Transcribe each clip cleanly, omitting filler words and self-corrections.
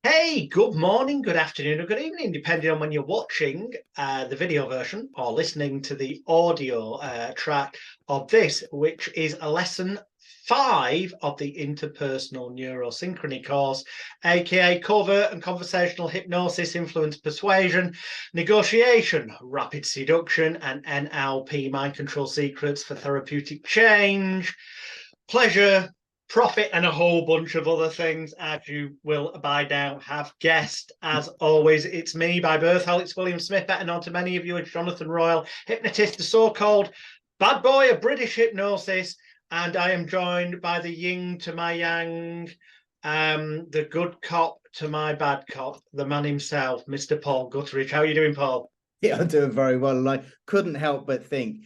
Hey, good morning, good afternoon, or good evening, depending on when you're watching the video version or listening to the audio track of this, which is a lesson 5 of the Interpersonal Neurosynchrony course, aka Covert and Conversational Hypnosis, Influence, Persuasion, Negotiation, Rapid Seduction, and NLP, Mind Control Secrets for Therapeutic Change, Pleasure, Profit, and a whole bunch of other things, as you will by now have guessed. As always, it's me by birth, Alex William Smith, better known to many of you as Jonathan Royle, hypnotist, the so-called bad boy of British hypnosis, and I am joined by the yin to my yang, the good cop to my bad cop, the man himself, Mr. Paul Gutteridge. How are you doing, Paul? Yeah, I'm doing very well, and I couldn't help but think,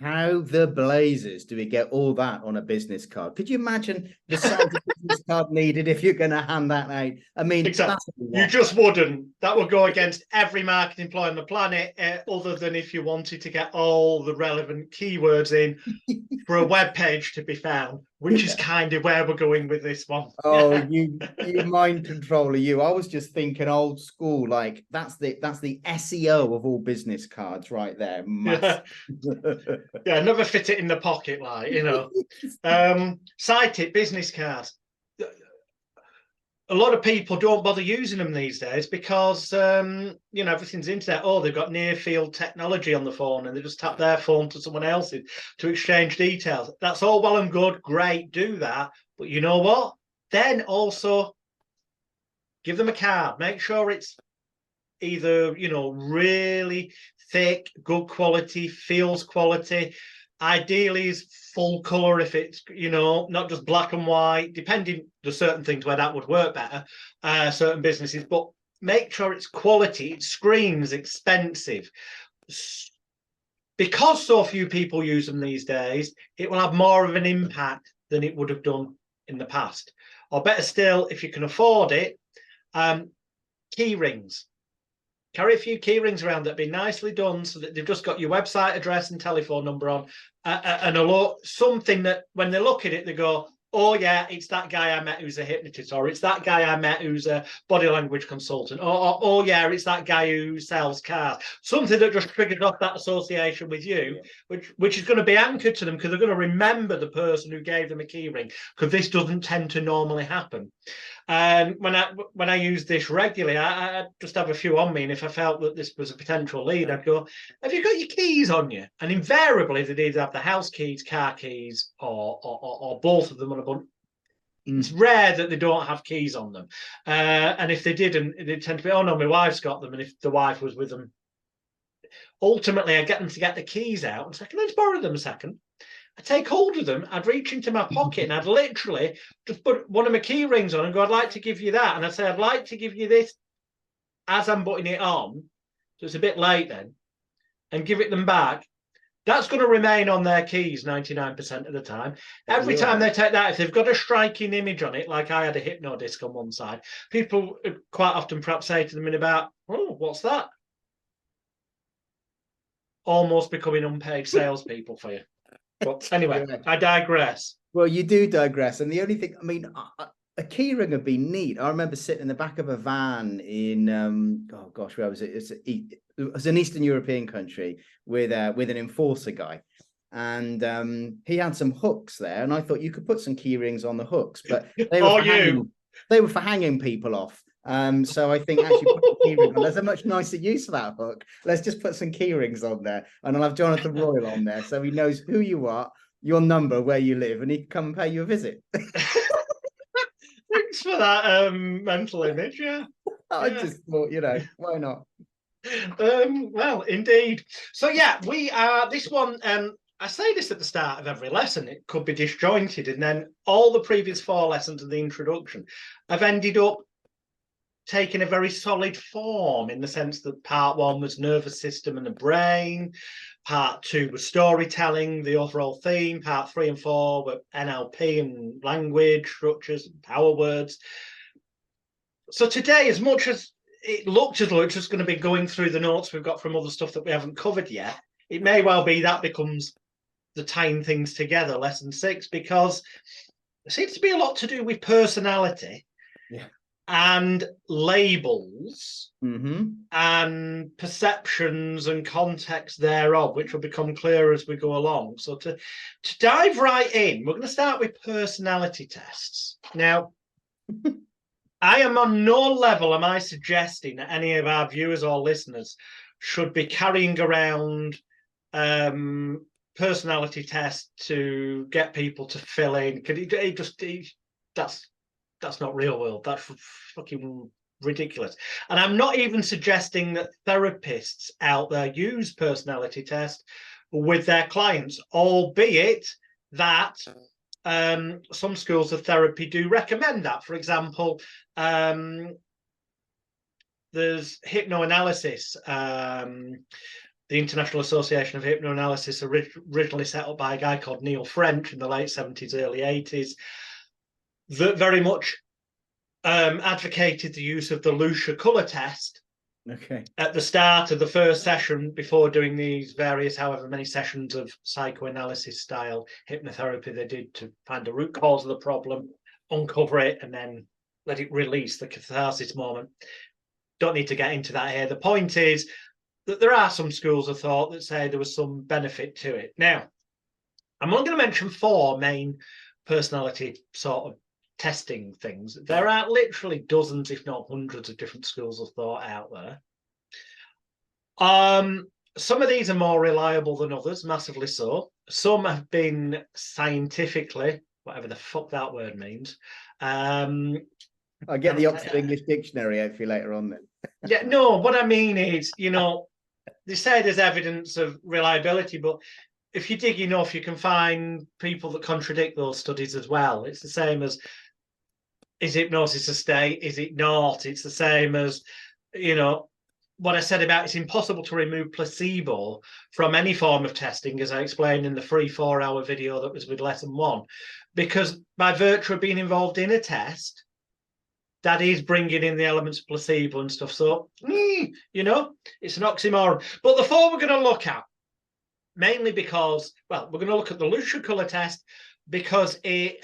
how the blazes do we get all that on a business card? Could you imagine the size of business card needed if you're going to hand that out? I mean, exactly. You just wouldn't. That would go against every marketing ploy on the planet, other than if you wanted to get all the relevant keywords in for a web page to be found, which is kind of where we're going with this one. Oh, you mind controller, you. I was just thinking old school, like that's the SEO of all business cards right there. Yeah, never fit it in the pocket, like, you know. Cite it, business cards. A lot of people don't bother using them these days because you know, everything's internet. Oh, they've got near field technology on the phone and they just tap their phone to someone else's to exchange details. That's all well and good, great, do that, but you know what, then also give them a card. Make sure it's either, you know, really thick, good quality, feels quality. Ideally is full color if it's, you know, not just black and white, depending. There's certain things where that would work better, certain businesses, but make sure it's quality. It screams expensive. Because so few people use them these days, it will have more of an impact than it would have done in the past. Or better still, if you can afford it, key rings. Carry a few key rings around that be nicely done so that they've just got your website address and telephone number on, and something that when they look at it, they go, oh yeah, it's that guy I met who's a hypnotist, or it's that guy I met who's a body language consultant, or oh yeah, it's that guy who sells cars. Something that just triggers off that association with you, which is going to be anchored to them because they're going to remember the person who gave them a key ring, because this doesn't tend to normally happen. And when I use this regularly, I just have a few on me, and if I felt that this was a potential lead, I'd go, have you got your keys on you? And invariably they'd either have the house keys, car keys, or both of them on a bunch. It's rare that they don't have keys on them, and if they didn't, they tend to be, oh no, my wife's got them. And if the wife was with them, ultimately I get them to get the keys out and say, can I just borrow them a second? I take hold of them, I'd reach into my pocket and I'd literally just put one of my key rings on and go, I'd like to give you that. And I'd say, I'd like to give you this as I'm putting it on. So it's a bit late then, and give it them back. That's going to remain on their keys 99% of the time. Every time they take that, if they've got a striking image on it, like I had a hypno disc on one side, people quite often perhaps say to them in about, oh, what's that? Almost becoming unpaid salespeople for you. But anyway, I digress. Well, you do digress. And the only thing, I mean, a key ring would be neat. I remember sitting in the back of a van in, oh gosh, where was it? It was an Eastern European country with an enforcer guy. And he had some hooks there. And I thought you could put some key rings on the hooks, but they were for hanging people off. So I think actually put key ring on. There's a much nicer use for that hook. Let's just put some key rings on there, and I'll have Jonathan Royle on there so he knows who you are, your number, where you live, and he can come and pay you a visit. Thanks for that mental image. Yeah, I just thought, you know, why not? Well, indeed. So yeah, we are this one. I say this at the start of every lesson. It could be disjointed, and then all the previous 4 lessons of the introduction have ended up taking a very solid form, in the sense that part 1 was nervous system and the brain, part 2 was storytelling, the overall theme, part 3 and 4 were NLP and language structures and power words. So today, as much as it looked as though it's just going to be going through the notes we've got from other stuff that we haven't covered yet, it may well be that becomes the tying things together, lesson 6, because there seems to be a lot to do with personality. Yeah. and labels Mm-hmm. and perceptions and context thereof, which will become clearer as we go along. So to dive right in, we're going to start with personality tests. Now, I am on no level am I suggesting that any of our viewers or listeners should be carrying around personality tests to get people to fill in. That's not real world. That's fucking ridiculous. And I'm not even suggesting that therapists out there use personality tests with their clients, albeit that some schools of therapy do recommend that. For example, there's hypnoanalysis. The International Association of Hypnoanalysis, originally set up by a guy called Neil French in the late 70s, early 80s, that very much advocated the use of the Lucia colour test at the start of the first session before doing these various, however many sessions of psychoanalysis style hypnotherapy they did to find the root cause of the problem, uncover it, and then let it release, the catharsis moment. Don't need to get into that here. The point is that there are some schools of thought that say there was some benefit to it. Now, I'm only going to mention 4 main personality sort of testing things. There are literally dozens, if not hundreds, of different schools of thought out there. Some of these are more reliable than others, massively so. Some have been scientifically, whatever the fuck that word means. I'll get the Oxford English Dictionary out for you later on then. Yeah, no, what I mean is, you know, they say there's evidence of reliability, but if you dig enough, you can find people that contradict those studies as well. It's the same as, is hypnosis a state? Is it not? It's the same as, you know, what I said about it's impossible to remove placebo from any form of testing, as I explained in the free 4-hour video that was with lesson 1, because by virtue of being involved in a test, that is bringing in the elements of placebo and stuff. So, you know, it's an oxymoron. But the 4 we're going to look at, mainly because, well, we're going to look at the Lucia colour test because it,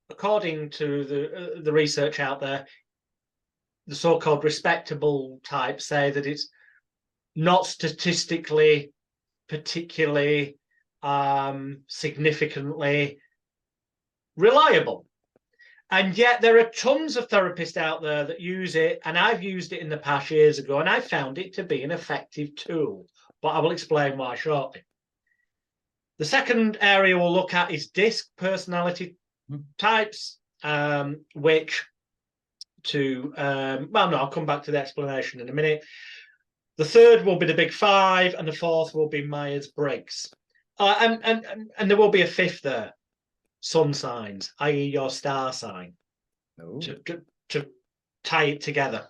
according to the research out there, the so-called respectable types say that it's not statistically particularly significantly reliable. And yet there are tons of therapists out there that use it, and I've used it in the past years ago, and I found it to be an effective tool, but I will explain why shortly. The second area we'll look at is DISC personality types, which well, no, I'll come back to the explanation in a minute. The third will be the big 5, and the 4th will be Myers-Briggs. And there will be a 5th there. Sun signs, i.e. your star sign, to tie it together.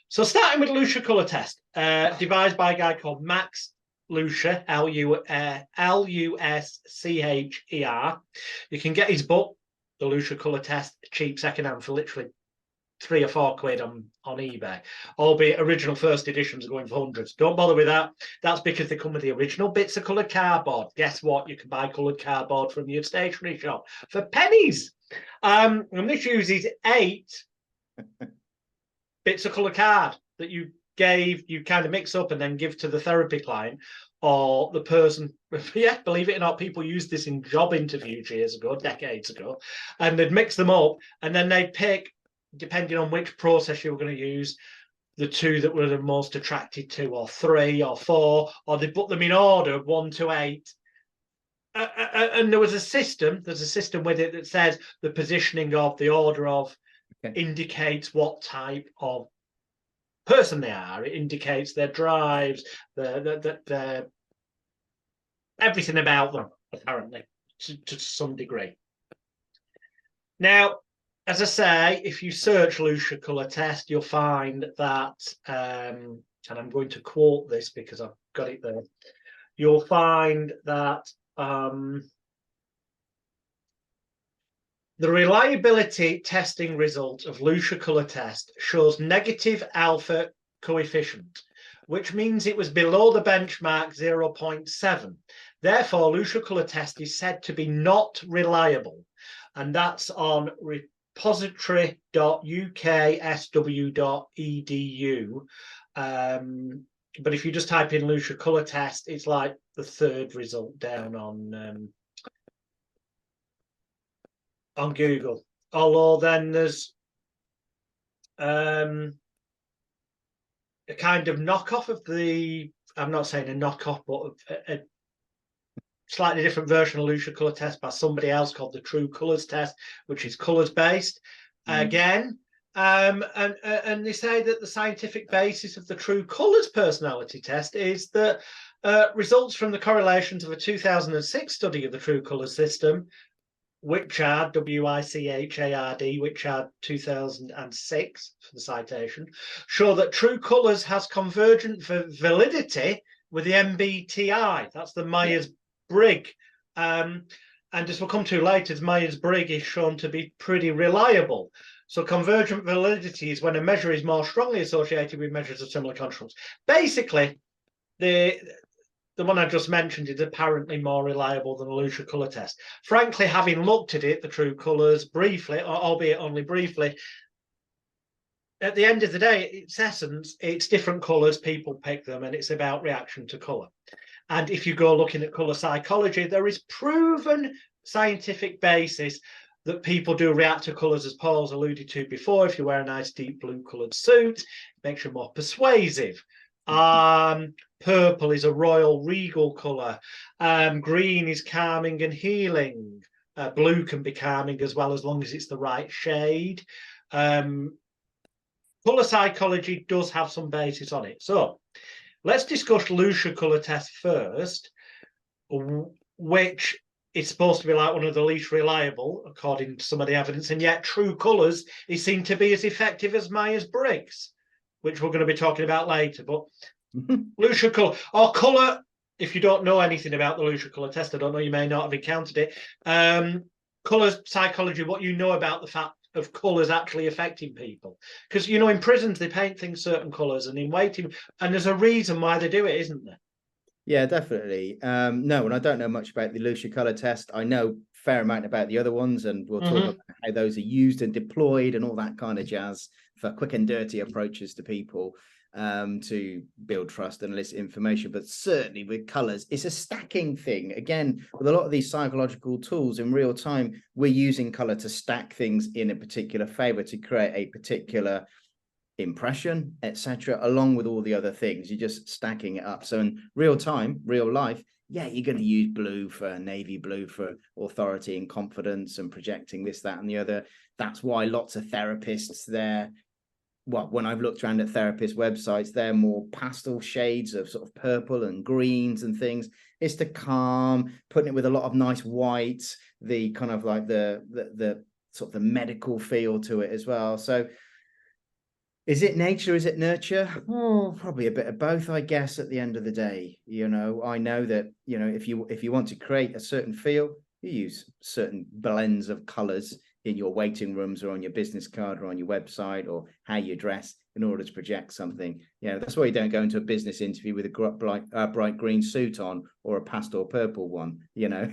So starting with Lucia colour test, devised by a guy called Max Lucia, L-U-S-C-H-E-R. You can get his book, The Lucia Colour Test, cheap secondhand for literally £3 or £4 on eBay, albeit original first editions are going for hundreds. Don't bother with that. That's because they come with the original bits of coloured cardboard. Guess what? You can buy coloured cardboard from your stationery shop for pennies. And this uses 8 bits of coloured card that you kind of mix up and then give to the therapy client or the person. Yeah, believe it or not, people used this in job interviews years ago, decades ago, and they'd mix them up and then they'd pick, depending on which process you were going to use, the 2 that were the most attracted to, or 3 or 4, or they put them in order 1 to 8. And there's a system with it that says the positioning of the order of indicates what type of person they are. It indicates their drives, their everything about them, apparently, to some degree. Now, as I say, if you search Lucia colour test, you'll find that, and I'm going to quote this because I've got it there, you'll find that the reliability testing result of Lucia colour test shows negative alpha coefficient, which means it was below the benchmark 0.7. Therefore, Lucia colour test is said to be not reliable, and that's on repository.uksw.edu. But if you just type in Lucia colour test, it's like the third result down on Google. Although then there's a kind of knockoff of the, I'm not saying a knockoff, but a slightly different version of Lucia colour test by somebody else called the True Colours test, which is colours based again. And they say that the scientific basis of the True Colours personality test is that results from the correlations of a 2006 study of the True Colours system, Wichard, W-I-C-H-A-R-D, Wichard 2006 for the citation, show that True Colours has convergent validity with the MBTI. That's the Myers-Briggs. And as we'll come to later, Myers-Briggs is shown to be pretty reliable. So convergent validity is when a measure is more strongly associated with measures of similar constructs. Basically, the one I just mentioned is apparently more reliable than a Lucia colour test. Frankly, having looked at it, the True Colours, briefly, albeit only briefly, at the end of the day, its essence, it's different colours, people pick them, and it's about reaction to colour. And if you go looking at colour psychology, there is proven scientific basis that people do react to colours, as Paul's alluded to before. If you wear a nice deep blue coloured suit, it makes you more persuasive. Purple is a royal regal colour. Green is calming and healing. Blue can be calming as well, as long as it's the right shade. Colour psychology does have some basis on it. So let's discuss Lucia colour test first, which is supposed to be like one of the least reliable, according to some of the evidence, and yet True Colours is seen to be as effective as Myers-Briggs, which we're going to be talking about later. But Lucia colour, or colour, if you don't know anything about the Lucia colour test, I don't know, you may not have encountered it. Colour psychology, what you know about the fact of colours actually affecting people. Because, you know, in prisons, they paint things certain colours, and in waiting, and there's a reason why they do it, isn't there? Yeah, definitely. No, and I don't know much about the Lucia colour test. I know a fair amount about the other ones, and we'll talk about how those are used and deployed and all that kind of jazz for quick and dirty approaches to people to build trust and elicit information. But certainly with colours, it's a stacking thing. Again, with a lot of these psychological tools in real time, we're using colour to stack things in a particular favour to create a particular impression, etc., along with all the other things. You're just stacking it up. So in real time, real life, yeah, you're going to use blue for navy blue for authority and confidence and projecting this, that, and the other. That's why lots of therapists there, well, when I've looked around at therapist websites, they're more pastel shades of sort of purple and greens and things. It's to calm, putting it with a lot of nice whites, the kind of like the sort of the medical feel to it as well. So is it nature? Is it nurture? Oh, probably a bit of both, I guess, at the end of the day. You know, I know that, you know, if you want to create a certain feel, you use certain blends of colors in your waiting rooms or on your business card or on your website or how you dress in order to project something. You know, that's why you don't go into a business interview with a bright green suit on or a pastel purple one, you know.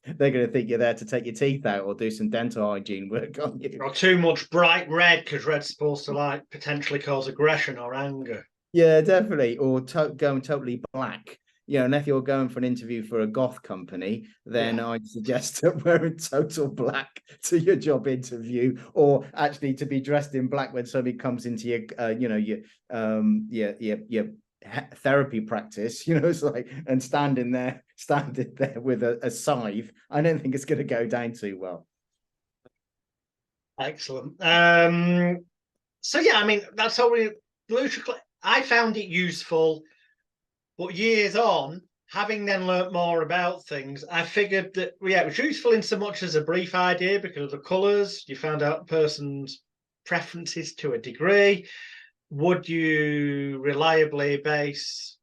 They're going to think you're there to take your teeth out or do some dental hygiene work on you. Or too much bright red, because red's supposed to like potentially cause aggression or anger. Yeah, definitely. Or going totally black. You know, and if you're going for an interview for a goth company, then I'd suggest wearing total black to your job interview, or actually to be dressed in black when somebody comes into your, you know, your therapy practice. You know, it's like, and standing there with a scythe. I don't think it's going to go down too well. Excellent. So yeah, I mean, that's how I found it useful. But years on, having then learnt more about things, I figured that, yeah, it was useful in so much as a brief idea because of the colours. You found out a person's preferences to a degree. Would you reliably base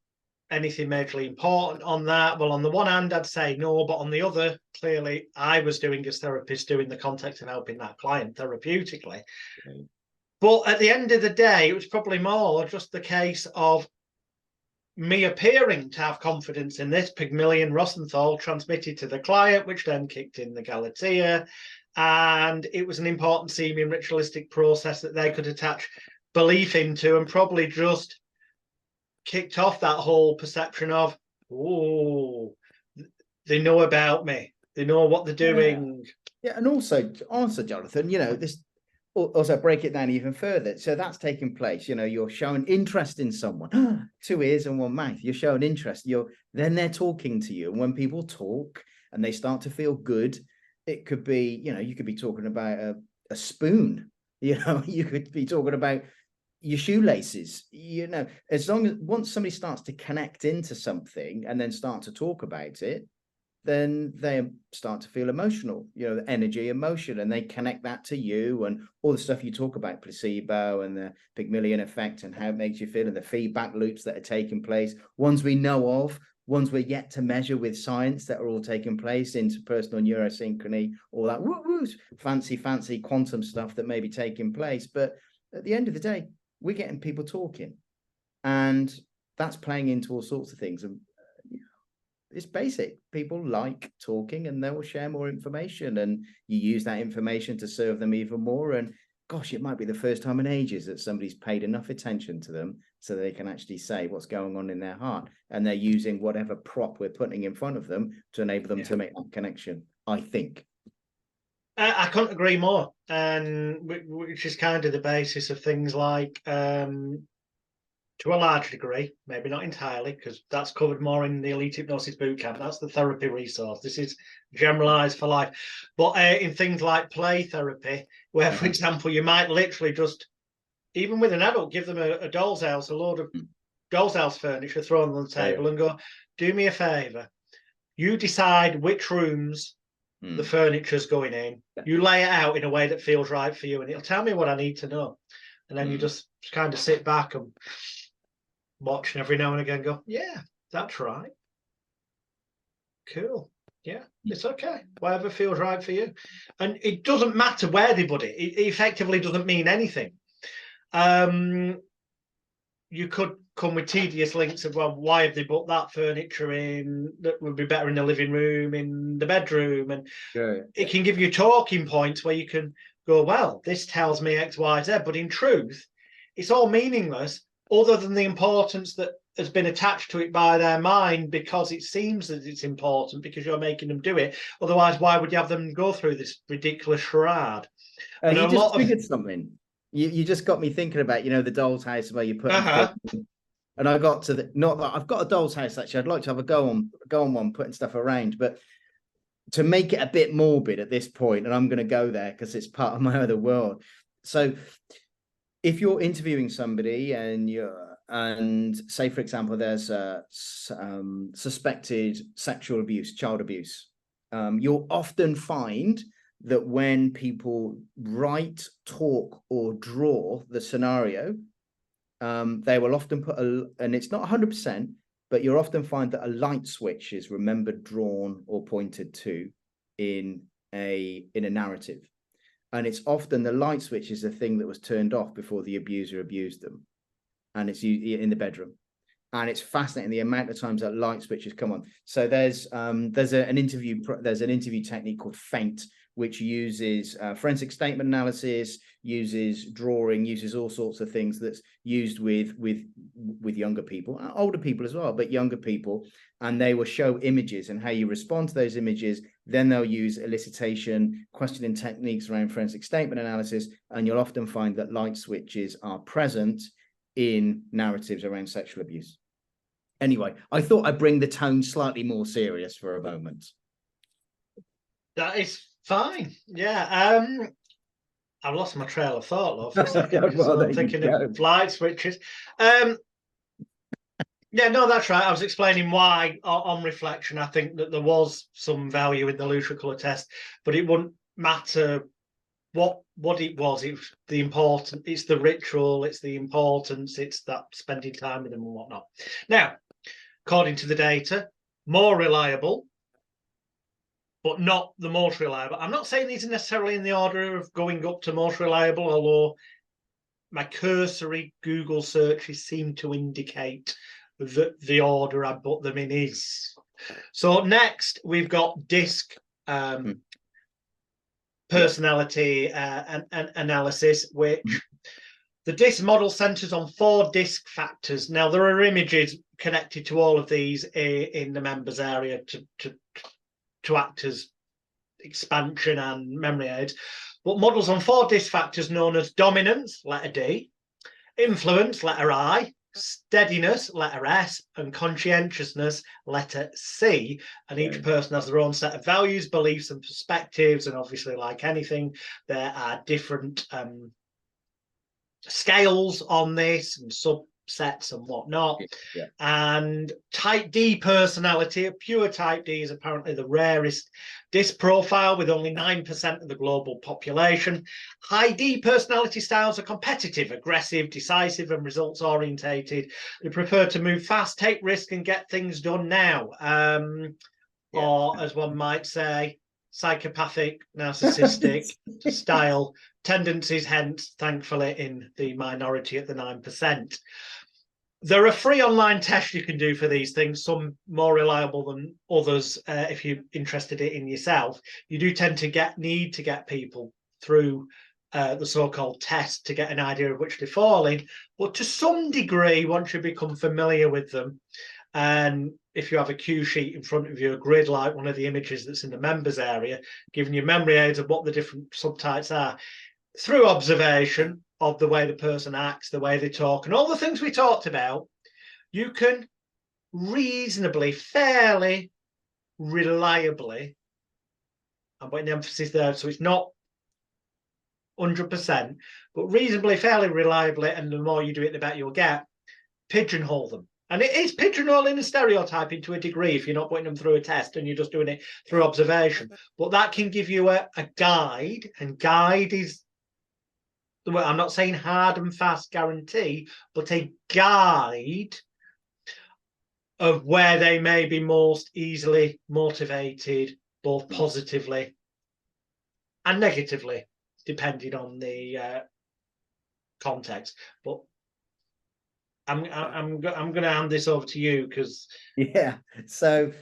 anything majorly important on that? Well, on the one hand, I'd say no, but on the other, clearly, I was doing as therapist, in the context of helping that client therapeutically. Okay. But at the end of the day, it was probably more just the case of me appearing to have confidence in this. Pygmalion Rosenthal transmitted to the client, which then kicked in the Galatea. and it was an important seeming ritualistic process that they could attach belief into, and probably just kicked off that whole perception of, oh, they know about me, they know what they're doing. Yeah, and also Jonathan, you know, this also break it down even further. So that's taking place, you know, you're showing interest in someone. 2 ears and 1 mouth. You're showing interest. Then they're talking to you. And when people talk and they start to feel good, it could be, you know, you could be talking about a spoon, you know, you could be talking about your shoelaces, you know, as long as once somebody starts to connect into something and then start to talk about it, then they start to feel emotional, you know, energy, emotion, and they connect that to you and all the stuff you talk about, placebo and the Pygmalion effect and how it makes you feel, and the feedback loops that are taking place, ones we know of, ones we're yet to measure with science that are all taking place, interpersonal neurosynchrony, all that fancy quantum stuff that may be taking place. But at the end of the day, we're getting people talking, and that's playing into all sorts of things. And it's basic. People like talking, and they will share more information, and you use that information to serve them even more. And gosh, it might be the first time in ages that somebody's paid enough attention to them so they can actually say what's going on in their heart, and they're using whatever prop we're putting in front of them to enable them to make that connection, I think. I couldn't agree more, and which is kind of the basis of things like, to a large degree, maybe not entirely, because that's covered more in the Elite Hypnosis Bootcamp. That's the therapy resource. This is generalized for life. But in things like play therapy, where, for example, you might literally just, even with an adult, give them a doll's house, a load of doll's house furniture thrown on the table, and go, do me a favor. You decide which rooms the furniture's going in. You lay it out in a way that feels right for you, and it'll tell me what I need to know. And then you just kind of sit back and watch, and every now and again go, yeah, that's right. Cool. Yeah, it's okay. Whatever feels right for you. And it doesn't matter where they put it. It effectively doesn't mean anything. You could come with tedious links of, well, why have they put that furniture in that would be better in the living room, in the bedroom? And it can give you talking points where you can go, well, this tells me X, Y, Z. But in truth, it's all meaningless, other than the importance that has been attached to it by their mind, because it seems that it's important because you're making them do it. Otherwise, why would you have them go through this ridiculous charade? And you just triggered something. You just got me thinking about, you know, the doll's house where you put and I got to the, not that I've got a doll's house, actually. I'd like to have a go on one, putting stuff around, but to make it a bit morbid at this point, and I'm going to go there because it's part of my other world. So if you're interviewing somebody and say, for example, there's suspected sexual abuse, child abuse, you'll often find that when people write, talk, or draw the scenario, they will often put and it's not 100%, but you'll often find that a light switch is remembered, drawn, or pointed to in a narrative. And it's often the light switch is the thing that was turned off before the abuser abused them. And it's in the bedroom. And it's fascinating the amount of times that light switches come on. So there's an interview technique called feint, which uses forensic statement analysis, uses drawing, uses all sorts of things that's used with younger people, older people as well, but younger people. And they will show images and how you respond to those images. Then they'll use elicitation, questioning techniques around forensic statement analysis. And you'll often find that light switches are present in narratives around sexual abuse. Anyway, I thought I'd bring the tone slightly more serious for a moment. That is fine. Yeah. I've lost my trail of thought, though, for a second. Well, I'm thinking of light switches. Yeah, no, that's right. I was explaining why, on reflection, I think that there was some value in the Lucia test, but it wouldn't matter what it was. It's the important, it's the ritual, it's the importance, it's that spending time with them and whatnot. Now, according to the data, more reliable, but not the most reliable. I'm not saying these are necessarily in the order of going up to most reliable, although my cursory Google searches seem to indicate that the order I put them in is. So next, we've got DISC, personality analysis, which the DISC model centers on 4 DISC factors. Now, there are images connected to all of these in the members area to act as expansion and memory aids, but models on 4 DISC factors known as dominance, letter D, influence, letter I, steadiness, letter S, and conscientiousness, letter C. And each person has their own set of values, beliefs, and perspectives. And obviously, like anything, there are different scales on this and subsets and whatnot. Yeah. And type D personality, a pure type D, is apparently the rarest DISC profile, with only 9% of the global population. High D personality styles are competitive, aggressive, decisive, and results orientated. They prefer to move fast, take risks, and get things done now. Or, as one might say, psychopathic, narcissistic style tendencies, hence, thankfully, in the minority at the 9%. There are free online tests you can do for these things, some more reliable than others. If you're interested in yourself, you do tend to need to get people through the so-called test to get an idea of which they fall in. But to some degree, once you become familiar with them, and if you have a cue sheet in front of you, a grid like one of the images that's in the members area, giving you memory aids of what the different subtypes are, through observation of the way the person acts, the way they talk, and all the things we talked about, you can reasonably, fairly, reliably, I'm putting the emphasis there, so it's not 100%, but reasonably, fairly, reliably, and the more you do it, the better you'll get, pigeonhole them. And it is pigeonholing and stereotyping to a degree if you're not putting them through a test and you're just doing it through observation. But that can give you a guide, and guide is, well, I'm not saying hard and fast guarantee, but a guide of where they may be most easily motivated, both positively and negatively, depending on the context. But I'm going to hand this over to you because so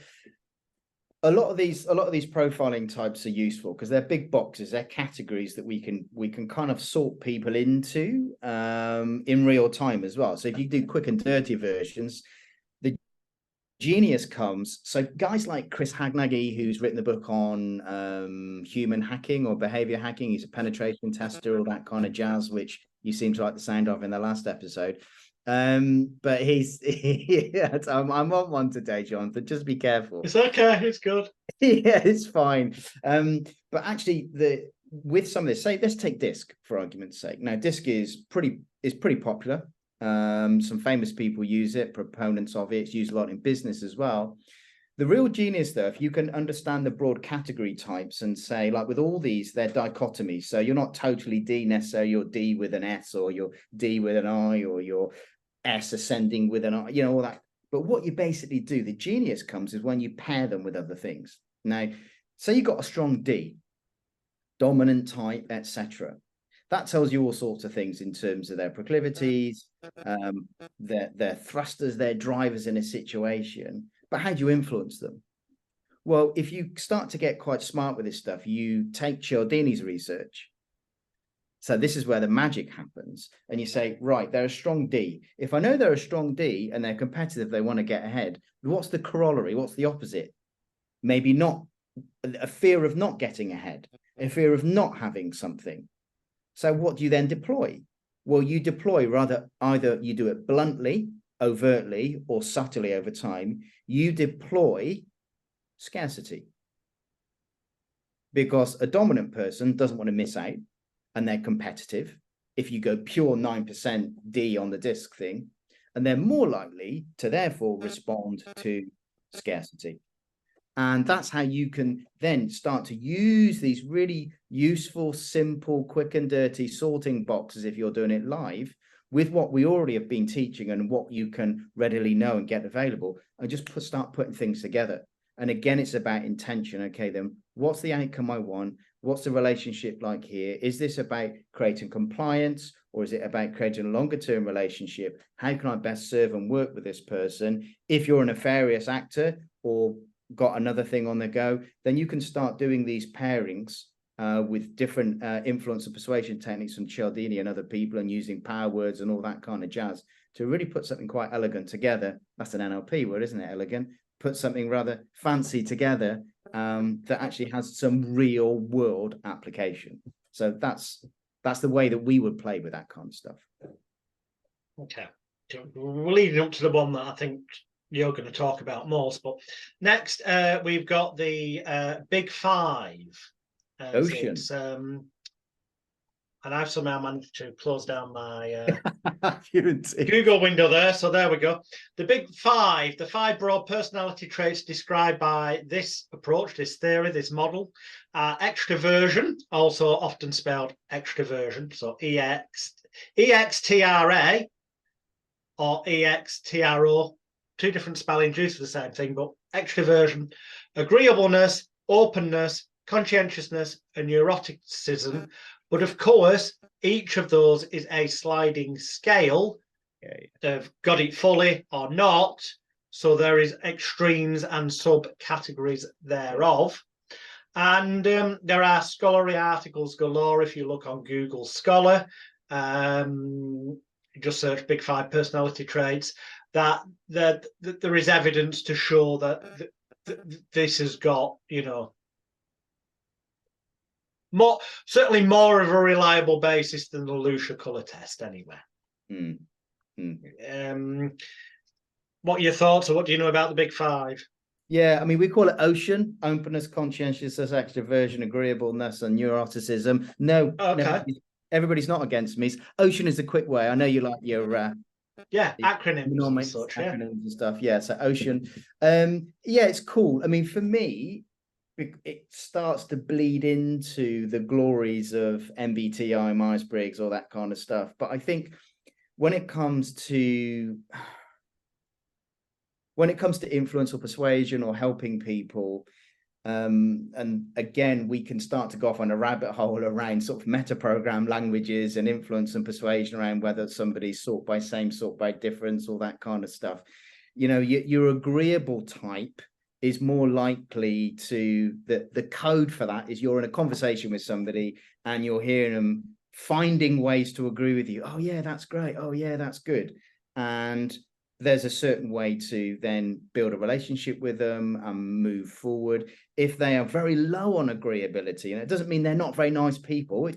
a lot of these profiling types are useful because they're big boxes, they're categories that we can kind of sort people into in real time as well. So if you do quick and dirty versions, the genius comes. So guys like Chris Hagnaghi, who's written the book on human hacking or behavior hacking, he's a penetration tester, all that kind of jazz, which you seem to like the sound of in the last episode. But I'm on one today, Jonathan, just be careful. It's okay, it's good. Yeah, it's fine. But actually with some of this, say let's take DISC for argument's sake. Now DISC is pretty popular. Some famous people use it, proponents of it. It's used a lot in business as well. The real genius, though, if you can understand the broad category types and say, like with all these, they're dichotomies. So you're not totally D necessarily, you're D with an S, or you're D with an I, or you're S ascending with an I, you know, all that. But what you basically do, the genius comes is when you pair them with other things. Now, say you've got a strong D, dominant type, etc. That tells you all sorts of things in terms of their proclivities, their thrusters, their drivers in a situation. But how do you influence them? Well, if you start to get quite smart with this stuff, you take Cialdini's research. So this is where the magic happens. And you say, right, they're a strong D. If I know they're a strong D and they're competitive, they want to get ahead, what's the corollary? What's the opposite? Maybe not a fear of not getting ahead, a fear of not having something. So what do you then deploy? Well, you deploy either you do it bluntly, overtly, or subtly over time. You deploy scarcity. Because a dominant person doesn't want to miss out, and they're competitive. If you go pure 9% D on the DISC thing, and they're more likely to therefore respond to scarcity. And that's how you can then start to use these really useful, simple, quick and dirty sorting boxes if you're doing it live with what we already have been teaching and what you can readily know and get available, and just start putting things together. And again, it's about intention. Okay, then what's the outcome I want? What's the relationship like here? Is this about creating compliance, or is it about creating a longer term relationship? How can I best serve and work with this person? If you're a nefarious actor or got another thing on the go, then you can start doing these pairings with different influence and persuasion techniques from Cialdini and other people, and using power words and all that kind of jazz to really put something quite elegant together. That's an NLP word, isn't it? Elegant. Put something rather fancy together that actually has some real world application. So that's the way that we would play with that kind of stuff. Okay. We're leading up to the one that I think you're going to talk about most. But next, we've got the Big Five. Ocean. And I've somehow managed to close down my Unity. Google window there. So there we go. The Big Five, the 5 broad personality traits described by this approach, this theory, this model. Extroversion, also often spelled extraversion. So EXTRA or EXTRO. 2 different spellings used for the same thing, but extroversion, agreeableness, openness, conscientiousness, and neuroticism. But of course, each of those is a sliding scale. They've got it fully or not. So there is extremes and subcategories thereof. And there are scholarly articles galore if you look on Google Scholar. Just search Big 5 personality traits. That there is evidence to show that this has got, you know, certainly more of a reliable basis than the Lucia colour test anyway. What are your thoughts, or what do you know about the Big 5? Yeah, I mean, we call it Ocean: openness, conscientiousness, extroversion, agreeableness, and neuroticism. No, everybody's not against me. Ocean is a quick way. I know you like your acronyms and such, acronyms and stuff. Yeah, so Ocean. Yeah, it's cool. I mean, for me, it starts to bleed into the glories of MBTI, Myers-Briggs, all that kind of stuff. But I think when it comes to influence or persuasion or helping people, and again, we can start to go off on a rabbit hole around sort of meta-program languages and influence and persuasion around whether somebody's sort by same, sort by difference, all that kind of stuff. You know, your agreeable type is more likely to, the code for that is you're in a conversation with somebody and you're hearing them finding ways to agree with you. Oh yeah, that's great. Oh yeah, that's good. And there's a certain way to then build a relationship with them and move forward. If they are very low on agreeability, and it doesn't mean they're not very nice people,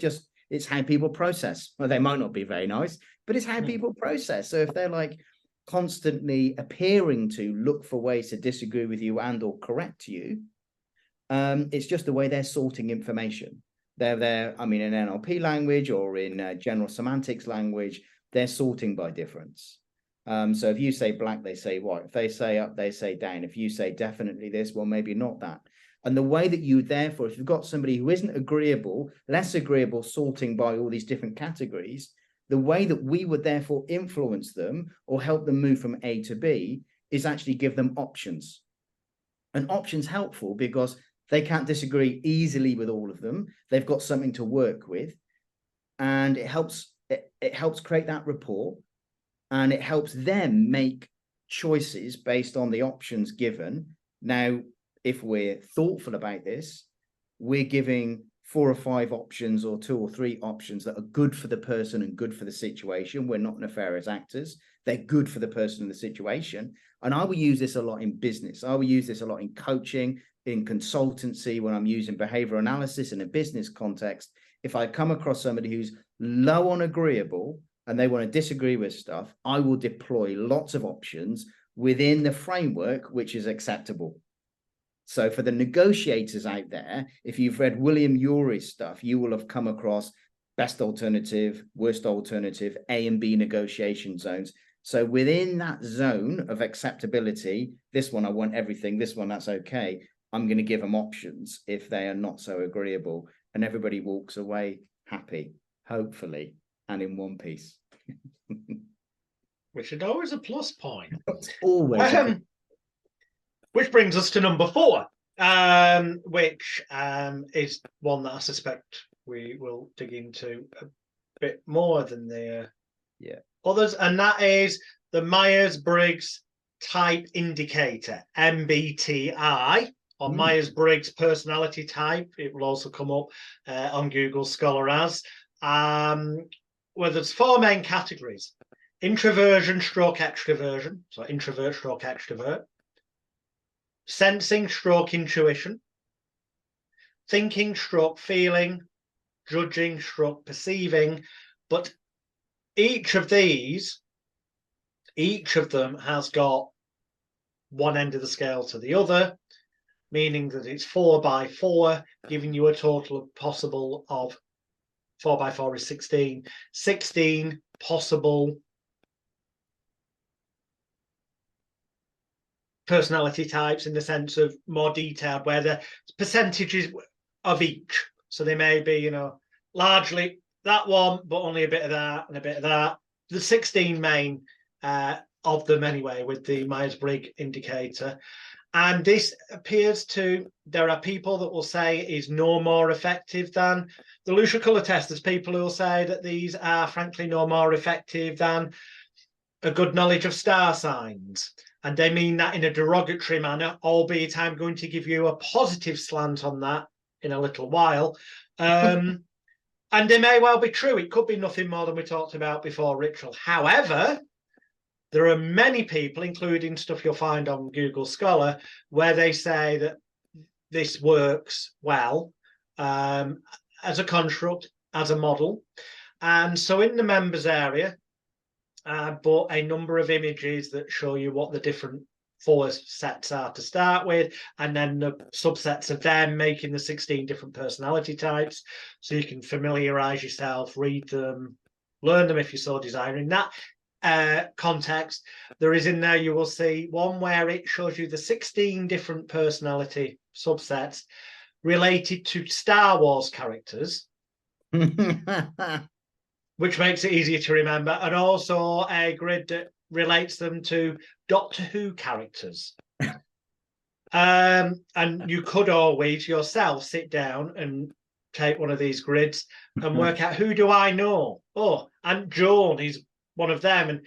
it's how people process. Well, they might not be very nice, but it's how people process. So if they're like constantly appearing to look for ways to disagree with you and or correct you, it's just the way they're sorting information. They're I mean, in NLP language or in general semantics language, they're sorting by difference. So if you say black, they say white. If they say up, they say down. If you say definitely this, well, maybe not that. And the way that you, therefore, if you've got somebody who isn't agreeable, less agreeable, sorting by all these different categories, the way that we would therefore influence them or help them move from A to B is actually give them options. And options helpful because they can't disagree easily with all of them. They've got something to work with, and it helps create that rapport, and it helps them make choices based on the options given. Now, if we're thoughtful about this, we're giving 4 or 5 options or 2 or 3 options that are good for the person and good for the situation. We're not nefarious actors. They're good for the person and the situation. And I will use this a lot in business. I will use this a lot in coaching, in consultancy, when I'm using behavior analysis in a business context. If I come across somebody who's low on agreeable and they want to disagree with stuff, I will deploy lots of options within the framework which is acceptable. So for the negotiators out there, if you've read William Urey's stuff, you will have come across best alternative, worst alternative, A and B negotiation zones. So within that zone of acceptability, this one, I want everything, this one, that's okay. I'm going to give them options if they are not so agreeable, and everybody walks away happy, hopefully, and in one piece. Which is always a plus point. It's always which brings us to number 4, which is one that I suspect we will dig into a bit more than the others, and that is the Myers-Briggs Type Indicator, MBTI, or Myers-Briggs personality type. It will also come up on Google Scholar as. Well, there's 4 main categories: introversion stroke extroversion, so introvert stroke extrovert, sensing stroke intuition, thinking stroke feeling, judging stroke perceiving. But each of them has got one end of the scale to the other, meaning that it's 4 by 4, giving you a total of possible of 4 by 4 is 16 possible personality types, in the sense of more detailed, where the percentages of each. So they may be, you know, largely that one, but only a bit of that and a bit of that. The 16 main of them anyway, with the Myers-Briggs indicator. And this appears to, there are people that will say it is no more effective than the Lucia colour test. There's people who will say that these are frankly no more effective than a good knowledge of star signs. And they mean that in a derogatory manner, albeit I'm going to give you a positive slant on that in a little while. And they may well be true. It could be nothing more than we talked about before, ritual. However, there are many people, including stuff you'll find on Google Scholar, where they say that this works well as a construct, as a model. And so in the members area, but a number of images that show you what the different 4 sets are to start with, and then the subsets of them making the 16 different personality types, so you can familiarize yourself, read them, learn them if you so desire. In that context, there is in there, you will see one where it shows you the 16 different personality subsets related to Star Wars characters. Which makes it easier to remember, and also a grid that relates them to Doctor Who characters. And you could always yourself sit down and take one of these grids and work out, who do I know? Oh, Aunt Joan is one of them, and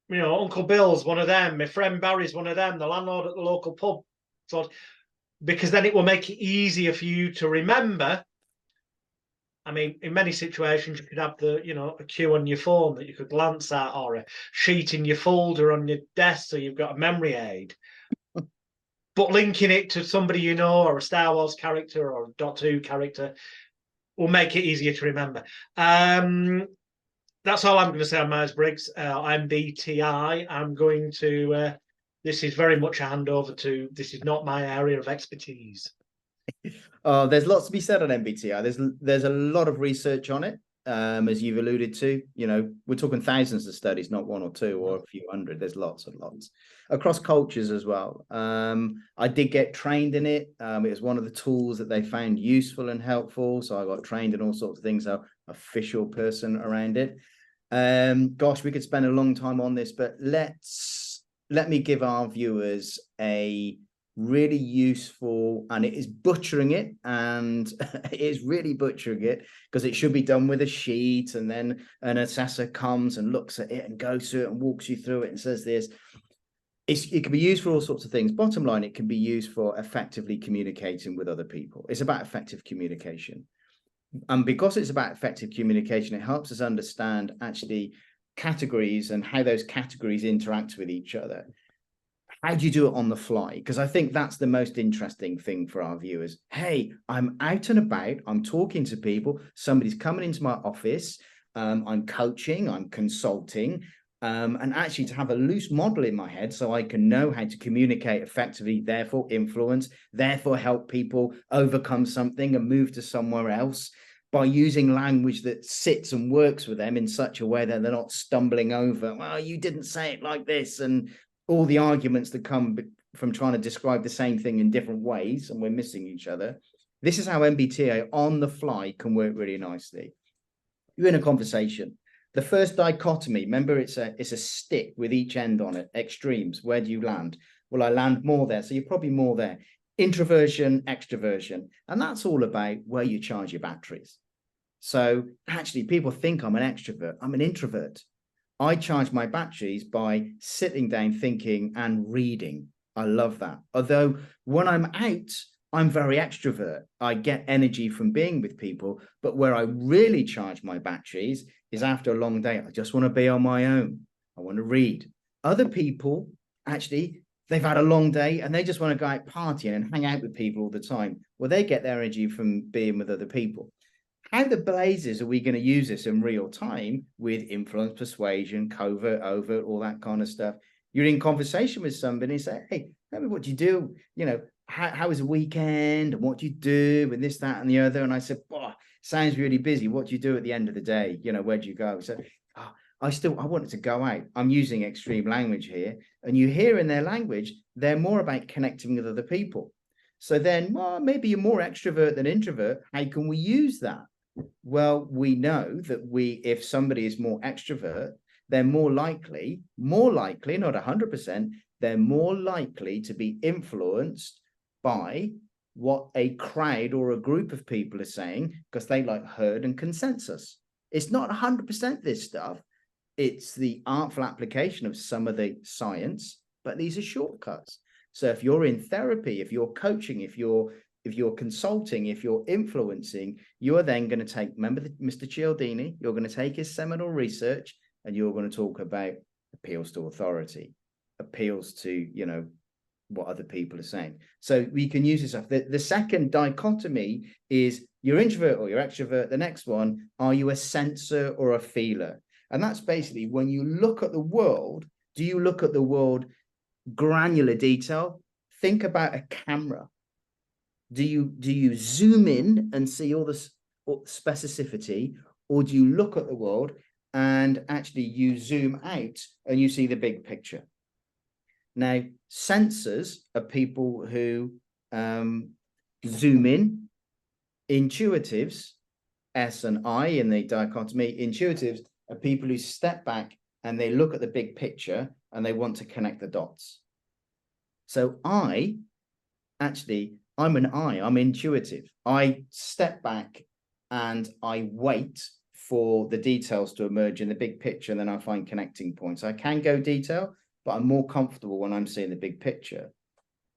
you know, Uncle Bill's one of them, my friend Barry's one of them, the landlord at the local pub. So, because then it will make it easier for you to remember. I mean, in many situations, you could have a cue on your phone that you could glance at, or a sheet in your folder on your desk, so you've got a memory aid. But linking it to somebody you know, or a Star Wars character, or a Doctor Who character, will make it easier to remember. That's all I'm going to say on Myers-Briggs. MBTI. I'm going to. This is very much a handover to. This is not my area of expertise. There's lots to be said on MBTI. There's a lot of research on it, as you've alluded to. You know, we're talking thousands of studies, not 1 or 2 or a few hundred. There's lots and lots across cultures as well. I did get trained in it. It was one of the tools that they found useful and helpful. So I got trained in all sorts of things. So official person around it. Gosh, we could spend a long time on this, but let me give our viewers a really useful, and it is butchering it, and it is really butchering it, because it should be done with a sheet, and then an assessor comes and looks at it and goes through it and walks you through it and says this. It can be used for all sorts of things. Bottom line, it can be used for effectively communicating with other people. It's about effective communication. And because it's about effective communication, it helps us understand actually categories and how those categories interact with each other. How do you do it on the fly? Because I think that's the most interesting thing for our viewers. Hey, I'm out and about. I'm talking to people. Somebody's coming into my office. I'm coaching. I'm consulting. And actually to have a loose model in my head so I can know how to communicate effectively, therefore influence, therefore help people overcome something and move to somewhere else by using language that sits and works with them in such a way that they're not stumbling over, well, you didn't say it like this, and all the arguments that come from trying to describe the same thing in different ways, and we're missing each other. This is how MBTI on the fly can work really nicely. You're in a conversation. The first dichotomy, remember, it's a stick with each end on it, extremes. Where do you land? Well, I land more there, so you're probably more there. Introversion, extroversion, and that's all about where you charge your batteries. So actually, people think I'm an extrovert. I'm an introvert. I charge my batteries by sitting down, thinking, and reading. I love that. Although when I'm out, I'm very extrovert. I get energy from being with people, but where I really charge my batteries is after a long day. I just want to be on my own. I want to read. Other people, actually, they've had a long day and they just want to go out partying and hang out with people all the time. Well, they get their energy from being with other people. How the blazes are we going to use this in real time with influence, persuasion, covert, overt, all that kind of stuff? You're in conversation with somebody and say, hey, tell me what do you do? You know, how was the weekend and what do you do and this, that, and the other? And I said, oh, sounds really busy. What do you do at the end of the day? You know, where do you go? So oh, I wanted to go out. I'm using extreme language here. And you hear in their language, they're more about connecting with other people. So then, well, maybe you're more extrovert than introvert. How can we use that? Well, we know that if somebody is more extrovert, they're more likely, not 100%, they're more likely to be influenced by what a crowd or a group of people are saying, because they like herd and consensus. It's not 100% this stuff. It's the artful application of some of the science, but these are shortcuts. So if you're in therapy, if you're coaching, if you're consulting, if you're influencing, you are then going to take, remember Mr. Cialdini, you're going to take his seminal research and you're going to talk about appeals to authority, appeals to, you know, what other people are saying. So we can use this stuff. The second dichotomy is you're introvert or you're extrovert. The next one, are you a sensor or a feeler? And that's basically when you look at the world, do you look at the world granular detail? Think about a camera. Do you zoom in and see all the specificity, or do you look at the world and actually you zoom out and you see the big picture? Now, sensors are people who zoom in. Intuitives, S and I in the dichotomy, intuitives are people who step back and they look at the big picture and they want to connect the dots. So I'm intuitive. I step back and I wait for the details to emerge in the big picture, and then I find connecting points. I can go detail, but I'm more comfortable when I'm seeing the big picture.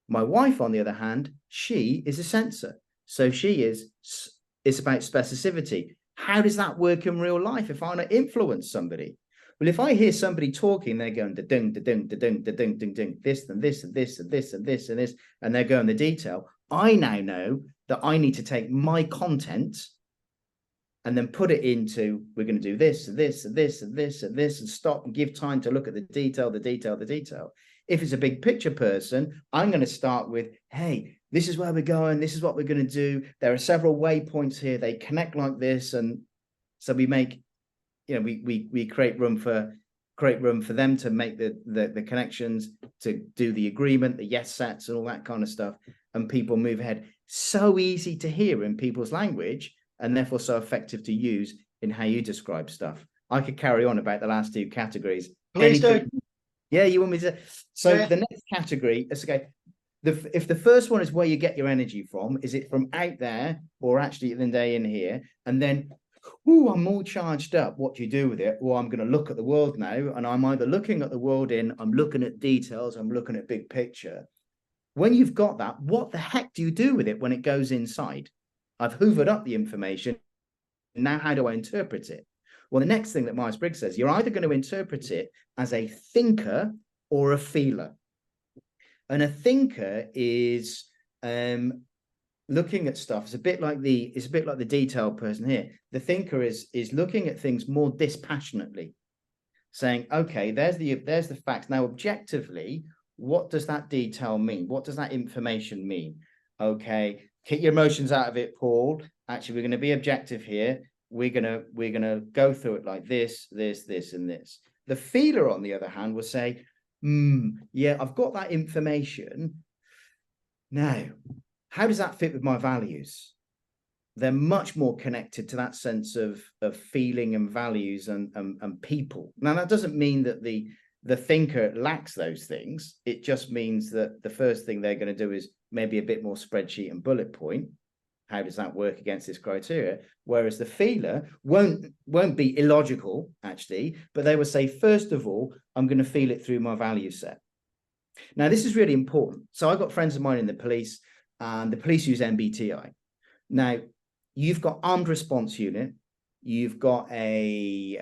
My wife, on the other hand, she is a sensor. So it's about specificity. How does that work in real life if I want to influence somebody? Well, if I hear somebody talking, they're going da-dung, da-dung, da-dung, da-dung, da-dung, this and this and this and this and this and this, and they're going the detail. I now know that I need to take my content and then put it into, we're going to do this and this and this and this and this, and stop and give time to look at the detail, the detail, the detail. If it's a big picture person, I'm going to start with, hey, this is where we're going. This is what we're going to do. There are several waypoints here. They connect like this. And so we make, you know, we create room for them to make the connections, to do the agreement, the yes sets and all that kind of stuff. And people move ahead. So easy to hear in people's language, and therefore so effective to use in how you describe stuff. I could carry on about the last two categories. Please do. Yeah, you want me to? So yeah. The next category is, okay, if the first one is where you get your energy from, is it from out there or actually the day in here? And then, I'm all charged up. What do you do with it? Well, I'm going to look at the world now, and I'm either looking at the world I'm looking at details, I'm looking at big picture. When you've got that, what the heck do you do with it when it goes inside? I've hoovered up the information. Now, how do I interpret it? Well, the next thing that Myers-Briggs says, you're either going to interpret it as a thinker or a feeler. And a thinker is looking at stuff. It's a bit like the detailed person here. The thinker is looking at things more dispassionately, saying, okay, there's the facts. Now, objectively, what does that detail mean? What does that information mean? Okay, keep your emotions out of it, Paul. Actually, we're going to be objective here. We're gonna go through it like this, and this. The feeler, on the other hand, will say, yeah, I've got that information. Now, how does that fit with my values? They're much more connected to that sense of feeling and values and people. Now, that doesn't mean that the thinker lacks those things. It just means that the first thing they're going to do is maybe a bit more spreadsheet and bullet point. How does that work against this criteria? Whereas the feeler won't be illogical, actually, but they will say, first of all, I'm going to feel it through my value set. Now, this is really important. So I've got friends of mine in the police, and the police use MBTI. Now, you've got armed response unit, you've got a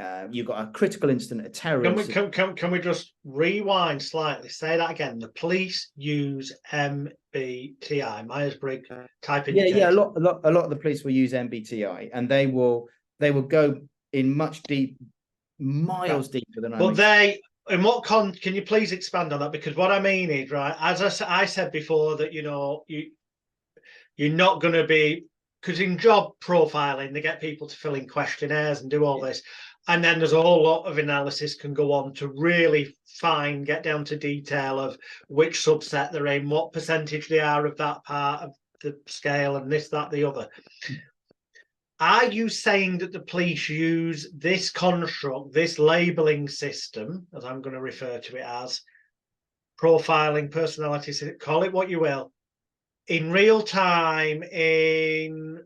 critical incident, a terrorist. Can we just rewind slightly? Say that again. The police use MBTI, Myers-Briggs type indicator. Yeah. A lot of the police will use MBTI, and they will go in miles deeper than I. But in what can you please expand on that? Because what I mean is, right, as I said before, that you're not going to be, because in job profiling they get people to fill in questionnaires and do all this, and then there's a whole lot of analysis can go on to really get down to detail of which subset they're in, what percentage they are of that part of the scale, and this, that, the other. Are you saying that the police use this construct, this labeling system, as I'm going to refer to it as, profiling, personality, call it what you will, in real time, in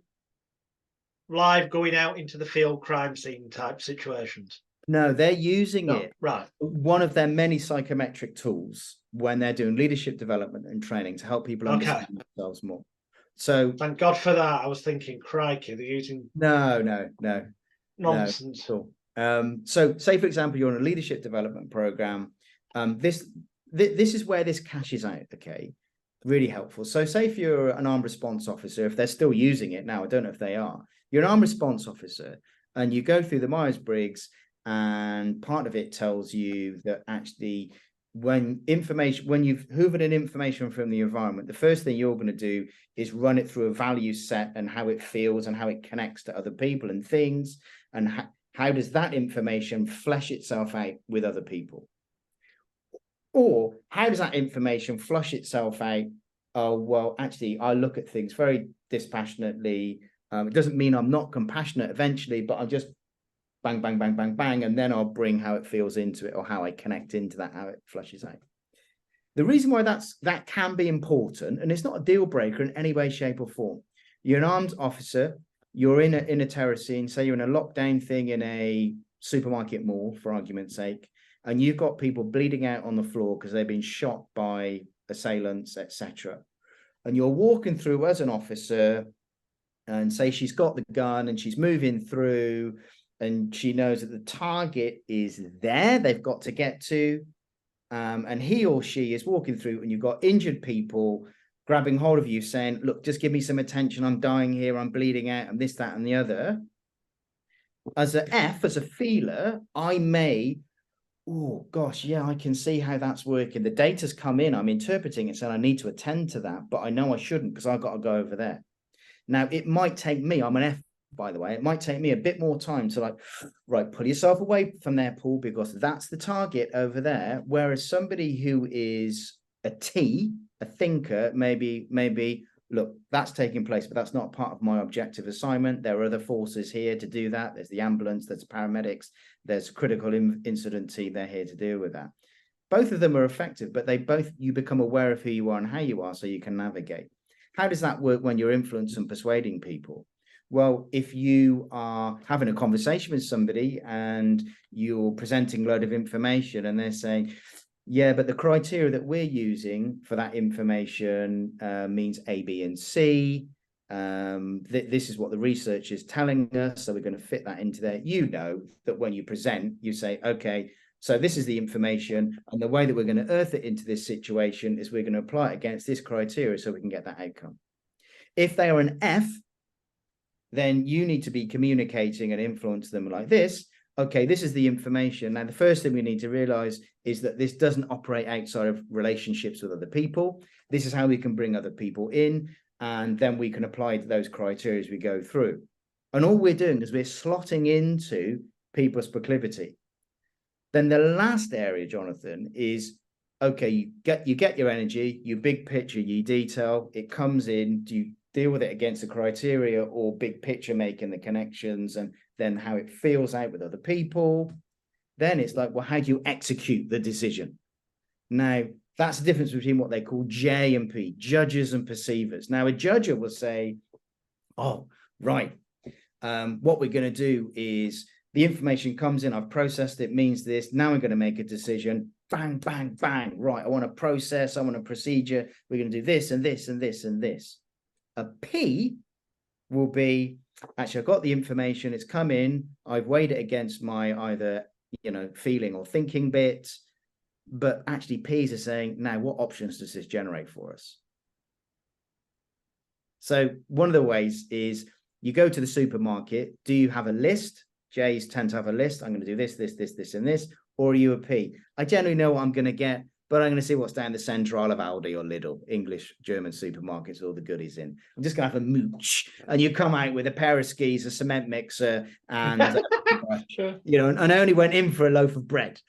live going out into the field crime scene type situations? No, they're using it. Right. One of their many psychometric tools when they're doing leadership development and training to help people understand themselves more. So thank God for that. I was thinking, crikey, they're using no nonsense. No. So say, for example, you're on a leadership development program. This is where this cashes out. Okay, really helpful. So say if you're an armed response officer, if they're still using it now, I don't know if they are. You're an armed response officer, and you go through the Myers-Briggs, and part of it tells you that actually, when you've hoovered in information from the environment, the first thing you're going to do is run it through a value set and how it feels and how it connects to other people and things, and how does that information flesh itself out with other people, or how does that information flush itself out? Oh, well, actually, I look at things very dispassionately. It doesn't mean I'm not compassionate eventually, but I'm just bang, bang, bang, bang, bang, and then I'll bring how it feels into it, or how I connect into that, how it flushes out. The reason why that can be important, and it's not a deal breaker in any way, shape, or form. You're an armed officer, you're in a terror scene, say you're in a lockdown thing in a supermarket mall, for argument's sake, and you've got people bleeding out on the floor because they've been shot by assailants, etc. And you're walking through as an officer, and say she's got the gun and she's moving through, and she knows that the target is there, they've got to get to, and he or she is walking through, and you've got injured people grabbing hold of you saying, look, just give me some attention, I'm dying here, I'm bleeding out, and this, that, and the other. As a feeler, I may, oh gosh, yeah, I can see how that's working. The data's come in, I'm interpreting it, saying I need to attend to that, but I know I shouldn't because I've got to go over there. Now, it might take me, I'm an F, by the way, it might take me a bit more time to right, pull yourself away from there, Paul, because that's the target over there. Whereas somebody who is a T, a thinker, maybe, look, that's taking place, but that's not part of my objective assignment. There are other forces here to do that. There's the ambulance, there's paramedics, there's a critical incident team, they're here to deal with that. Both of them are effective, but you become aware of who you are and how you are so you can navigate. How does that work when you're influencing and persuading people? Well, if you are having a conversation with somebody and you're presenting a load of information and they're saying, yeah, but the criteria that we're using for that information means A, B, and C. This is what the research is telling us, so we're going to fit that into there. You know that when you present, you say, okay, so this is the information, and the way that we're going to earth it into this situation is we're going to apply it against this criteria so we can get that outcome. If they are an F, then you need to be communicating and influence them like this. Okay, this is the information. Now, the first thing we need to realize is that this doesn't operate outside of relationships with other people. This is how we can bring other people in, and then we can apply those criteria as we go through. And all we're doing is we're slotting into people's proclivity. Then the last area, Jonathan, is, okay, you get your energy, you big picture, you detail, it comes in, do you deal with it against the criteria, or big picture making the connections and then how it feels out with other people? Then it's like, well, how do you execute the decision? Now, that's the difference between what they call J and P, judges and perceivers. Now, a judger will say, oh, right, what we're going to do is The information comes in, I've processed it, means this. Now I'm going to make a decision. Bang, bang, bang. Right, I want a process, I want a procedure. We're going to do this and this and this and this. A P will be, actually, I've got the information, it's come in, I've weighed it against my either, feeling or thinking bits, but actually P's are saying, now, what options does this generate for us? So one of the ways is you go to the supermarket. Do you have a list? J's tend to have a list. I'm going to do this, this, this, this, and this. Or are you a P? I generally know what I'm going to get, but I'm going to see what's down the centre aisle of Aldi or Lidl, English, German supermarkets, with all the goodies in. I'm just going to have a mooch. And you come out with a pair of skis, a cement mixer, and, Sure. and I only went in for a loaf of bread.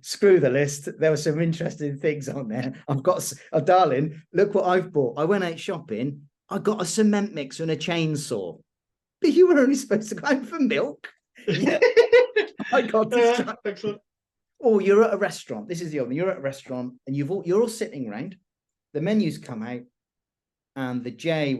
Screw the list. There were some interesting things on there. I've got, darling, look what I've bought. I went out shopping. I got a cement mixer and a chainsaw. But you were only supposed to go out for milk. Yeah. I got distracted. Excellent. Or you're at a restaurant. This is the other one. You're at a restaurant and you're all sitting around. The menus come out, and the J,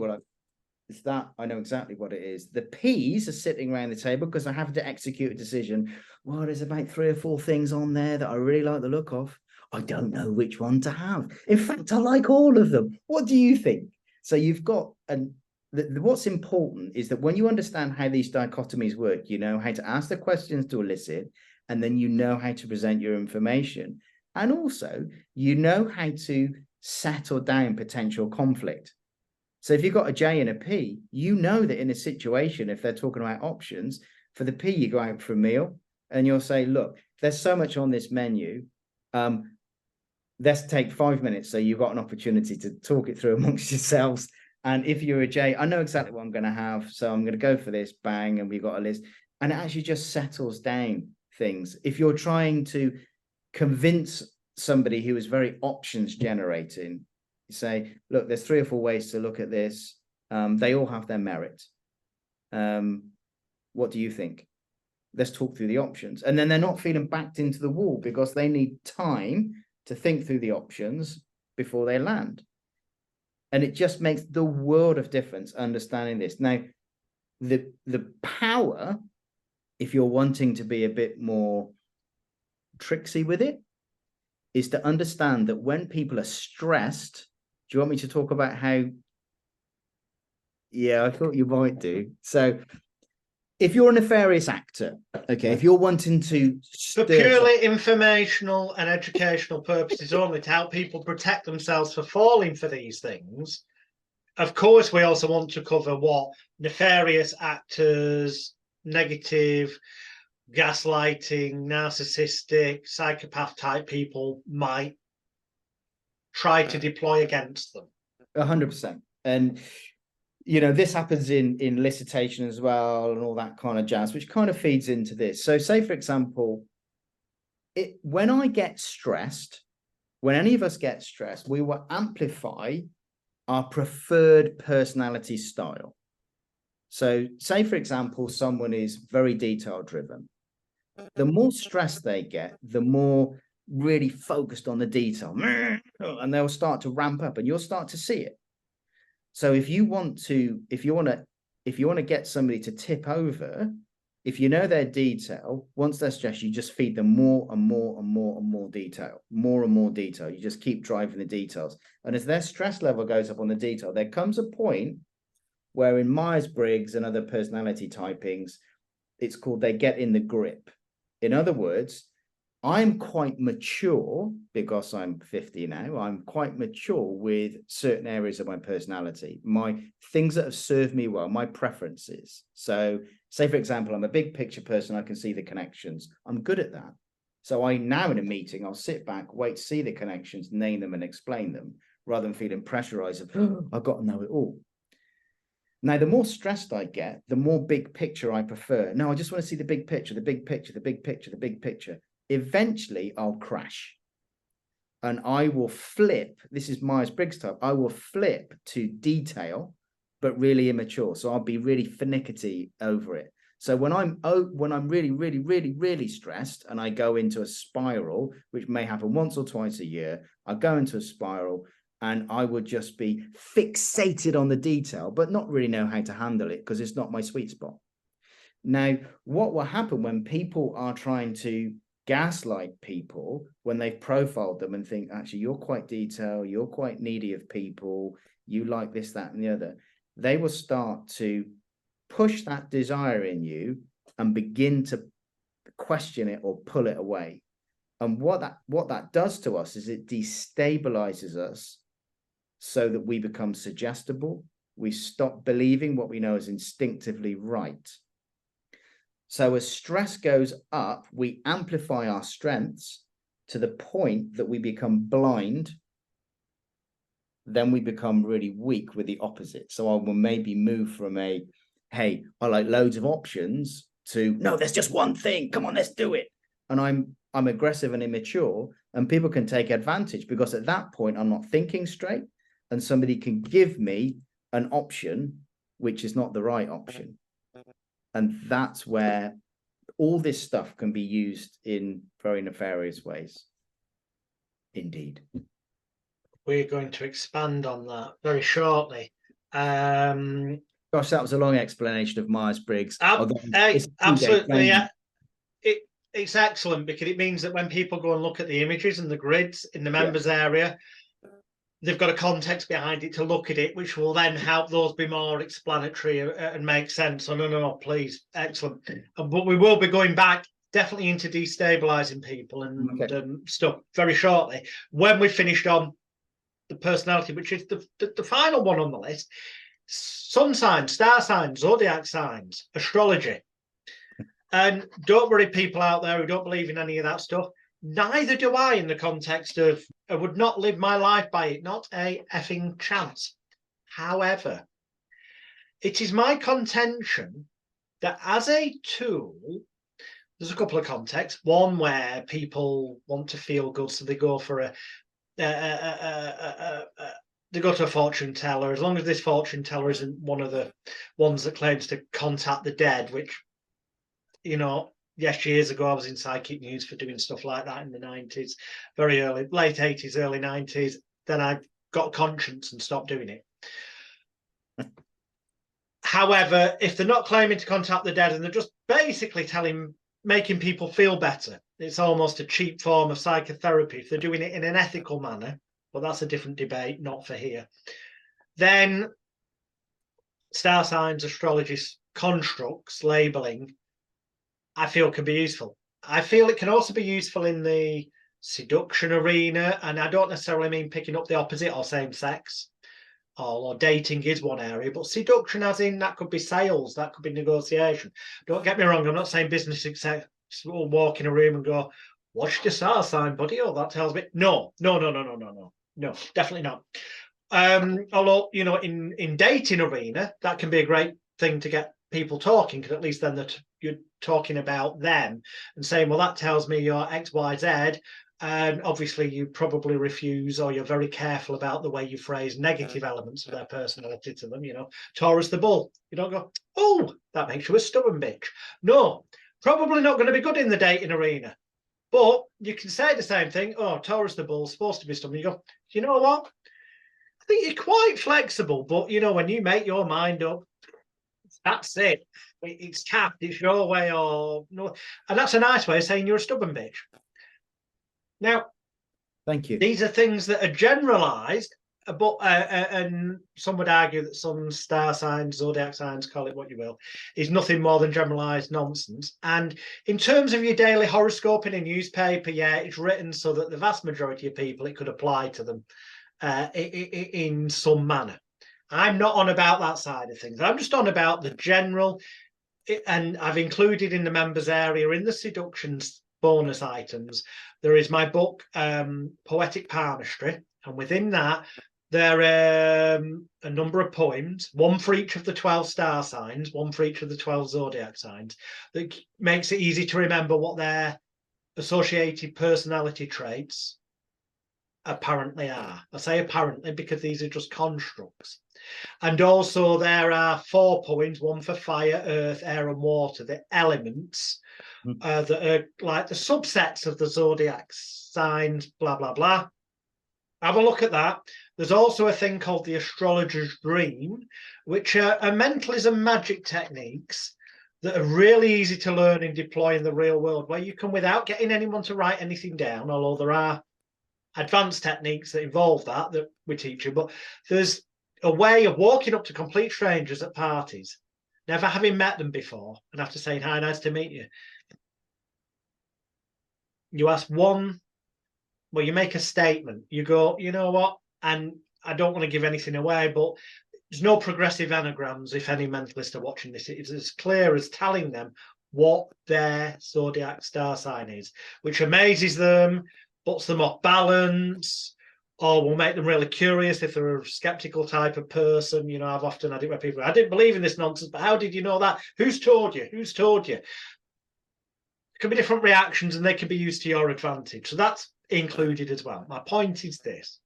it's that. I know exactly what it is. The P's are sitting around the table because I have to execute a decision. Well, there's about 3 or 4 things on there that I really like the look of. I don't know which one to have. In fact, I like all of them. What do you think? So you've got, what's important is that when you understand how these dichotomies work, you know how to ask the questions to elicit, and then you know how to present your information. And also, you know how to settle down potential conflict. So if you've got a J and a P, you know that in a situation, if they're talking about options, for the P, you go out for a meal and you'll say, look, there's so much on this menu. Let's take 5 minutes. So you've got an opportunity to talk it through amongst yourselves. And if you're a J, I know exactly what I'm going to have. So I'm going to go for this, bang, and we've got a list. And it actually just settles down things. If you're trying to convince somebody who is very options generating, you say, look, there's 3 or 4 ways to look at this. They all have their merit. What do you think? Let's talk through the options. And then they're not feeling backed into the wall because they need time to think through the options before they land. And it just makes the world of difference understanding this. Now, the power, if you're wanting to be a bit more tricksy with it, is to understand that when people are stressed, do you want me to talk about how? Yeah, I thought you might do. So if you're a nefarious actor, okay, if you're wanting to for purely informational and educational purposes only, to help people protect themselves for falling for these things, of course, we also want to cover what nefarious actors, negative, gaslighting, narcissistic, psychopath type people might try to deploy against them. 100%. And this happens in elicitation as well and all that kind of jazz, which kind of feeds into this. So say, for example, when I get stressed, when any of us get stressed, we will amplify our preferred personality style. So say, for example, someone is very detail driven. The more stress they get, the more really focused on the detail, and they'll start to ramp up and you'll start to see it. So if you want to get somebody to tip over, if you know their detail, once they're stressed, you just feed them more and more and more and more detail, more and more detail. You just keep driving the details. And as their stress level goes up on the detail, there comes a point where in Myers-Briggs and other personality typings, it's called they get in the grip. In other words, I'm quite mature because I'm 50 now. I'm quite mature with certain areas of my personality, my things that have served me well, my preferences. So say, for example, I'm a big picture person. I can see the connections. I'm good at that. So now in a meeting, I'll sit back, wait to see the connections, name them and explain them rather than feeling pressurized of, oh, I've got to know it all. Now, the more stressed I get, the more big picture I prefer. No, I just want to see the big picture, the big picture, the big picture, the big picture. Eventually, I'll crash and I will flip. This is Myers-Briggs type. I will flip to detail, but really immature. So I'll be really finicky over it. So when I'm really, really, really, really stressed and I go into a spiral, which may happen once or twice a year, I go into a spiral and I would just be fixated on the detail, but not really know how to handle it because it's not my sweet spot. Now, what will happen when people are trying to gaslight people, when they've profiled them and think, actually, you're quite detailed, you're quite needy of people, you like this, that, and the other, they will start to push that desire in you and begin to question it or pull it away. And what that does to us is it destabilizes us so that we become suggestible. We stop believing what we know is instinctively right. So as stress goes up, we amplify our strengths to the point that we become blind. Then we become really weak with the opposite. So I will maybe move from a, hey, I like loads of options, to, no, there's just one thing. Come on, let's do it. And I'm aggressive and immature, and people can take advantage, because at that point I'm not thinking straight, and somebody can give me an option which is not the right option. And that's where all this stuff can be used in very nefarious ways. Indeed. We're going to expand on that very shortly. Gosh, that was a long explanation of Myers-Briggs. Absolutely, yeah. It's excellent, because it means that when people go and look at the images and the grids in the members area, they've got a context behind it to look at it, which will then help those be more explanatory and make sense. So no, please, excellent. But we will be going back definitely into destabilizing people and stuff very shortly, when we finished on the personality, which is the final one on the list. Sun signs, star signs, zodiac signs, astrology. And don't worry, people out there who don't believe in any of that stuff. Neither do I, in the context of, I would not live my life by it, not a effing chance. However, it is my contention that as a tool, there's a couple of contexts. One where people want to feel good, so they go for they go to a fortune teller, as long as this fortune teller isn't one of the ones that claims to contact the dead, which, you know, yes, years ago I was in psychic news for doing stuff like that in the 90s, very early, late 80s, early 90s. Then I got a conscience and stopped doing it. However, if they're not claiming to contact the dead and they're just basically making people feel better, it's almost a cheap form of psychotherapy. If they're doing it in an ethical manner, but that's a different debate, not for here, then star signs, astrology, constructs, labeling, I feel can be useful. I feel it can also be useful in the seduction arena, and I don't necessarily mean picking up the opposite or same sex, or dating is one area, but seduction, as in, that could be sales, that could be negotiation. Don't get me wrong, I'm not saying business success will walk in a room and go, what's your star sign, buddy? Oh, that tells me. No, definitely not. Although, you know, in dating arena, that can be a great thing to get people talking, because at least then you're talking about them and saying, well, that tells me you're X, Y, Z. And obviously you probably refuse, or you're very careful about the way you phrase negative elements of their personality to them. You know, Taurus the bull. You don't go, oh, that makes you a stubborn bitch. No, probably not going to be good in the dating arena. But you can say the same thing. Oh, Taurus the bull, supposed to be stubborn. You go, you know what? I think you're quite flexible, but, you know, when you make your mind up, that's it. It's capped. It's your way or no. And that's a nice way of saying you're a stubborn bitch. Now, thank you. These are things that are generalized, but and some would argue that some star signs, zodiac signs, call it what you will, is nothing more than generalized nonsense. And in terms of your daily horoscope in a newspaper, yeah, it's written so that the vast majority of people, it could apply to them in some manner. I'm not on about that side of things. I'm just on about the general, and I've included in the members area, in the seductions bonus items, there is my book, Poetic Palmistry, and within that there are a number of poems, one for each of the 12 star signs, one for each of the 12 zodiac signs, that makes it easy to remember what their associated personality traits apparently are. I say apparently because these are just constructs. And also there are 4 poems, one for fire, earth, air and water, the elements that are like the subsets of the zodiac signs, blah, blah, blah. Have a look at that. There's also a thing called the astrologer's dream, which are mentalism magic techniques that are really easy to learn and deploy in the real world, where you can, without getting anyone to write anything down, although there are advanced techniques that involve that we teach you, but there's a way of walking up to complete strangers at parties, never having met them before, and after saying, hi, nice to meet you. You ask one, well, you make a statement. You go, you know what? And I don't want to give anything away, but there's no progressive anagrams. If any mentalists are watching this, it's as clear as telling them what their zodiac star sign is, which amazes them, puts them off balance, or will make them really curious if they're a skeptical type of person. You know, I've often had it where people, I didn't believe in this nonsense, but how did you know that? Who's told you? Who's told you? Could be different reactions, and they can be used to your advantage. So that's included as well. My point is this.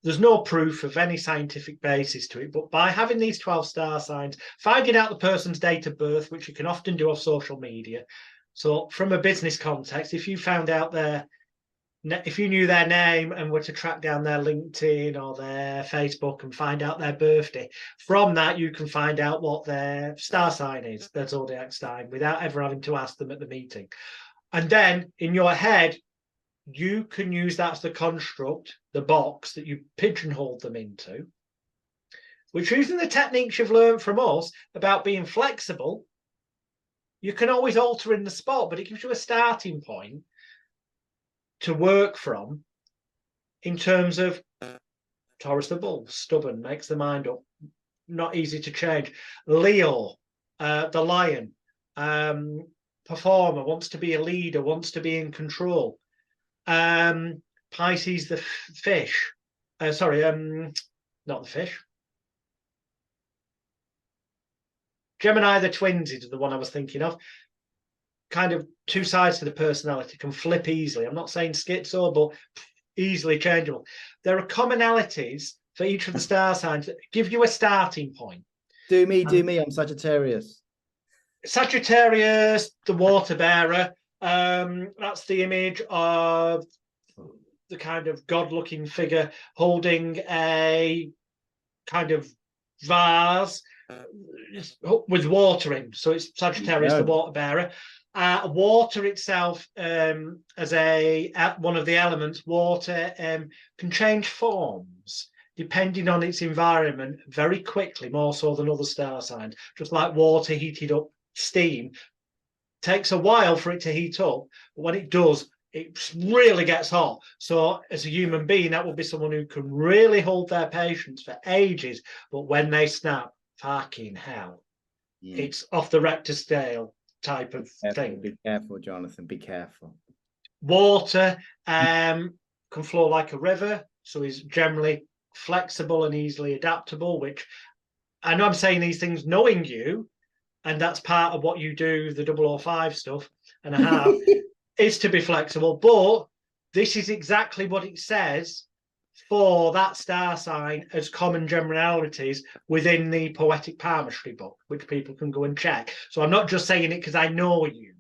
There's no proof of any scientific basis to it, but by having these 12 star signs, finding out the person's date of birth, which you can often do off social media. So from a business context, if you found out if you knew their name and were to track down their LinkedIn or their Facebook and find out their birthday, from that you can find out what their star sign is, their zodiac sign, without ever having to ask them at the meeting. And then in your head, you can use that as the construct, the box that you pigeonhole them into, which, using the techniques you've learned from us about being flexible, you can always alter in the spot, but it gives you a starting point to work from in terms of Taurus the bull, stubborn, makes the mind up, not easy to change. Leo, the lion, performer, wants to be a leader, wants to be in control. Pisces, the fish. Not the fish. Gemini, the twins is the one I was thinking of. Kind of two sides to the personality, can flip easily. I'm not saying schizo, but easily changeable. There are commonalities for each of the star signs that give you a starting point. Do me. I'm Sagittarius. Sagittarius, the water bearer. That's the image of the kind of god-looking figure holding a kind of vase with water in. So it's Sagittarius, the water bearer. Water itself, as one of the elements, water can change forms depending on its environment very quickly, more so than other star signs. Just like water heated up steam, takes a while for it to heat up, but when it does, it really gets hot. So as a human being, that would be someone who can really hold their patience for ages, but when they snap, fucking hell, it's off the Richter scale type of thing. Be careful, Jonathan, be careful. Water can flow like a river, so is generally flexible and easily adaptable, which I know I'm saying these things knowing you, and that's part of what you do, the 005 stuff, and I have, is to be flexible. But this is exactly what it says for that star sign as common generalities within the Poetic Palmistry book, which people can go and check. So I'm not just saying it because I know you.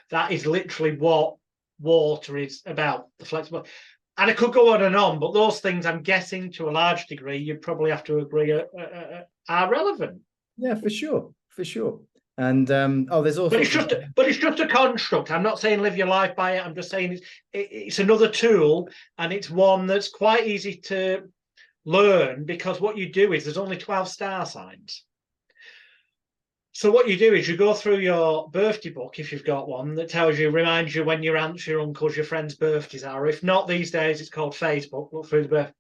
That is literally what water is about, the flexible. And I could go on, but those things, I'm guessing to a large degree, you'd probably have to agree are relevant. Yeah, for sure. And there's also, but it's just a construct. I'm not saying live your life by it. I'm just saying it's another tool, and it's one that's quite easy to learn, because what you do is there's only 12 star signs. So what you do is you go through your birthday book, if you've got one, that tells you, reminds you when your aunts, your uncles, your friends' birthdays are. If not, these days it's called Facebook. Look through the birth.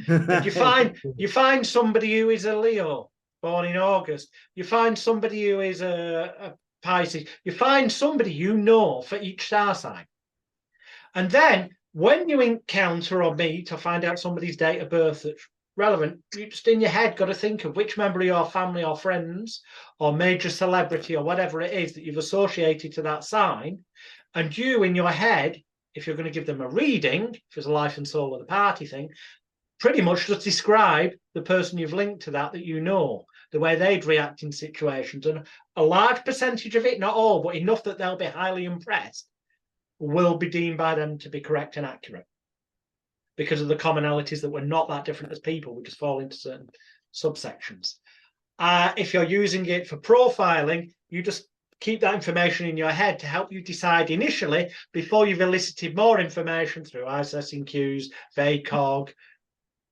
And you find somebody who is a Leo, born in August. You find somebody who is a Pisces. You find somebody you know for each star sign. And then when you encounter or meet or find out somebody's date of birth that's relevant, you just in your head got to think of which member of your family or friends or major celebrity or whatever it is that you've associated to that sign. And you in your head, if you're going to give them a reading, if it's a life and soul of the party thing, pretty much just describe the person you've linked to that you know, the way they'd react in situations. And a large percentage of it, not all, but enough that they'll be highly impressed, will be deemed by them to be correct and accurate, because of the commonalities that we're not that different as people. We just fall into certain subsections. If you're using it for profiling, you just keep that information in your head to help you decide initially, before you've elicited more information through eye-assessing cues, VACOG,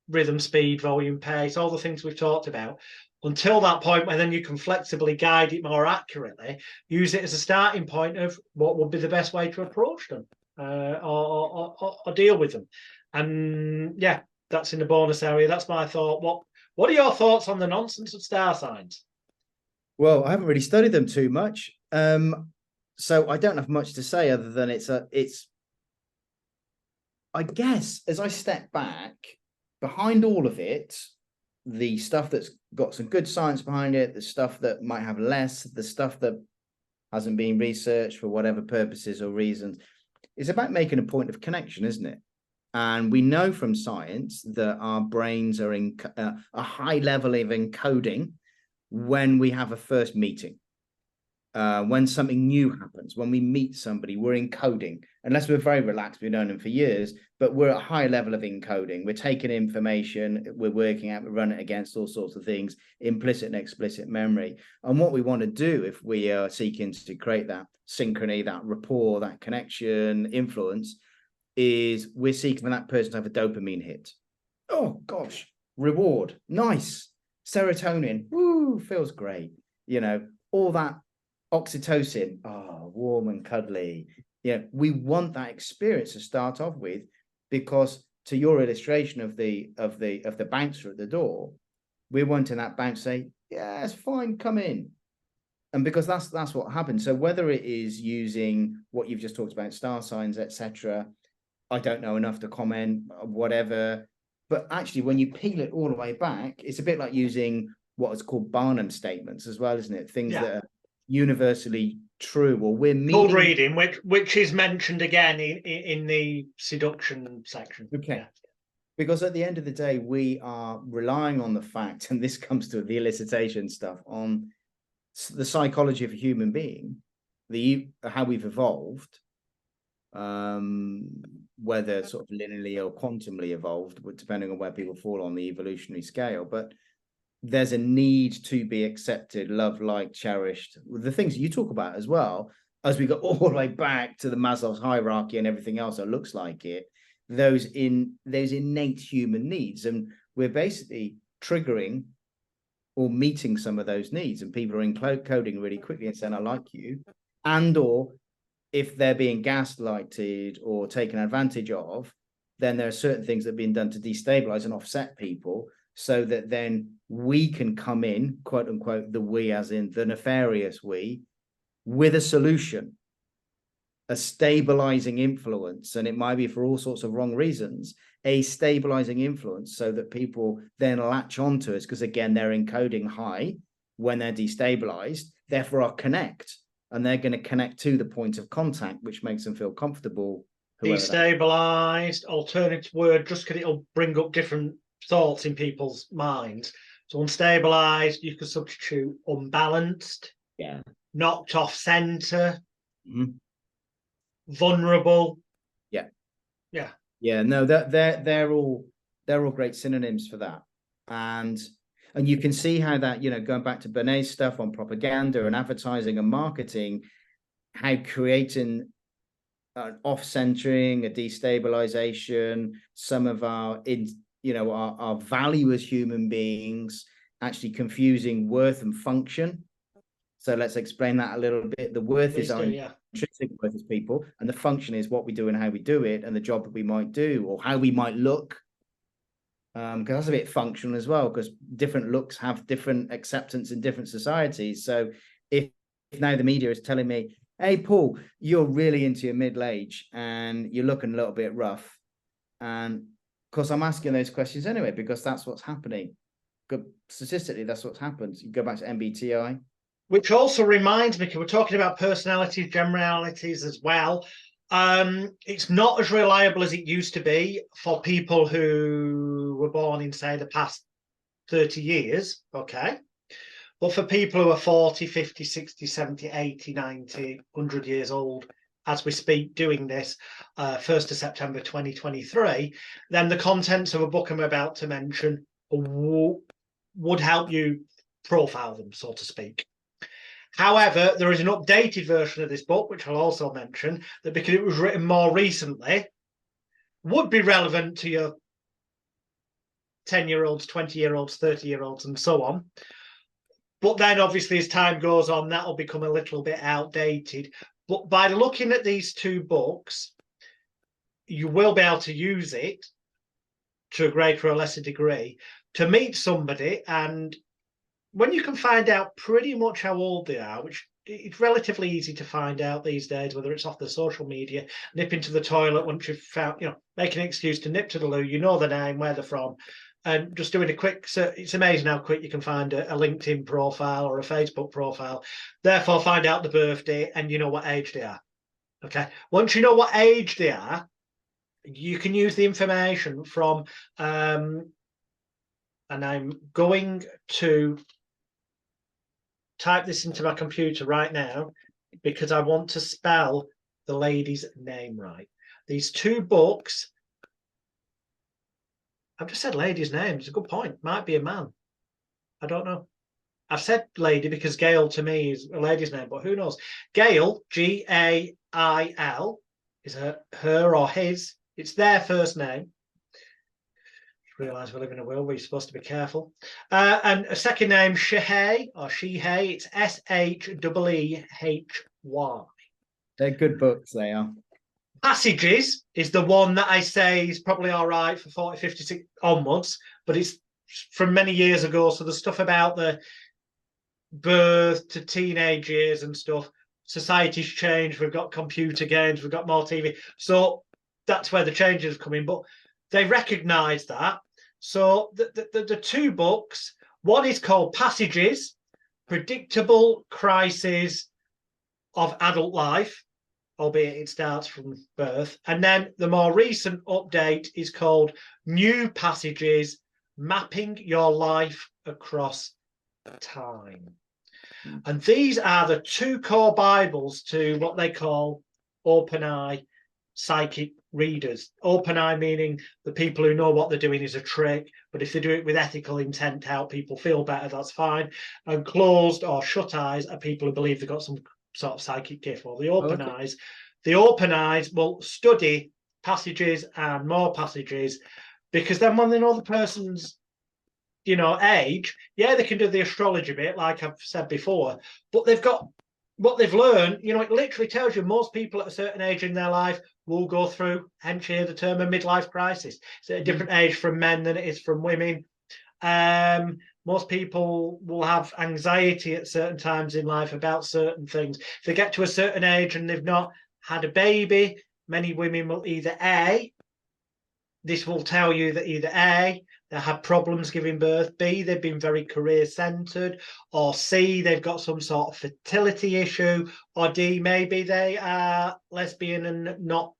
rhythm, speed, volume, pace, all the things we've talked about, until that point where then you can flexibly guide it more accurately, use it as a starting point of what would be the best way to approach them, or deal with them. And yeah, that's in the bonus area. That's my thought. What are your thoughts on the nonsense of star signs? Well, I haven't really studied them too much, so I don't have much to say other than it's I guess, as I step back, behind all of it, the stuff that's got some good science behind it, the stuff that might have less, the stuff that hasn't been researched for whatever purposes or reasons, it's about making a point of connection, isn't it? And we know from science that our brains are in a high level of encoding when we have a first meeting. When something new happens, when we meet somebody, we're encoding. Unless we're very relaxed, we've known them for years, but we're at a high level of encoding. We're taking information, we're working out, we're running against all sorts of things, implicit and explicit memory. And what we want to do if we are seeking to create that synchrony, that rapport, that connection, influence, is we're seeking for that person to have a dopamine hit. Oh gosh, reward, nice. Serotonin, woo, feels great. You know, all that oxytocin, oh, warm and cuddly. Yeah, we want that experience to start off with, because to your illustration of the bouncer at the door, we're wanting that bouncer to say, yeah, it's fine, come in. And because that's what happens. So whether it is using what you've just talked about, star signs, etc., I don't know enough to comment, whatever. But actually, when you peel it all the way back, it's a bit like using what is called Barnum statements as well, isn't it? Things that are universally true, or we're meaning. Good reading, which is mentioned again in the seduction section. Okay. Yeah. Because at the end of the day, we are relying on the fact, and this comes to the elicitation stuff, on the psychology of a human being, how we've evolved, whether sort of linearly or quantumly evolved, depending on where people fall on the evolutionary scale. But there's a need to be accepted, loved, liked, cherished. The things you talk about as well, as we go all the way back to the Maslow's hierarchy and everything else that looks like it, those innate human needs. And we're basically triggering or meeting some of those needs. And people are encoding really quickly and saying, I like you. And or if they're being gaslighted or taken advantage of, then there are certain things that are being done to destabilize and offset people, so that then we can come in, quote unquote, the we as in the nefarious we, with a solution, a stabilizing influence. And it might be for all sorts of wrong reasons, a stabilizing influence, so that people then latch onto us, because again, they're encoding high when they're destabilized, therefore I'll connect, and they're going to connect to the point of contact, which makes them feel comfortable. Destabilized, alternative word, just because it'll bring up different thoughts in people's minds. So unstabilized, you could substitute unbalanced, knocked off center, vulnerable. No, they're all great synonyms for that. And you can see how that, you know, going back to Benet's stuff on propaganda and advertising and marketing, how creating an off-centering, a destabilization, some of our our value as human beings, actually confusing worth and function. So let's explain that a little bit. The worth is our intrinsic worth as people, and the function is what we do and how we do it, and the job that we might do or how we might look. Because that's a bit functional as well, because different looks have different acceptance in different societies. So if now the media is telling me, hey, Paul, you're really into your middle age and you're looking a little bit rough, and because I'm asking those questions anyway, because that's what's happening. Statistically, that's what's happened. You go back to MBTI. Which also reminds me, because we're talking about personalities, generalities as well. It's not as reliable as it used to be for people who were born in, say, the past 30 years, okay? But for people who are 40, 50, 60, 70, 80, 90, 100 years old, as we speak, doing this 1st of September 2023, then the contents of a book I'm about to mention would help you profile them, so to speak. However, there is an updated version of this book, which I'll also mention, that because it was written more recently, would be relevant to your 10-year-olds, 20-year-olds, 30-year-olds, and so on. But then, obviously, as time goes on, that'll become a little bit outdated. But by looking at these two books, you will be able to use it to a greater or lesser degree to meet somebody. And when you can find out pretty much how old they are, which it's relatively easy to find out these days, whether it's off the social media, nip into the toilet once you've found, make an excuse to nip to the loo, you know their name, where they're from, and just doing a quick search. It's amazing how quick you can find a LinkedIn profile or a Facebook profile, therefore find out the birthday and you know what age they are. Okay. Once you know what age they are, you can use the information from, and I'm going to type this into my computer right now because I want to spell the lady's name right. These two books, I've just said lady's name. It's a good point. Might be a man. I don't know. I've said lady because Gail to me is a lady's name, but who knows? Gail, Gail, is her or his. It's their first name. Realise we live in a world where you're supposed to be careful. And a second name, Shehey or Shehey. It's Sheehy. They're good books, they are. Passages is the one that I say is probably all right for 40, 56 onwards, but it's from many years ago. So the stuff about the birth to teenage years and stuff, society's changed. We've got computer games, we've got more TV. So that's where the changes come in. But they recognise that. So the two books, one is called Passages, Predictable Crises of Adult Life, albeit it starts from birth. And then the more recent update is called New Passages, Mapping Your Life Across Time. And these are the two core Bibles to what they call open eye psychic readers. Open eye meaning the people who know what they're doing is a trick, but if they do it with ethical intent to help people feel better, that's fine. And closed or shut eyes are people who believe they've got some sort of psychic gift. Or the open eyes, will study passages and more passages, because then when they know the person's age, they can do the astrology bit like I've said before, but they've got what they've learned. It literally tells you most people at a certain age in their life will go through, hence here the term, a midlife crisis. It's at a different age from men than it is from women. Most people will have anxiety at certain times in life about certain things. If they get to a certain age and they've not had a baby, many women will either this will tell you that either A, they had problems giving birth, B, they've been very career-centered, or C, they've got some sort of fertility issue, or D, maybe they are lesbian and not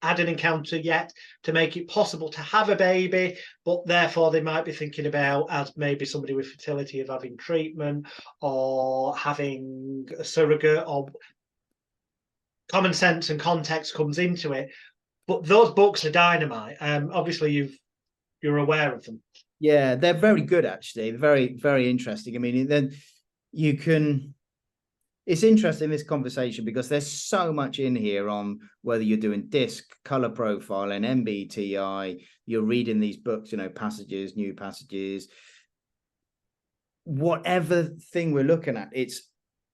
had an encounter yet to make it possible to have a baby, but therefore they might be thinking about, as maybe somebody with fertility, of having treatment or having a surrogate, or common sense and context comes into it. But those books are dynamite. Obviously, you're aware of them. Yeah, they're very good, actually. Very, very interesting. I mean, then you can... It's interesting, this conversation, because there's so much in here on whether you're doing disc, color profiling, MBTI, you're reading these books, passages, new passages, whatever thing we're looking at,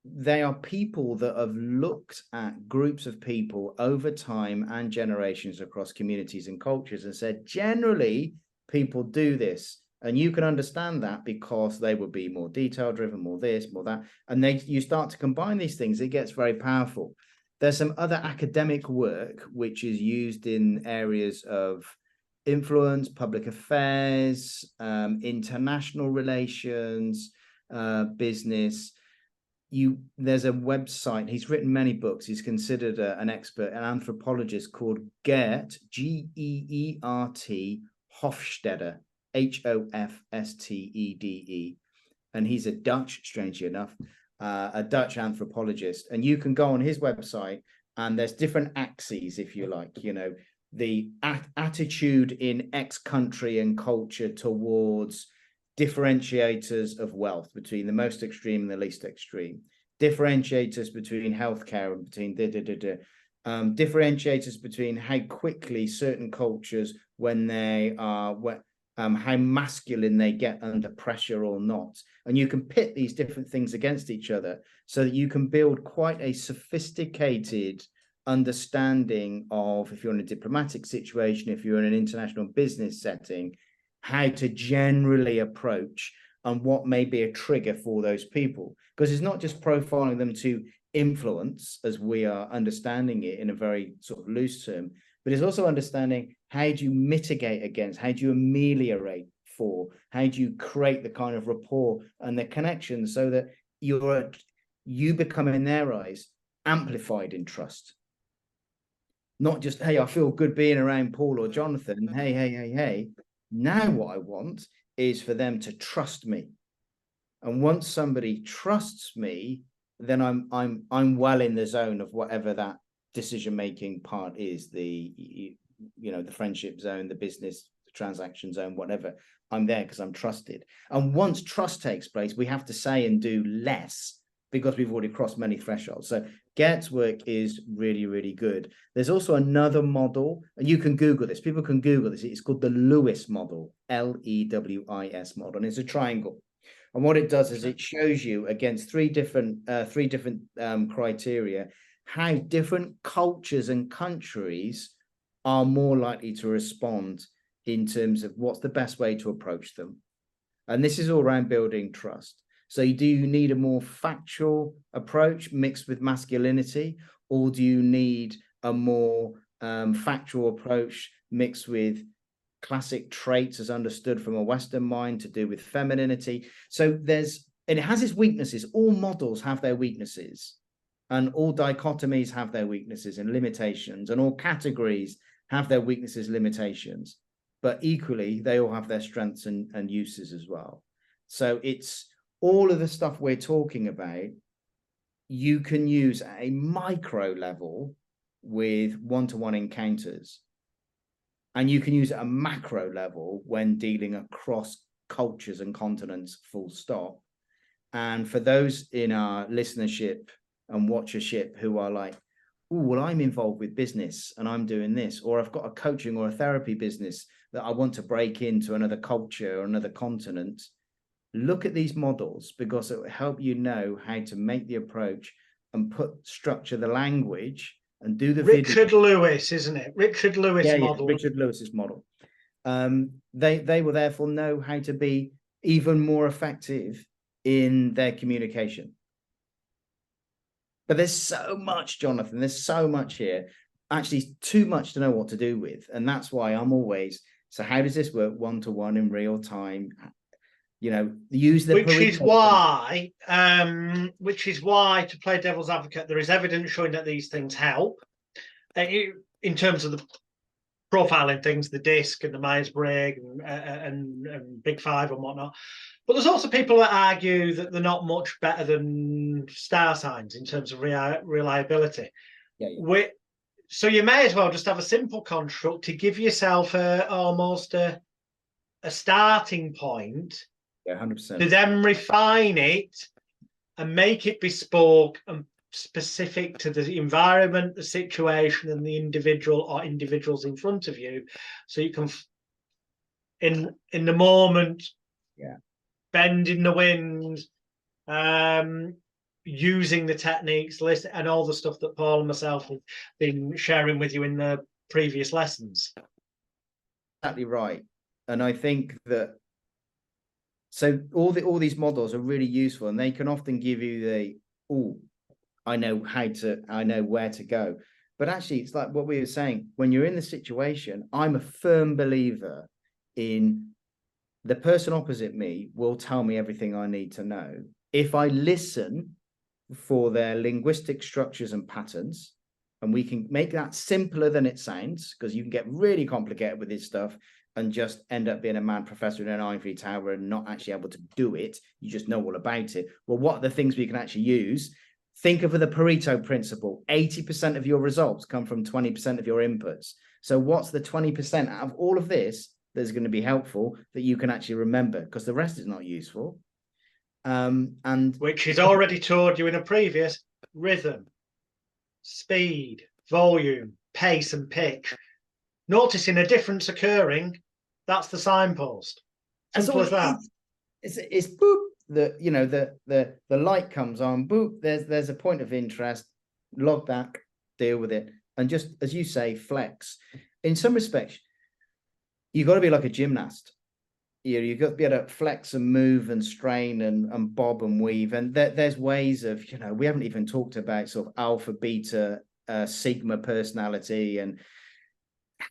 they are people that have looked at groups of people over time and generations across communities and cultures and said, generally, people do this. And you can understand that because they would be more detail driven, more this, more that. And you start to combine these things, it gets very powerful. There's some other academic work which is used in areas of influence, public affairs, international relations, business. There's a website. He's written many books. He's considered an expert, an anthropologist called Geert, Geert Hofstede, Hofstede, and he's a Dutch, strangely enough, a Dutch anthropologist. And you can go on his website, and there's different axes, if you like, the attitude in X country and culture towards differentiators of wealth between the most extreme and the least extreme, differentiators between healthcare and between differentiators between how quickly certain cultures, when they are how masculine they get under pressure or not. And you can pit these different things against each other so that you can build quite a sophisticated understanding of, if you're in a diplomatic situation, if you're in an international business setting, how to generally approach and what may be a trigger for those people. Because it's not just profiling them to influence, as we are understanding it in a very sort of loose term, but it's also understanding how do you mitigate against, how do you ameliorate for, how do you create the kind of rapport and the connection so that you become, in their eyes, amplified in trust. Not just, hey, I feel good being around Paul or Jonathan. Hey. Now what I want is for them to trust me. And once somebody trusts me, then I'm well in the zone of whatever that decision-making part is, the friendship zone, the business, the transaction zone, whatever. I'm there because I'm trusted. And once trust takes place, we have to say and do less because we've already crossed many thresholds. So Gert's work is really, really good. There's also another model, and you can Google this. People can Google this. It's called the Lewis model, Lewis model, and it's a triangle. And what it does is it shows you against three different criteria how different cultures and countries are more likely to respond in terms of what's the best way to approach them. And this is all around building trust. So do you need a more factual approach mixed with masculinity, or do you need a more factual approach mixed with classic traits as understood from a Western mind to do with femininity? So and it has its weaknesses. All models have their weaknesses, and all dichotomies have their weaknesses and limitations, and all categories have their weaknesses, limitations, but equally they all have their strengths and uses as well. So it's all of the stuff we're talking about, you can use at a micro level with one-to-one encounters. And you can use at a macro level when dealing across cultures and continents, full stop. And for those in our listenership and watchership who are like, oh, well, I'm involved with business and I'm doing this, or I've got a coaching or a therapy business that I want to break into another culture or another continent, look at these models because it will help you know how to make the approach and structure the language and do the Richard video. Lewis, isn't it? Richard Lewis model. Yeah, Richard Lewis's model. They will therefore know how to be even more effective in their communication. But there's so much, Jonathan. There's so much here. Actually, too much to know what to do with. And that's why I'm always, so how does this work one-to-one in real time? Use the which is why, to play devil's advocate, there is evidence showing that these things help in terms of the profiling things, the DISC and the Myers-Briggs and Big Five and whatnot. But there's also people that argue that they're not much better than star signs in terms of reliability. Yeah. So you may as well just have a simple construct to give yourself almost a starting point. Yeah, 100%. To then refine it and make it bespoke and specific to the environment, the situation, and the individual or individuals in front of you, so you can, in the moment, bend in the wind, using the techniques, list, and all the stuff that Paul and myself have been sharing with you in the previous lessons. Exactly right, and I think that. So all these models are really useful, and they can often give you I know where to go. But actually, it's like what we were saying, when you're in the situation, I'm a firm believer in the person opposite me will tell me everything I need to know. If I listen for their linguistic structures and patterns, and we can make that simpler than it sounds, because you can get really complicated with this stuff and just end up being a mad professor in an ivory tower and not actually able to do it. You just know all about it. Well, what are the things we can actually use? Think of the Pareto principle. 80% of your results come from 20% of your inputs. So what's the 20% out of all of this? that's going to be helpful that you can actually remember, because the rest is not useful. And which is already told you in a previous: rhythm, speed, volume, pace, and pitch. Noticing a difference occurring, that's the signpost. Simple as that. It's boop. The light comes on. Boop. There's a point of interest. Log that. Deal with it. And just as you say, flex. In some respects, you've got to be like a gymnast. You've got to be able to flex and move and strain and bob and weave. And there's ways of, we haven't even talked about sort of alpha, beta, sigma personality, and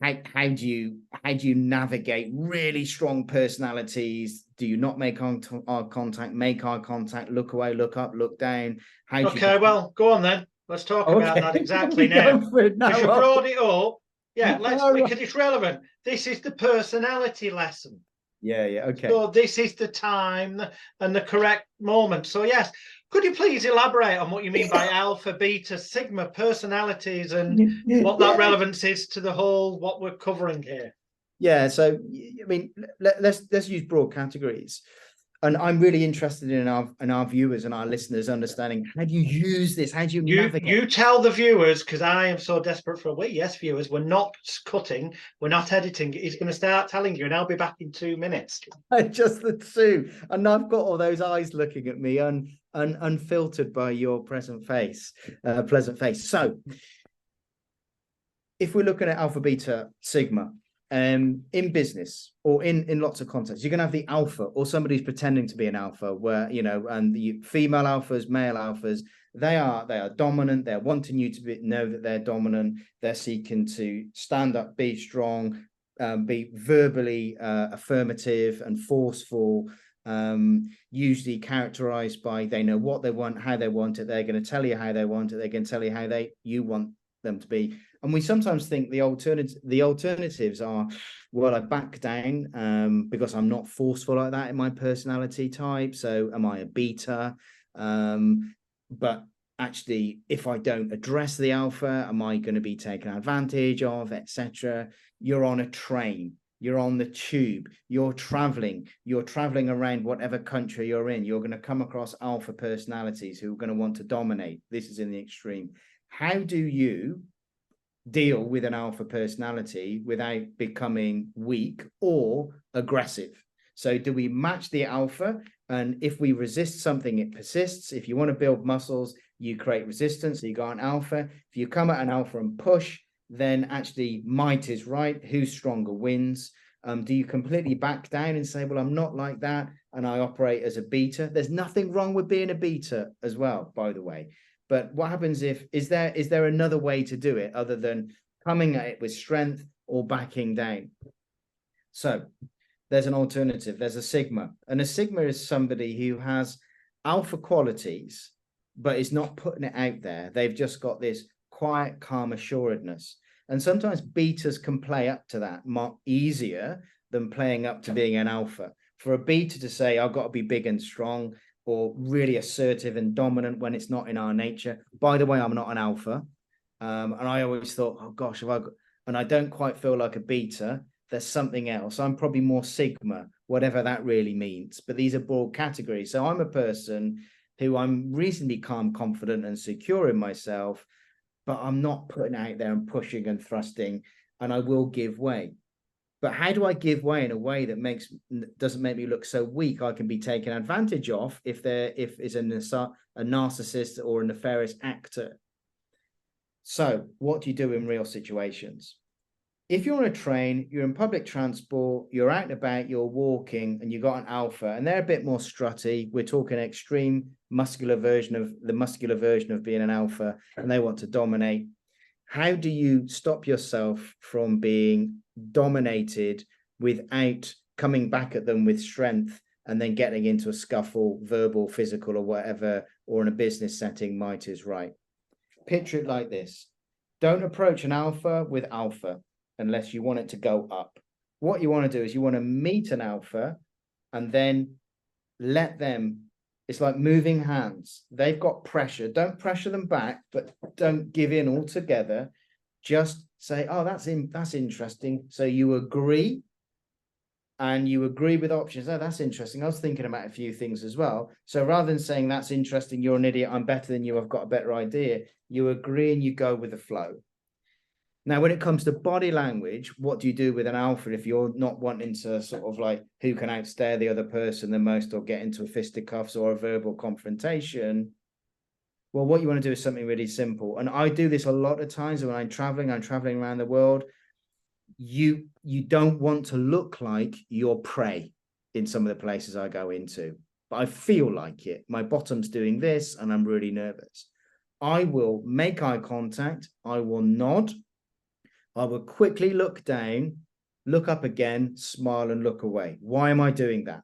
how do you navigate really strong personalities? Do you not make eye contact, make eye contact, look away, look up, look down? Okay, well, go on then. Let's talk about that exactly now. Because you brought it up. Yeah, because it's relevant. This is the personality lesson. Yeah, okay. So this is the time and the correct moment. So yes, could you please elaborate on what you mean by alpha, beta, sigma personalities, and what that relevance is to the whole what we're covering here? Yeah, so I mean, let's use broad categories. And I'm really interested in our viewers and our listeners understanding, how do you use this? How do you navigate? You tell the viewers, because I am so desperate for a week. Yes, viewers, we're not cutting, we're not editing. He's going to start telling you, and I'll be back in 2 minutes. Just the two. And I've got all those eyes looking at me unfiltered by your pleasant face. So if we're looking at alpha, beta, sigma, in business or in lots of contexts, you're going to have the alpha, or somebody's pretending to be an alpha, where and the female alphas, male alphas, they are dominant. They're wanting you to know that they're dominant. They're seeking to stand up, be strong, be verbally affirmative and forceful, usually characterized by they know what they want, how they want it. They're going to tell you how they want it. They're going to tell you how you want them to be. And we sometimes think the alternatives are, well, I back down because I'm not forceful like that in my personality type. So am I a beta? But actually, if I don't address the alpha, am I going to be taken advantage of, etc.? You're on a train, you're on the tube, you're traveling around whatever country you're in. You're going to come across alpha personalities who are going to want to dominate. This is in the extreme. How do you deal with an alpha personality without becoming weak or aggressive? So do we match the alpha? And if we resist something, it persists. If you want to build muscles, you create resistance. So you got an alpha. If you come at an alpha and push, then actually might is right. Who's stronger wins. Do you completely back down and say, well, I'm not like that, and I operate as a beta? There's nothing wrong with being a beta as well, by the way. But what happens is there another way to do it other than coming at it with strength or backing down? So there's an alternative. There's a sigma. And a sigma is somebody who has alpha qualities, but is not putting it out there. They've just got this quiet, calm assuredness. And sometimes betas can play up to that more easier than playing up to being an alpha. For a beta to say, I've got to be big and strong, or really assertive and dominant when it's not in our nature. By the way, I'm not an alpha. And I always thought, oh gosh, and I don't quite feel like a beta. There's something else. I'm probably more sigma, whatever that really means. But these are broad categories. So I'm a person who I'm reasonably calm, confident, and secure in myself, but I'm not putting out there and pushing and thrusting, and I will give way. But how do I give way in a way that doesn't make me look so weak? I can be taken advantage of if it's a narcissist or a nefarious actor. So what do you do in real situations? If you're on a train, you're in public transport, you're out and about, you're walking, and you've got an alpha, and they're a bit more strutty. We're talking extreme muscular version of being an alpha, and they want to dominate. How do you stop yourself from being dominated without coming back at them with strength and then getting into a scuffle, verbal, physical, or whatever, or in a business setting might is right? Picture it like this. Don't approach an alpha with alpha unless you want it to go up. What you want to do is you want to meet an alpha and then let them, it's like moving hands. They've got pressure. Don't pressure them back, but don't give in altogether. Just say, oh, that's interesting. So you agree and you agree with options. Oh, that's interesting. I was thinking about a few things as well. So rather than saying that's interesting, you're an idiot, I'm better than you, I've got a better idea, you agree and you go with the flow. Now, when it comes to body language, what do you do with an alpha if you're not wanting to sort of like who can outstare the other person the most or get into a fisticuffs or a verbal confrontation? Well, what you want to do is something really simple. And I do this a lot of times when I'm traveling around the world. You don't want to look like you're prey in some of the places I go into, but I feel like it. My bottom's doing this and I'm really nervous. I will make eye contact. I will nod. I will quickly look down, look up again, smile and look away. Why am I doing that?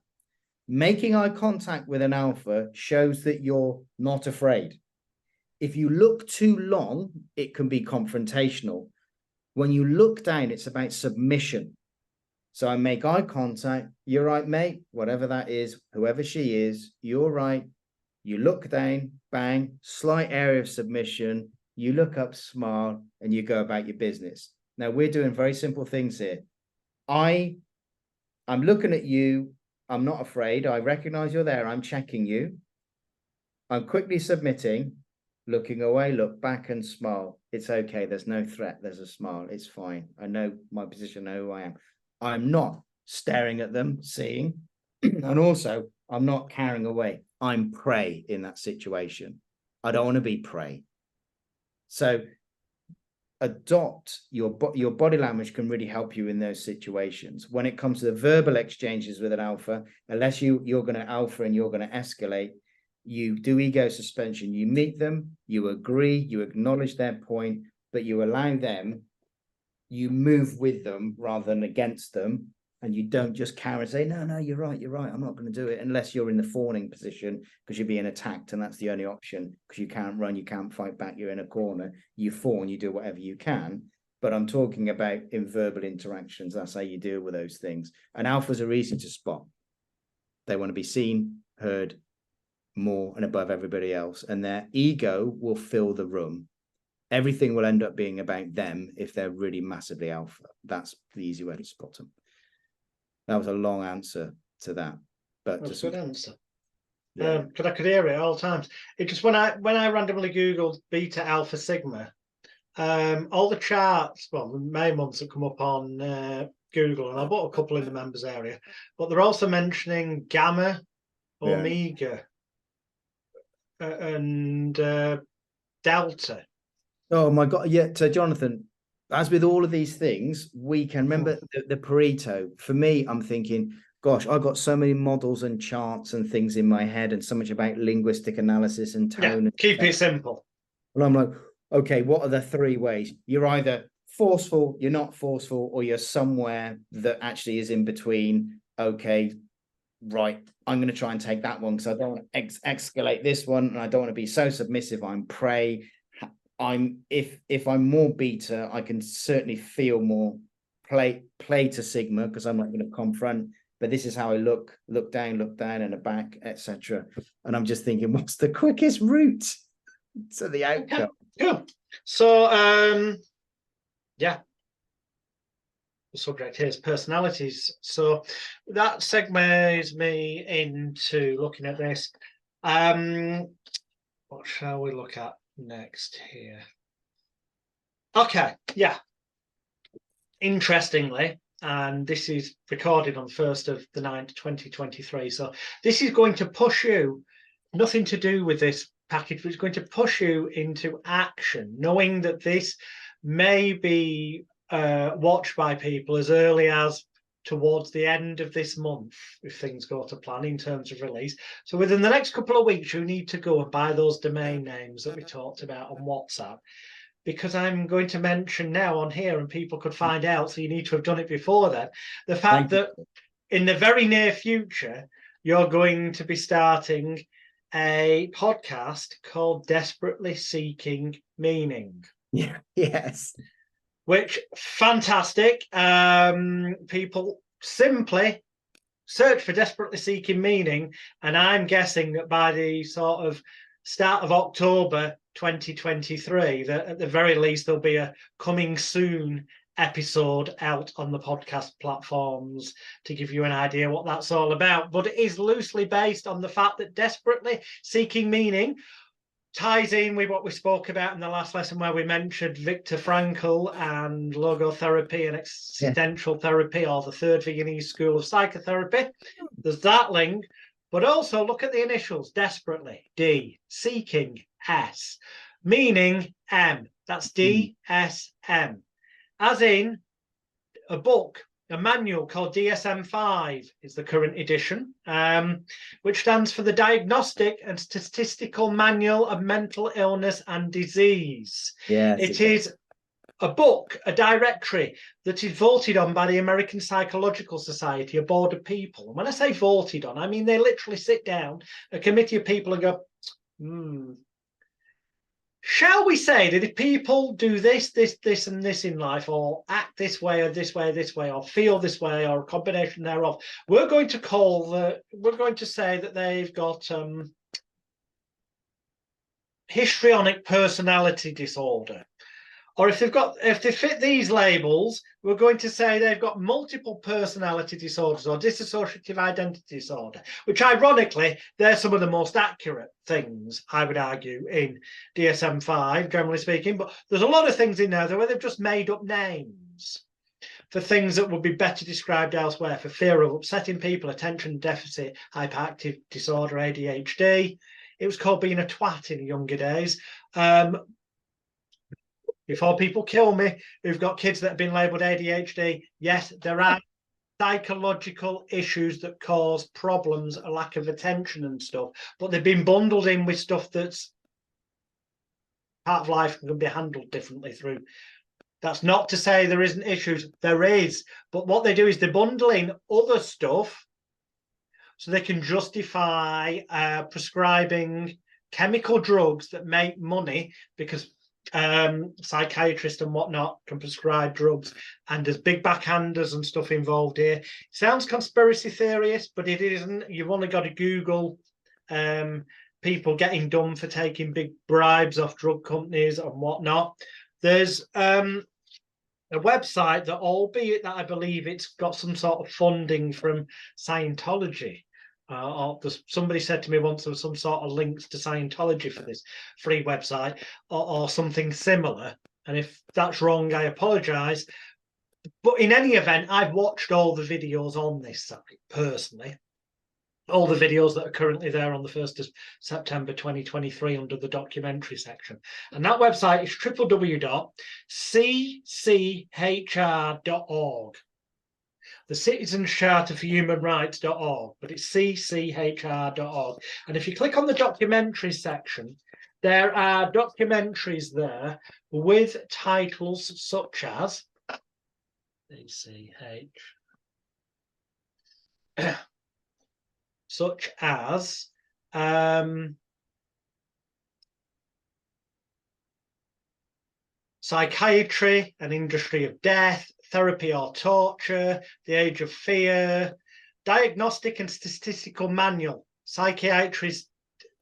Making eye contact with an alpha shows that you're not afraid. If you look too long, it can be confrontational. When you look down, it's about submission. So I make eye contact. You're right, mate. Whatever that is, whoever she is, you're right. You look down, bang, slight area of submission. You look up, smile, and you go about your business. Now, we're doing very simple things here. I'm looking at you. I'm not afraid. I recognize you're there. I'm checking you. I'm quickly submitting, looking away, look back and smile. It's okay. There's no threat. There's a smile. It's fine. I know my position, I know who I am. I'm not staring at them, seeing, and also I'm not carrying away. I'm prey in that situation. I don't want to be prey. So adopt your body language can really help you in those situations. When it comes to the verbal exchanges with an alpha, unless you're going to alpha and you're going to escalate, you do ego suspension. You meet them, you agree, you acknowledge their point, but you allow them, you move with them rather than against them. And you don't just cower and say, no, you're right, I'm not going to do it, unless you're in the fawning position because you're being attacked and that's the only option, because you can't run, you can't fight back, you're in a corner, you fawn, you do whatever you can. But I'm talking about in verbal interactions, that's how you deal with those things. And alphas are easy to spot. They want to be seen, heard, more and above everybody else, and their ego will fill the room. Everything will end up being about them if they're really massively alpha. That's the easy way to spot them. That was a long answer to that, but that's a good answer. Yeah. Because I could hear it all times. It just when I randomly googled beta, alpha, sigma, all the charts, well, the main ones that come up on Google, and I bought a couple in the members area, but they're also mentioning gamma, omega, and delta. Oh my God! Yeah, so Jonathan, as with all of these things, we can remember the Pareto. For me, I'm thinking, gosh, I've got so many models and charts and things in my head, and so much about linguistic analysis and tone. Yeah, keep it simple. Well, I'm like, okay, what are the three ways? You're either forceful, you're not forceful, or you're somewhere that actually is in between. Okay, right, I'm going to try and take that one because I don't want to escalate this one, and I don't want to be so submissive. I'm prey. If I'm more beta, I can certainly feel more play to sigma because I'm not going to confront. But this is how I look down and back, etc. And I'm just thinking, what's the quickest route to the outcome? Cool. So yeah. The subject here is personalities. So that segues me into looking at this. What shall we look at next here? Okay, yeah. Interestingly, and this is recorded on the 1st of the 9th, 2023. So this is going to push you, nothing to do with this package, but it's going to push you into action, knowing that this may be watched by people as early as towards the end of this month, if things go to plan in terms of release. So within the next couple of weeks, you need to go and buy those domain names that we talked about on WhatsApp, because I'm going to mention now on here, and people could find out, so you need to have done it before then, the fact that in the very near future, you're going to be starting a podcast called Desperately Seeking Meaning. Yeah. Yes. Which, fantastic. People simply search for Desperately Seeking Meaning, and I'm guessing that by the sort of start of October 2023, that at the very least there'll be a coming soon episode out on the podcast platforms to give you an idea what that's all about. But it is loosely based on the fact that desperately seeking meaning ties in with what we spoke about in the last lesson, where we mentioned Viktor Frankl and logotherapy and existential therapy, or the third Viennese school of psychotherapy. There's that link, but also look at the initials: desperately, D; seeking, S; meaning, M. That's DSM. As in a book, a manual called DSM-5 is the current edition, which stands for the Diagnostic and Statistical Manual of Mental Illness and Disease. Yes, it is a book, a directory that is voted on by the American Psychological Society, a board of people. And when I say voted on, I mean they literally sit down, a committee of people, and go, shall we say that if people do this, this, and this in life, or act this way, or this way, this way, or feel this way, or a combination thereof, we're going to say that they've got histrionic personality disorder. Or if they fit these labels, we're going to say they've got multiple personality disorders or dissociative identity disorder, which ironically, they're some of the most accurate things, I would argue, in DSM-5, generally speaking. But there's a lot of things in there where they've just made up names for things that would be better described elsewhere: for fear of upsetting people, attention deficit hyperactive disorder, ADHD. It was called being a twat in younger days. Before people kill me, who've got kids that have been labelled ADHD, yes, there are psychological issues that cause problems, a lack of attention and stuff, but they've been bundled in with stuff that's part of life and can be handled differently through. That's not to say there isn't issues. There is. But what they do is they bundle in other stuff so they can justify prescribing chemical drugs that make money, because psychiatrists and whatnot can prescribe drugs, and there's big backhanders and stuff involved here. Sounds conspiracy theorist, but it isn't. You've only got to Google people getting done for taking big bribes off drug companies and whatnot. There's a website that, albeit that I believe it's got some sort of funding from Scientology, or somebody said to me once there was some sort of links to Scientology for this free website, or something similar. And if that's wrong, I apologize. But in any event, I've watched all the videos on this site personally, all the videos that are currently there on the 1st of September 2023 under the documentary section. And that website is www.cchr.org. The Citizens Charter for Human Rights.org, but it's cchr.org. And if you click on the documentary section, there are documentaries there with titles such as Psychiatry, an Industry of Death, Therapy or Torture, The Age of Fear, Diagnostic and Statistical Manual, Psychiatry's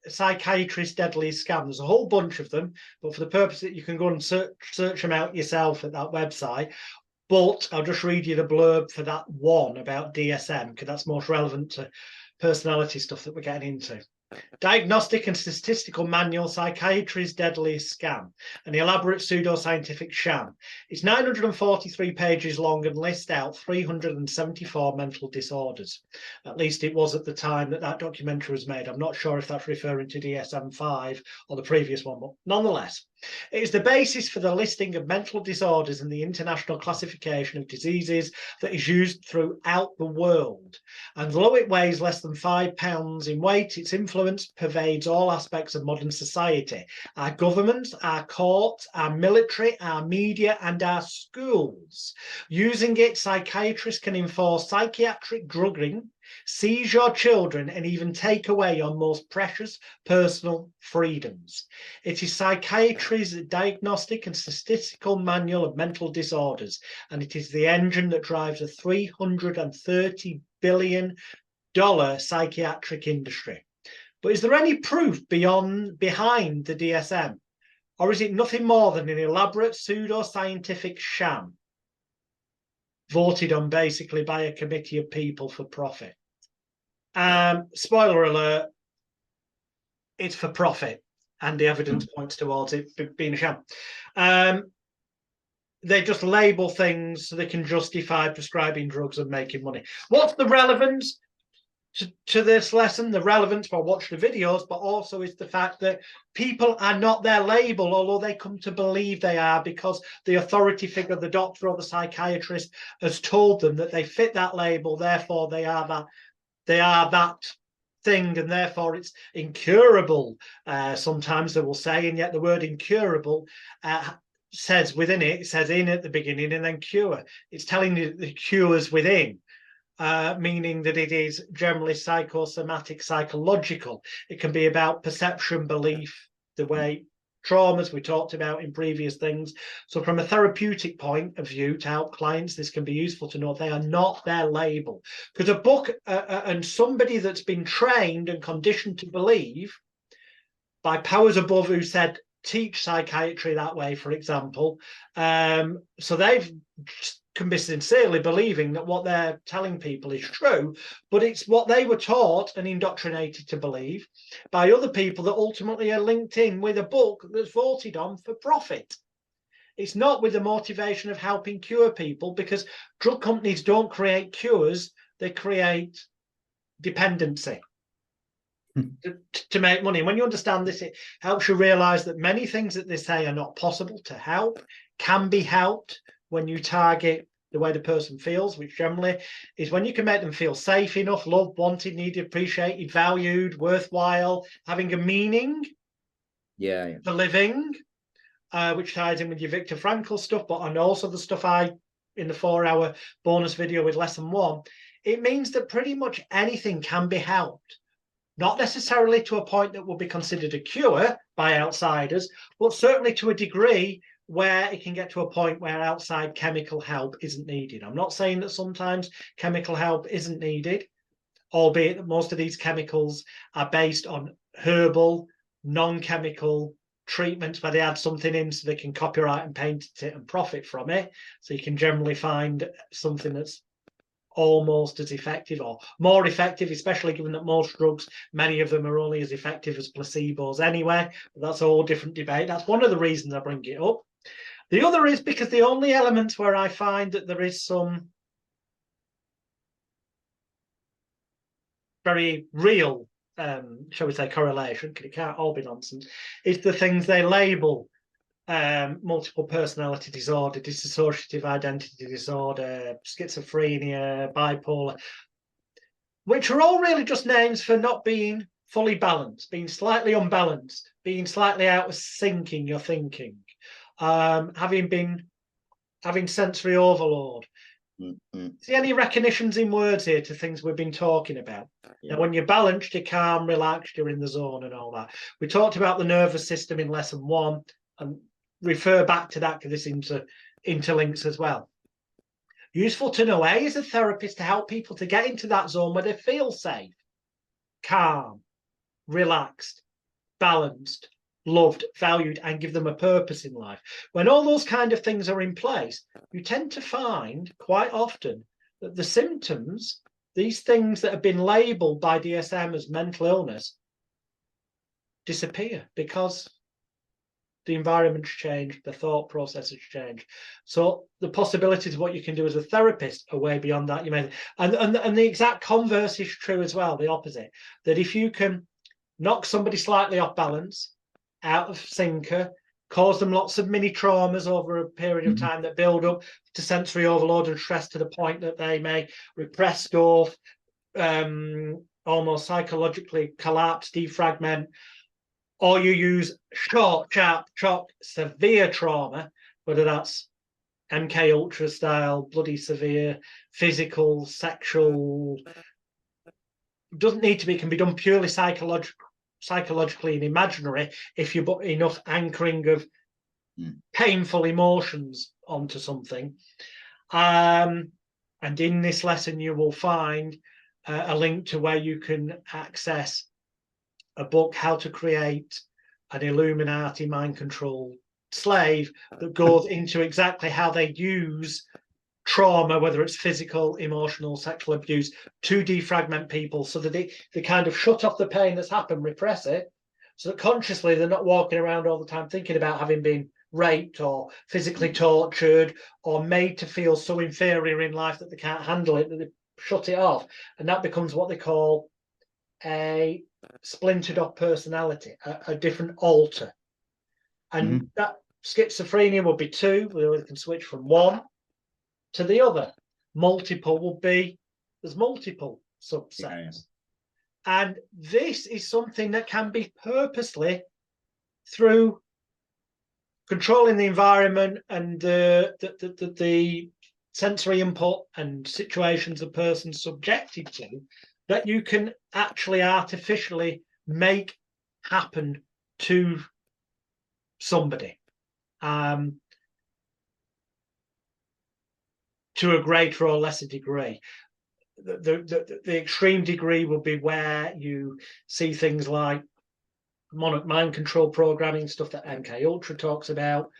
Deadly Scam. There's a whole bunch of them, but for the purpose that you can go and search them out yourself at that website. But I'll just read you the blurb for that one about DSM, because that's most relevant to personality stuff that we're getting into. Diagnostic and Statistical Manual, Psychiatry's Deadly Scam, an elaborate pseudoscientific sham. It's 943 pages long and lists out 374 mental disorders. At least it was at the time that documentary was made. I'm not sure if that's referring to DSM-5 or the previous one, but nonetheless. It is the basis for the listing of mental disorders in the International Classification of Diseases that is used throughout the world. And though it weighs less than 5 pounds in weight, its influence pervades all aspects of modern society. Our governments, our courts, our military, our media, and our schools. Using it, psychiatrists can enforce psychiatric drugging, seize your children, and even take away your most precious personal freedoms. It is psychiatry's Diagnostic and Statistical Manual of Mental Disorders, and it is the engine that drives a $330 billion psychiatric industry. But is there any proof behind the DSM? Or is it nothing more than an elaborate pseudo-scientific sham? voted on basically by a committee of people for profit. Spoiler alert, it's for profit, and the evidence points towards it being a sham. They just label things so they can justify prescribing drugs and making money. What's the relevance to this lesson? The relevance, for watch the videos, but also is the fact that people are not their label, although they come to believe they are, because the authority figure, the doctor or the psychiatrist, has told them that they fit that label, therefore they are that thing, and therefore it's incurable. Sometimes they will say, and yet the word incurable says within it, it says in at the beginning and then cure. It's telling you the cure's within. Meaning that it is generally psychosomatic, psychological. It can be about perception, belief, the way traumas we talked about in previous things. So from a therapeutic point of view, to help clients, this can be useful to know they are not their label. Because a book and somebody that's been trained and conditioned to believe by powers above who said, teach psychiatry that way, for example. So they've can be sincerely believing that what they're telling people is true, but it's what they were taught and indoctrinated to believe by other people that ultimately are linked in with a book that's voted on for profit. It's not with the motivation of helping cure people, because drug companies don't create cures, they create dependency to make money. And when you understand this, it helps you realize that many things that they say are not possible to help, can be helped when you target the way the person feels, which generally is when you can make them feel safe enough, loved, wanted, needed, appreciated, valued, worthwhile, having a meaning for living, which ties in with your Viktor Frankl stuff, but and also the stuff in the 4-hour bonus video with lesson 1. It means that pretty much anything can be helped. Not necessarily to a point that will be considered a cure by outsiders, but certainly to a degree where it can get to a point where outside chemical help isn't needed. I'm not saying that sometimes chemical help isn't needed, albeit that most of these chemicals are based on herbal, non-chemical treatments where they add something in so they can copyright and patent it and profit from it. So you can generally find something that's almost as effective or more effective, especially given that most drugs, many of them are only as effective as placebos anyway. But that's a whole different debate. That's one of the reasons I bring it up. The other is because the only elements where I find that there is some very real, shall we say, correlation, because it can't all be nonsense, is the things they label multiple personality disorder, dissociative identity disorder, schizophrenia, bipolar, which are all really just names for not being fully balanced, being slightly unbalanced, being slightly out of sync in your thinking, having sensory overload. See any recognitions in words here to things we've been talking about? Now, when you're balanced, you're calm, relaxed, you're in the zone and all that. We talked about the nervous system in lesson 1 and refer back to that because this interlinks as well. Useful to know, A, as a therapist, to help people to get into that zone where they feel safe, calm, relaxed, balanced, loved, valued, and give them a purpose in life. When all those kind of things are in place, you tend to find quite often that the symptoms, these things that have been labeled by DSM as mental illness, disappear because the environment's changed, the thought process has changed. So the possibilities of what you can do as a therapist are way beyond that. And the exact converse is true as well, the opposite. That if you can knock somebody slightly off balance, out of sync, cause them lots of mini traumas over a period of time that build up to sensory overload and stress to the point that they may repress, go almost psychologically collapse, defragment, or you use short, sharp, shock, severe trauma, whether that's MK Ultra style, bloody severe, physical, sexual, doesn't need to be, can be done purely psychologically and imaginary if you put enough anchoring of painful emotions onto something. And in this lesson, you will find a link to where you can access a book, How to Create an Illuminati Mind Control Slave, that goes into exactly how they use trauma, whether it's physical, emotional, sexual abuse, to defragment people so that they kind of shut off the pain that's happened, repress it, so that consciously they're not walking around all the time thinking about having been raped or physically tortured or made to feel so inferior in life that they can't handle it, that they shut it off. And that becomes what they call a splintered off personality, a different alter. And that schizophrenia would be two. We can switch from one to the other. Multiple will be, there's multiple subsets. Yeah. And this is something that can be purposely, through controlling the environment and the sensory input and situations a person's subjected to, that you can actually artificially make happen to somebody to a greater or lesser degree. The extreme degree will be where you see things like monarch mind control programming, stuff that MK Ultra talks about.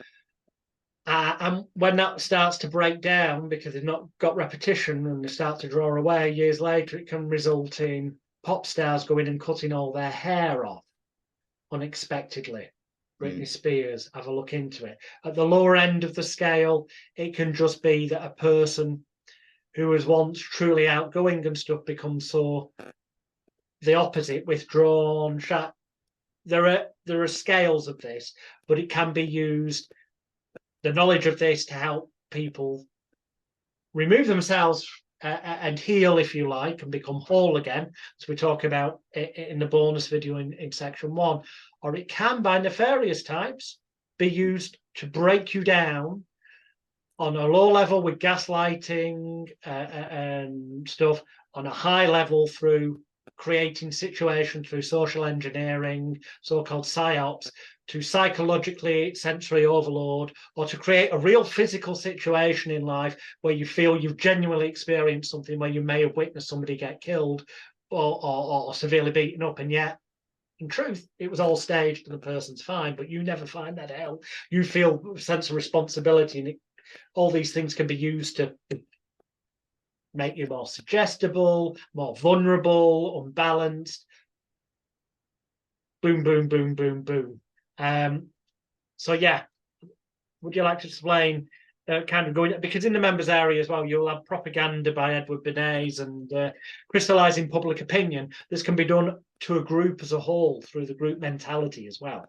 And when that starts to break down because they've not got repetition and they start to draw away, years later, it can result in pop stars going and cutting all their hair off unexpectedly. Britney Spears, have a look into it. At the lower end of the scale, it can just be that a person who was once truly outgoing and stuff becomes so the opposite, withdrawn, shy. There are scales of this, but it can be used, the knowledge of this, to help people remove themselves and heal, if you like, and become whole again, as we talk about in the bonus video in section 1. Or it can, by nefarious types, be used to break you down on a low level with gaslighting and stuff, on a high level through creating situations through social engineering, so-called psyops, to psychologically sensory overload, or to create a real physical situation in life where you feel you've genuinely experienced something where you may have witnessed somebody get killed or severely beaten up, and yet in truth it was all staged and the person's fine, but you never find that out. You feel a sense of responsibility, and all these things can be used to make you more suggestible, more vulnerable, unbalanced. Boom, boom, boom, boom, boom. So yeah, would you like to explain kind of going, because in the members area as well, you'll have propaganda by Edward Bernays and crystallizing public opinion. This can be done to a group as a whole through the group mentality as well.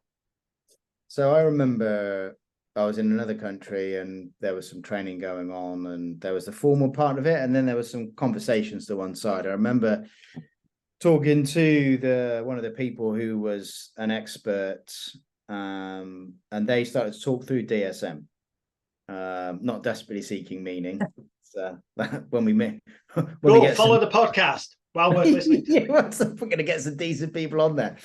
So I remember I was in another country and there was some training going on, and there was the formal part of it, and then there was some conversations to one side. I remember talking to one of the people who was an expert, and they started to talk through DSM, not desperately seeking meaning. So when we follow the podcast while we're listening to it. We're going to get some decent people on there.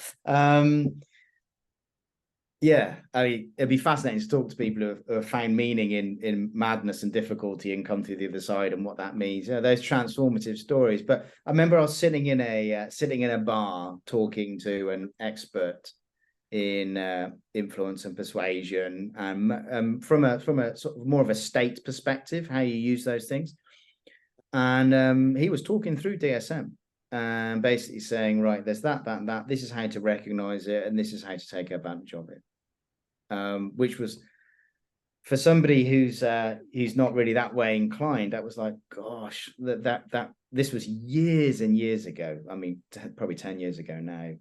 Yeah, I mean, it'd be fascinating to talk to people who have found meaning in madness and difficulty and come through the other side, and what that means. You know, those transformative stories. But I remember I was sitting in a bar talking to an expert in influence and persuasion, from a sort of more of a state perspective, how you use those things. And he was talking through DSM and basically saying, right, there's that. This is how to recognize it, and this is how to take advantage of it. Which was, for somebody who's not really that way inclined, that was like, gosh, that this was years and years ago. I mean, probably 10 years ago now,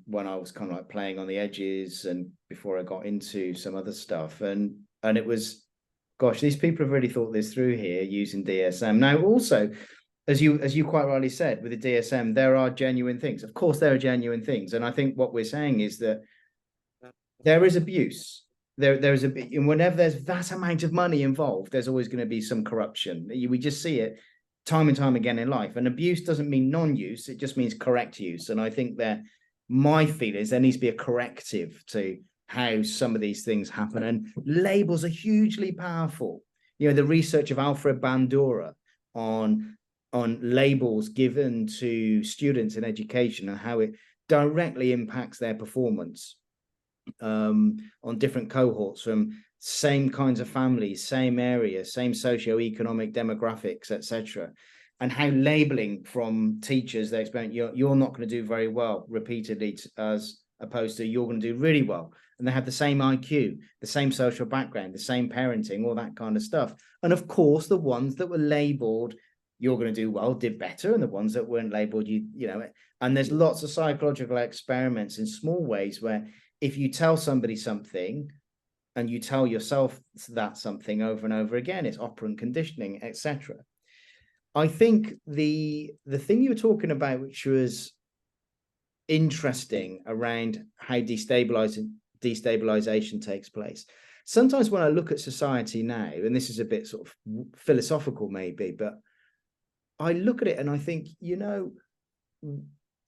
when I was kind of like playing on the edges and before I got into some other stuff. And it was, gosh, these people have really thought this through here using DSM. Now, also, as you quite rightly said, with the DSM, there are genuine things. Of course, there are genuine things. And I think what we're saying is that there is abuse. There's and whenever there's that amount of money involved, there's always going to be some corruption. We just see it time and time again in life. And abuse doesn't mean non-use; it just means correct use. And I think that my feeling is there needs to be a corrective to how some of these things happen. And labels are hugely powerful. You know, the research of Alfred Bandura on labels given to students in education and how it directly impacts their performance. on different cohorts from same kinds of families, same areas, same socio-economic demographics, etc. And how labeling from teachers, they expect you're not going to do very well repeatedly, as opposed to you're going to do really well. And they have the same IQ, the same social background, the same parenting, all that kind of stuff. And of course, the ones that were labeled you're going to do well did better, and the ones that weren't labeled, you know. And there's lots of psychological experiments in small ways where if you tell somebody something and you tell yourself that something over and over again, it's operant conditioning, etc. I think the thing you were talking about, which was interesting around how destabilization takes place. Sometimes when I look at society now, and this is a bit sort of philosophical maybe, but I look at it and I think, you know,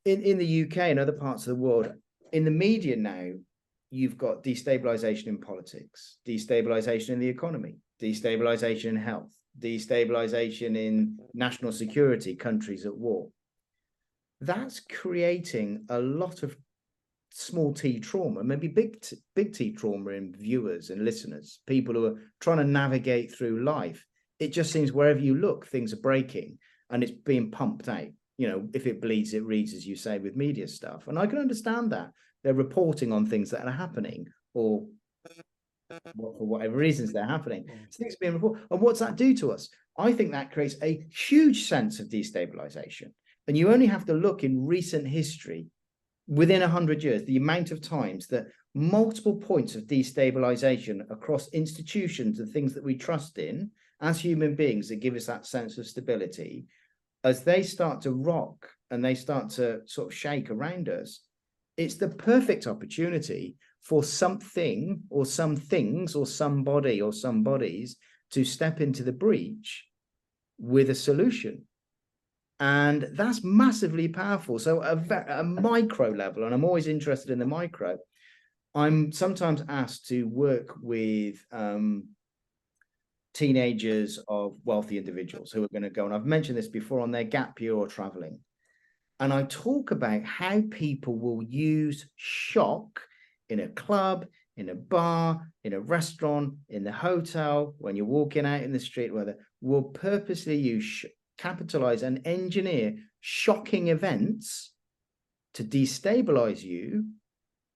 in the UK and other parts of the world, in the media now, you've got destabilization in politics, destabilization in the economy, destabilization in health, destabilization in national security, countries at war. That's creating a lot of small t trauma, maybe big T trauma in viewers and listeners, people who are trying to navigate through life. It just seems wherever you look, things are breaking and it's being pumped out. You know, if it bleeds, it reads, as you say, with media stuff. And I can understand that. They're reporting on things that are happening, or for whatever reasons they're happening. So things are being reported. And what's that do to us? I think that creates a huge sense of destabilization. And you only have to look in recent history, within 100 years, the amount of times that multiple points of destabilization across institutions and things that we trust in as human beings that give us that sense of stability, as they start to rock and they start to sort of shake around us, it's the perfect opportunity for something or some things or somebody or some bodies to step into the breach with a solution. And that's massively powerful. So a micro level, and I'm always interested in the micro, I'm sometimes asked to work with teenagers of wealthy individuals who are going to go, and I've mentioned this before, on their gap year or traveling. And I talk about how people will use shock in a club, in a bar, in a restaurant, in the hotel, when you're walking out in the street, whether will purposely use capitalize and engineer shocking events to destabilize you,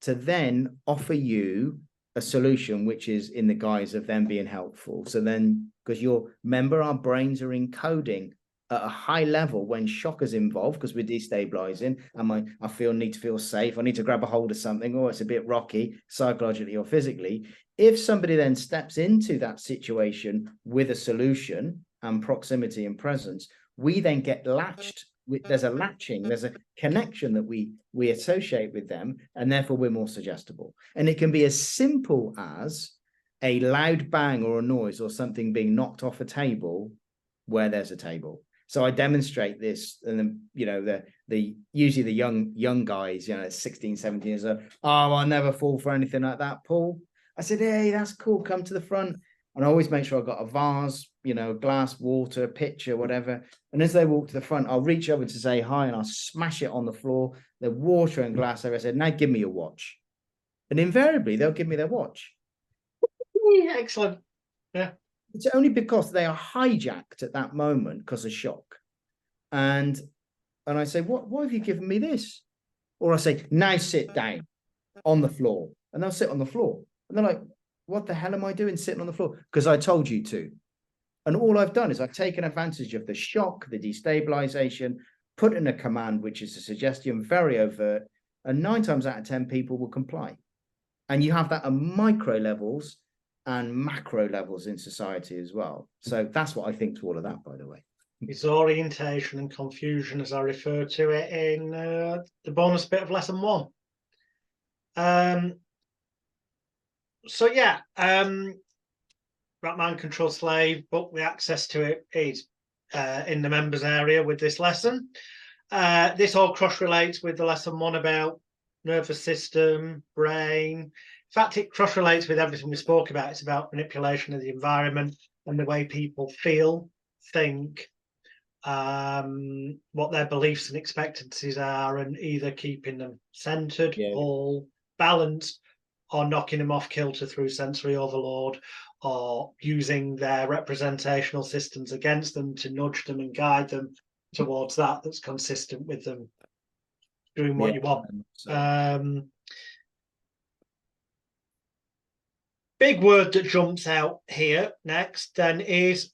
to then offer you a solution which is in the guise of them being helpful. So then, because remember, our brains are encoding at a high level when shock is involved, because we're destabilizing, and I need to feel safe, I need to grab a hold of something, or it's a bit rocky psychologically or physically. If somebody then steps into that situation with a solution and proximity and presence, we then get latched. There's a latching, there's a connection that we associate with them, and therefore we're more suggestible. And it can be as simple as a loud bang or a noise or something being knocked off a table where there's a table. So I demonstrate this, and then, you know, usually the young guys, you know, 16, 17 years old, oh, I'll never fall for anything like that, Paul. I said, hey, that's cool, come to the front. And I always make sure I've got a vase, you know, glass, water, pitcher, whatever. And as they walk to the front, I'll reach over to say hi and I'll smash it on the floor. The water and glass there. I said, now give me your watch. And invariably, they'll give me their watch. Yeah, excellent. Yeah. It's only because they are hijacked at that moment because of shock. And I say, why have you given me this? Or I say, now sit down on the floor. And they'll sit on the floor. And they're like, what the hell am I doing sitting on the floor? Because I told you to. And all I've done is I've taken advantage of the shock, the destabilization, put in a command, which is a suggestion, very overt, and 9 times out of 10 people will comply. And you have that at micro levels and macro levels in society as well. So that's what I think to all of that, by the way. It's orientation and confusion, as I refer to it in the bonus bit of lesson 1. So yeah, Rat Mind Control Slave book, the access to it is in the members area with this lesson. This all cross relates with the lesson 1 about nervous system, brain. In fact, it cross relates with everything we spoke about. It's about manipulation of the environment and the way people feel, think, what their beliefs and expectancies are, and either keeping them centered, all balanced, or knocking them off kilter through sensory overload, or using their representational systems against them to nudge them and guide them towards that's consistent with them doing what you want. So. Big word that jumps out here next then is,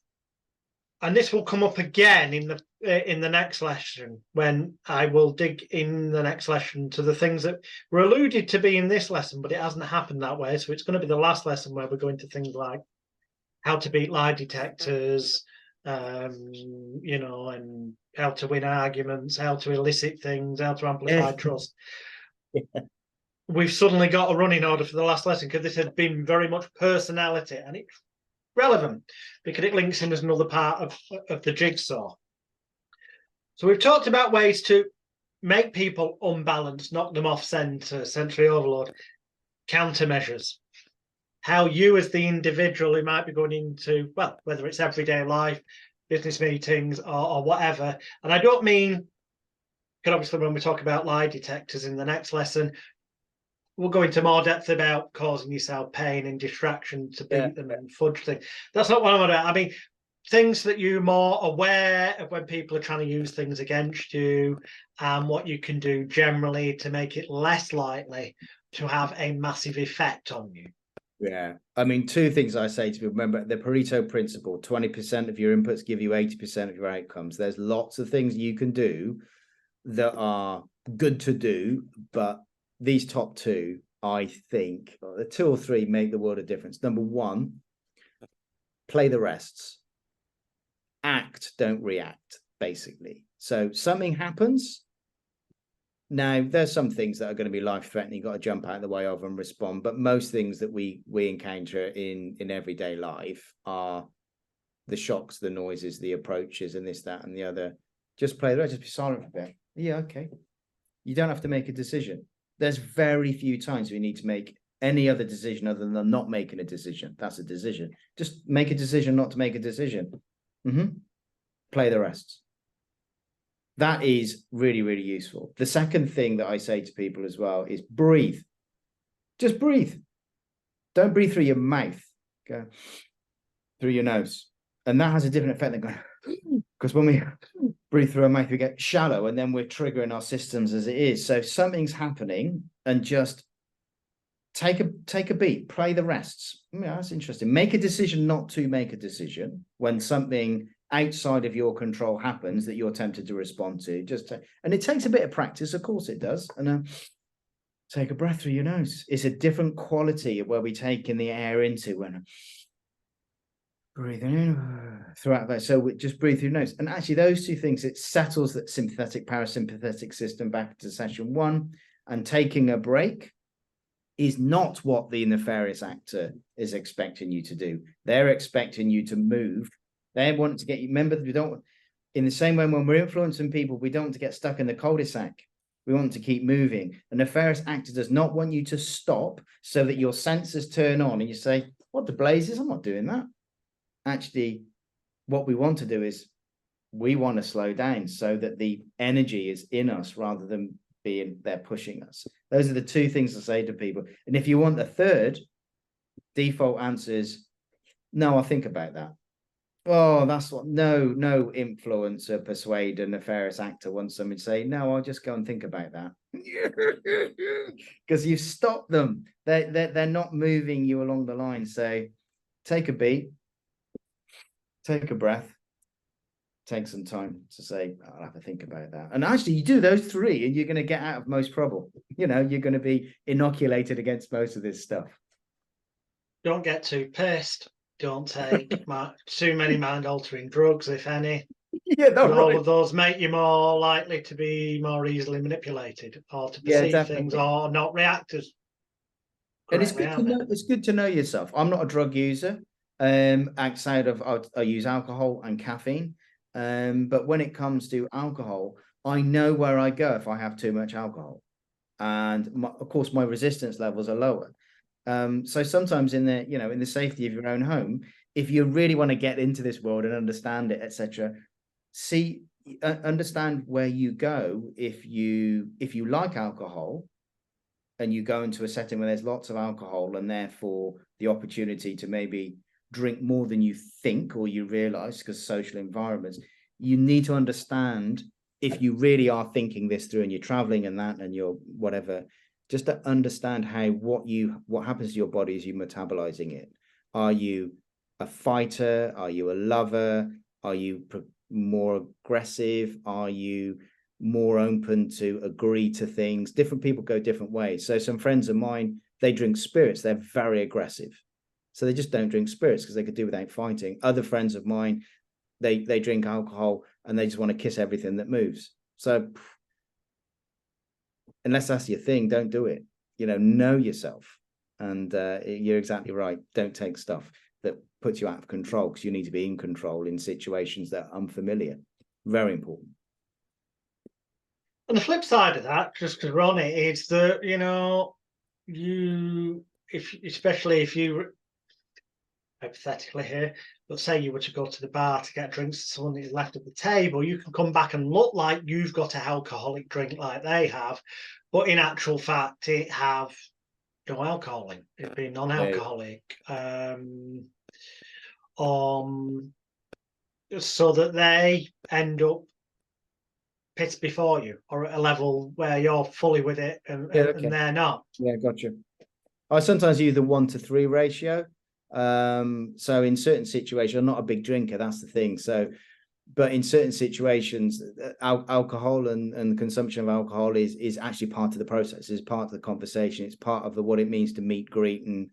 and this will come up again in the next lesson, when I will dig in the next lesson to the things that were alluded to be in this lesson, but it hasn't happened that way. So it's going to be the last lesson where we're going to things like how to beat lie detectors, you know, and how to win arguments, how to elicit things, how to amplify trust. Yeah. We've suddenly got a running order for the last lesson because this had been very much personality, and it's relevant because it links in as another part of the jigsaw. So we've talked about ways to make people unbalanced, knock them off center, sensory overload, countermeasures. How you as the individual who might be going into, well, whether it's everyday life, business meetings or whatever. And I don't mean, because obviously when we talk about lie detectors in the next lesson, we'll go into more depth about causing yourself pain and distraction to beat them and fudge things. That's not what I'm about. I mean, things that you're more aware of when people are trying to use things against you, and what you can do generally to make it less likely to have a massive effect on you. Yeah. I mean, two things I say to people. Remember the Pareto principle, 20% of your inputs give you 80% of your outcomes. There's lots of things you can do that are good to do, but these top two, I think, the two or three make the world of difference. Number one, play the rests. Act, don't react, basically. So something happens. Now, there's some things that are going to be life-threatening. You've got to jump out of the way of and respond. But most things that we encounter in everyday life are the shocks, the noises, the approaches, and this, that, and the other. Just play the rest. Just be silent for a bit. Yeah, okay. You don't have to make a decision. There's very few times we need to make any other decision other than not making a decision. That's a decision. Just make a decision not to make a decision. Play the rest. That is really, really useful. The second thing that I say to people as well is breathe. Just breathe. Don't breathe through your mouth. Go through your nose. And that has a different effect than going, because when we breathe through our mouth, we get shallow, and then we're triggering our systems as it is. So if something's happening, and just take a beat, play the rests. Yeah, that's interesting. Make a decision not to make a decision when something outside of your control happens that you're tempted to respond to. And it takes a bit of practice, of course it does. And take a breath through your nose. It's a different quality of where we take in the air into when breathing in throughout that. So we just breathe through your nose. And actually those two things, it settles that sympathetic parasympathetic system back to session one. And taking a break is not what the nefarious actor is expecting you to do. They're expecting you to move. They want to get you, remember, we don't, in the same way when we're influencing people, we don't want to get stuck in the cul-de-sac. We want to keep moving. A nefarious actor does not want you to stop so that your senses turn on and you say, what the blazes? I'm not doing that. Actually, what we want to do is we want to slow down so that the energy is in us rather than being there pushing us. Those are the two things I say to people. And if you want the third, default answer is, no, I'll think about that. Oh, that's what, no influencer, persuader, nefarious actor wants somebody to say, no, I'll just go and think about that. Because you've stopped them. They're not moving you along the line. So take a beat, take a breath, take some time to say, I'll have to think about that. And actually you do those three and you're going to get out of most trouble. You know, you're going to be inoculated against most of this stuff. Don't get too pissed. Don't take too many mind-altering drugs, if any. Yeah, that's right. All of those make you more likely to be more easily manipulated or to perceive things or not react as and it's good to know yourself. I'm not a drug user. Outside of I use alcohol and caffeine. But when it comes to alcohol, I know where I go if I have too much alcohol. And of course, my resistance levels are lower. So sometimes in the safety of your own home, if you really want to get into this world and understand it, etc., understand where you go if you like alcohol, and you go into a setting where there's lots of alcohol and therefore the opportunity to maybe drink more than you think or you realize because social environments, you need to understand, if you really are thinking this through and you're traveling and that and you're whatever, just to understand how what happens to your body as you metabolizing it. Are you a fighter? Are you a lover? Are you more aggressive? Are you more open to agree to things? Different people go different ways. So some friends of mine, they drink spirits. They're very aggressive. So they just don't drink spirits because they could do without fighting. Other friends of mine, they drink alcohol and they just want to kiss everything that moves. So unless that's your thing, don't do it. Know yourself. And you're exactly right. Don't take stuff that puts you out of control, because you need to be in control in situations that are unfamiliar. Very important. And the flip side of that, just because we're on it, is that, especially if you, hypothetically here, but say you were to go to the bar to get drinks to someone that's left at the table, you can come back and look like you've got an alcoholic drink like they have, but in actual fact, it have no alcohol in it, being non-alcoholic. So that they end up pissed before you, or at a level where you're fully with it and they're not. Yeah, gotcha. I sometimes use the 1-to-3 ratio. So in certain situations, I'm not a big drinker, that's the thing. So, but in certain situations, alcohol and consumption of alcohol is actually part of the process, is part of the conversation. It's part of what it means to meet, greet, and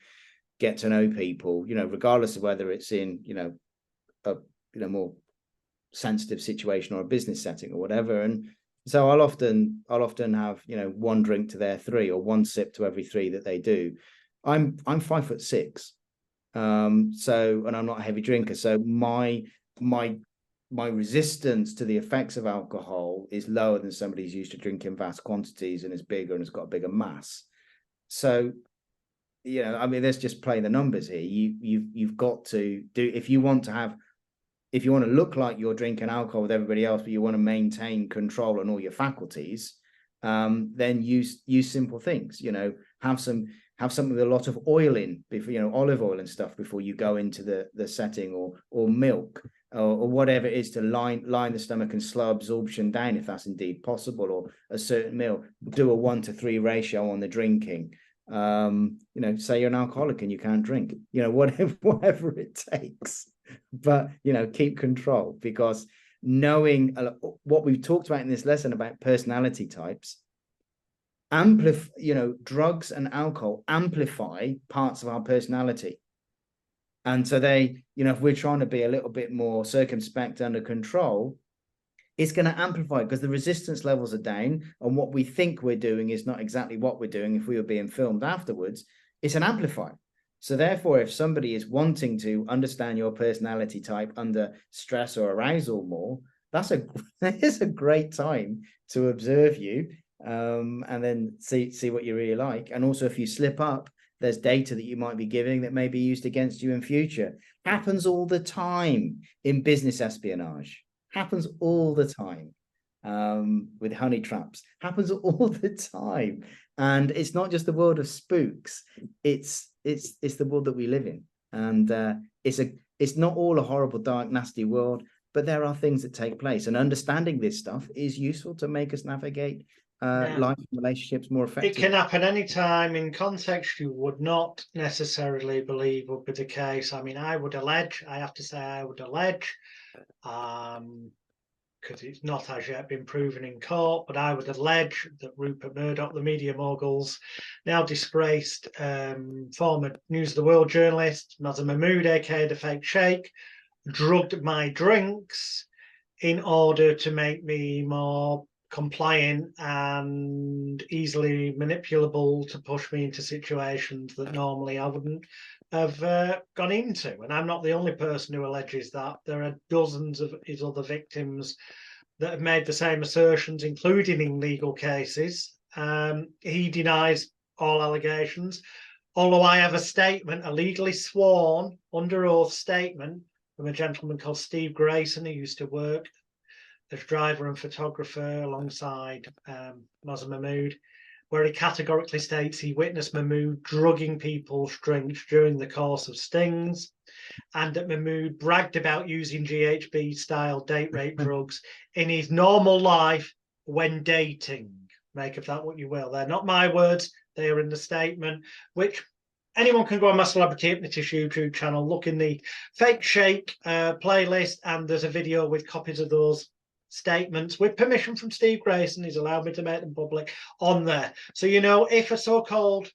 get to know people, regardless of whether it's in, a more sensitive situation or a business setting or whatever. And so I'll often have, one drink to their 3 or one sip to every 3 that they do. I'm 5'6". So, and I'm not a heavy drinker. So my resistance to the effects of alcohol is lower than somebody who's used to drinking vast quantities and is bigger and has got a bigger mass. So, let's just play the numbers here. You've got to do, if you want to look like you're drinking alcohol with everybody else, but you want to maintain control on all your faculties, then use simple things. Have something with a lot of oil in, before, olive oil and stuff, before you go into the setting, or milk, or whatever it is to line the stomach and slow absorption down, if that's indeed possible, or a certain meal. Do a 1-to-3 ratio on the drinking. Say you're an alcoholic and you can't drink. Whatever it takes. But keep control, because knowing what we've talked about in this lesson about personality types, drugs and alcohol amplify parts of our personality. And so they, if we're trying to be a little bit more circumspect, under control, it's going to amplify, because the resistance levels are down, and what we think we're doing is not exactly what we're doing. If we were being filmed afterwards, it's an amplifier. So therefore, if somebody is wanting to understand your personality type under stress or arousal more, that is a great time to observe you, and then see what you really like. And also, if you slip up, there's data that you might be giving that may be used against you in future. Happens all the time in business espionage. Happens all the time with honey traps. Happens all the time. And it's not just the world of spooks. It's the world that we live in. And it's not all a horrible, dark, nasty world, but there are things that take place. And understanding this stuff is useful to make us navigate life and relationships more effectively. It can happen anytime in context you would not necessarily believe would be the case. I mean, I have to say I would allege, because it's not as yet been proven in court, but I would allege that Rupert Murdoch, the media mogul's now disgraced former News of the World journalist, Mazza Mahmood, aka the Fake Sheikh, drugged my drinks in order to make me more compliant and easily manipulable, to push me into situations that normally I wouldn't have gone into. And I'm not the only person who alleges that. There are dozens of his other victims that have made the same assertions, including in legal cases. He denies all allegations, although I have a statement, a legally sworn, under oath statement from a gentleman called Steve Grayson, who used to work as driver and photographer alongside Mazza Mahmood. where he categorically states he witnessed Mahmood drugging people's drinks during the course of stings, and that Mahmood bragged about using GHB-style date rape drugs in his normal life when dating. Make of that what you will. They're not my words. They are in the statement, which anyone can go on my Celebrity Hypnotist YouTube channel, look in the Fake Shake playlist, and there's a video with copies of those statements with permission from Steve Grayson. He's allowed me to make them public on there. So, you know, if a so-called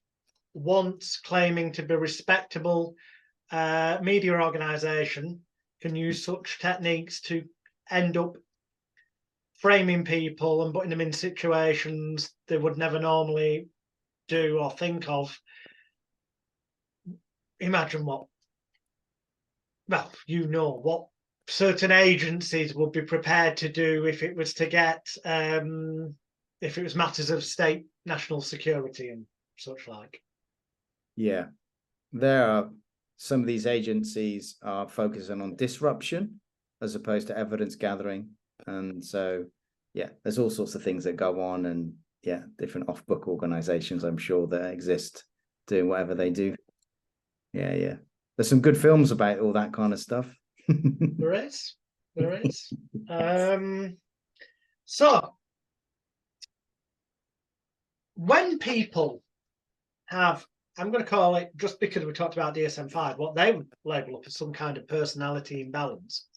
once claiming to be respectable media organization can use such techniques to end up framing people and putting them in situations they would never normally do or think of, imagine what, well, you know what certain agencies would be prepared to do if it was to get, if it was matters of state national security and such like. Yeah, there are some of these agencies are focusing on disruption as opposed to evidence gathering. And so, yeah, there's all sorts of things that go on, and yeah, different off-book organizations, I'm sure, that exist doing whatever they do. Yeah, yeah. There's some good films about all that kind of stuff. There is. So when people have, I'm going to call it, just because we talked about DSM-5, what they would label up as some kind of personality imbalance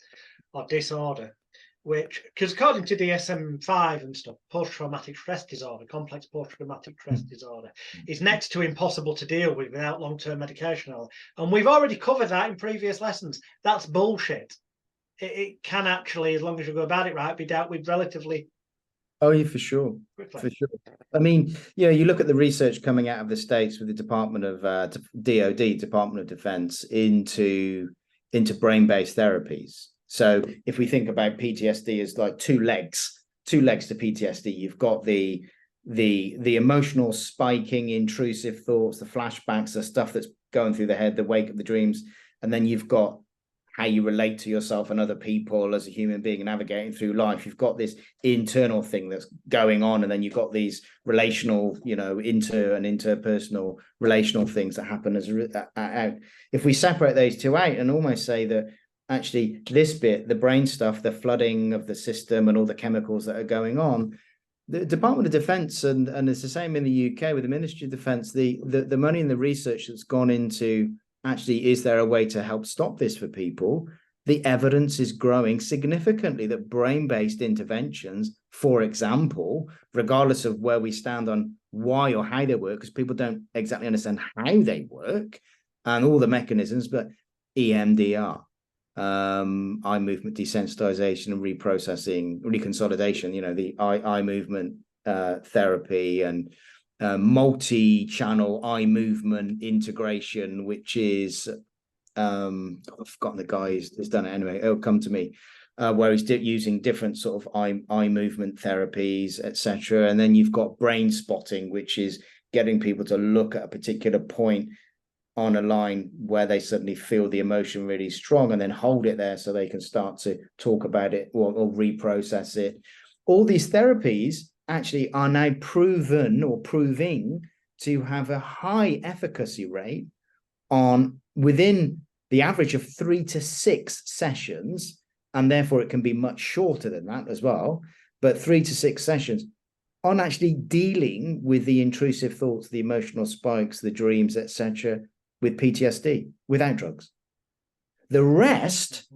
or disorder, which, because according to DSM-5 and stuff, post-traumatic stress disorder, complex post-traumatic stress disorder, is next to impossible to deal with without long-term medication. And we've already covered that in previous lessons. That's bullshit. It can actually, as long as you go about it right, be dealt with relatively. Oh, yeah, for sure. Quickly. For sure. I mean, you know, you look at the research coming out of the States with the Department of DOD, Department of Defense, into brain-based therapies. So if we think about PTSD as like two legs to PTSD, you've got the emotional spiking, intrusive thoughts, the flashbacks, the stuff that's going through the head, the wake of the dreams, and then you've got how you relate to yourself and other people as a human being navigating through life. You've got this internal thing that's going on, and then you've got these relational, you know, interpersonal relational things that happen as out. If we separate those two out and almost say that actually this bit, the brain stuff, the flooding of the system and all the chemicals that are going on, the Department of Defense, and it's the same in the UK with the Ministry of Defense, the money and the research that's gone into actually, is there a way to help stop this for people? The evidence is growing significantly that brain-based interventions, for example, regardless of where we stand on why or how they work, because people don't exactly understand how they work and all the mechanisms, but EMDR, eye movement desensitization and reprocessing, reconsolidation, you know, the eye movement therapy, and multi-channel eye movement integration, which is I've forgotten the guy who's done it anyway, it'll come to me, where he's using different sort of eye movement therapies, etc. And then you've got brain spotting, which is getting people to look at a particular point on a line where they suddenly feel the emotion really strong, and then hold it there so they can start to talk about it or reprocess it. All these therapies actually are now proven or proving to have a high efficacy rate on within the average of 3 to 6 sessions, and therefore it can be much shorter than that as well, but 3 to 6 sessions on actually dealing with the intrusive thoughts, the emotional spikes, the dreams, etc., with PTSD without drugs. The rest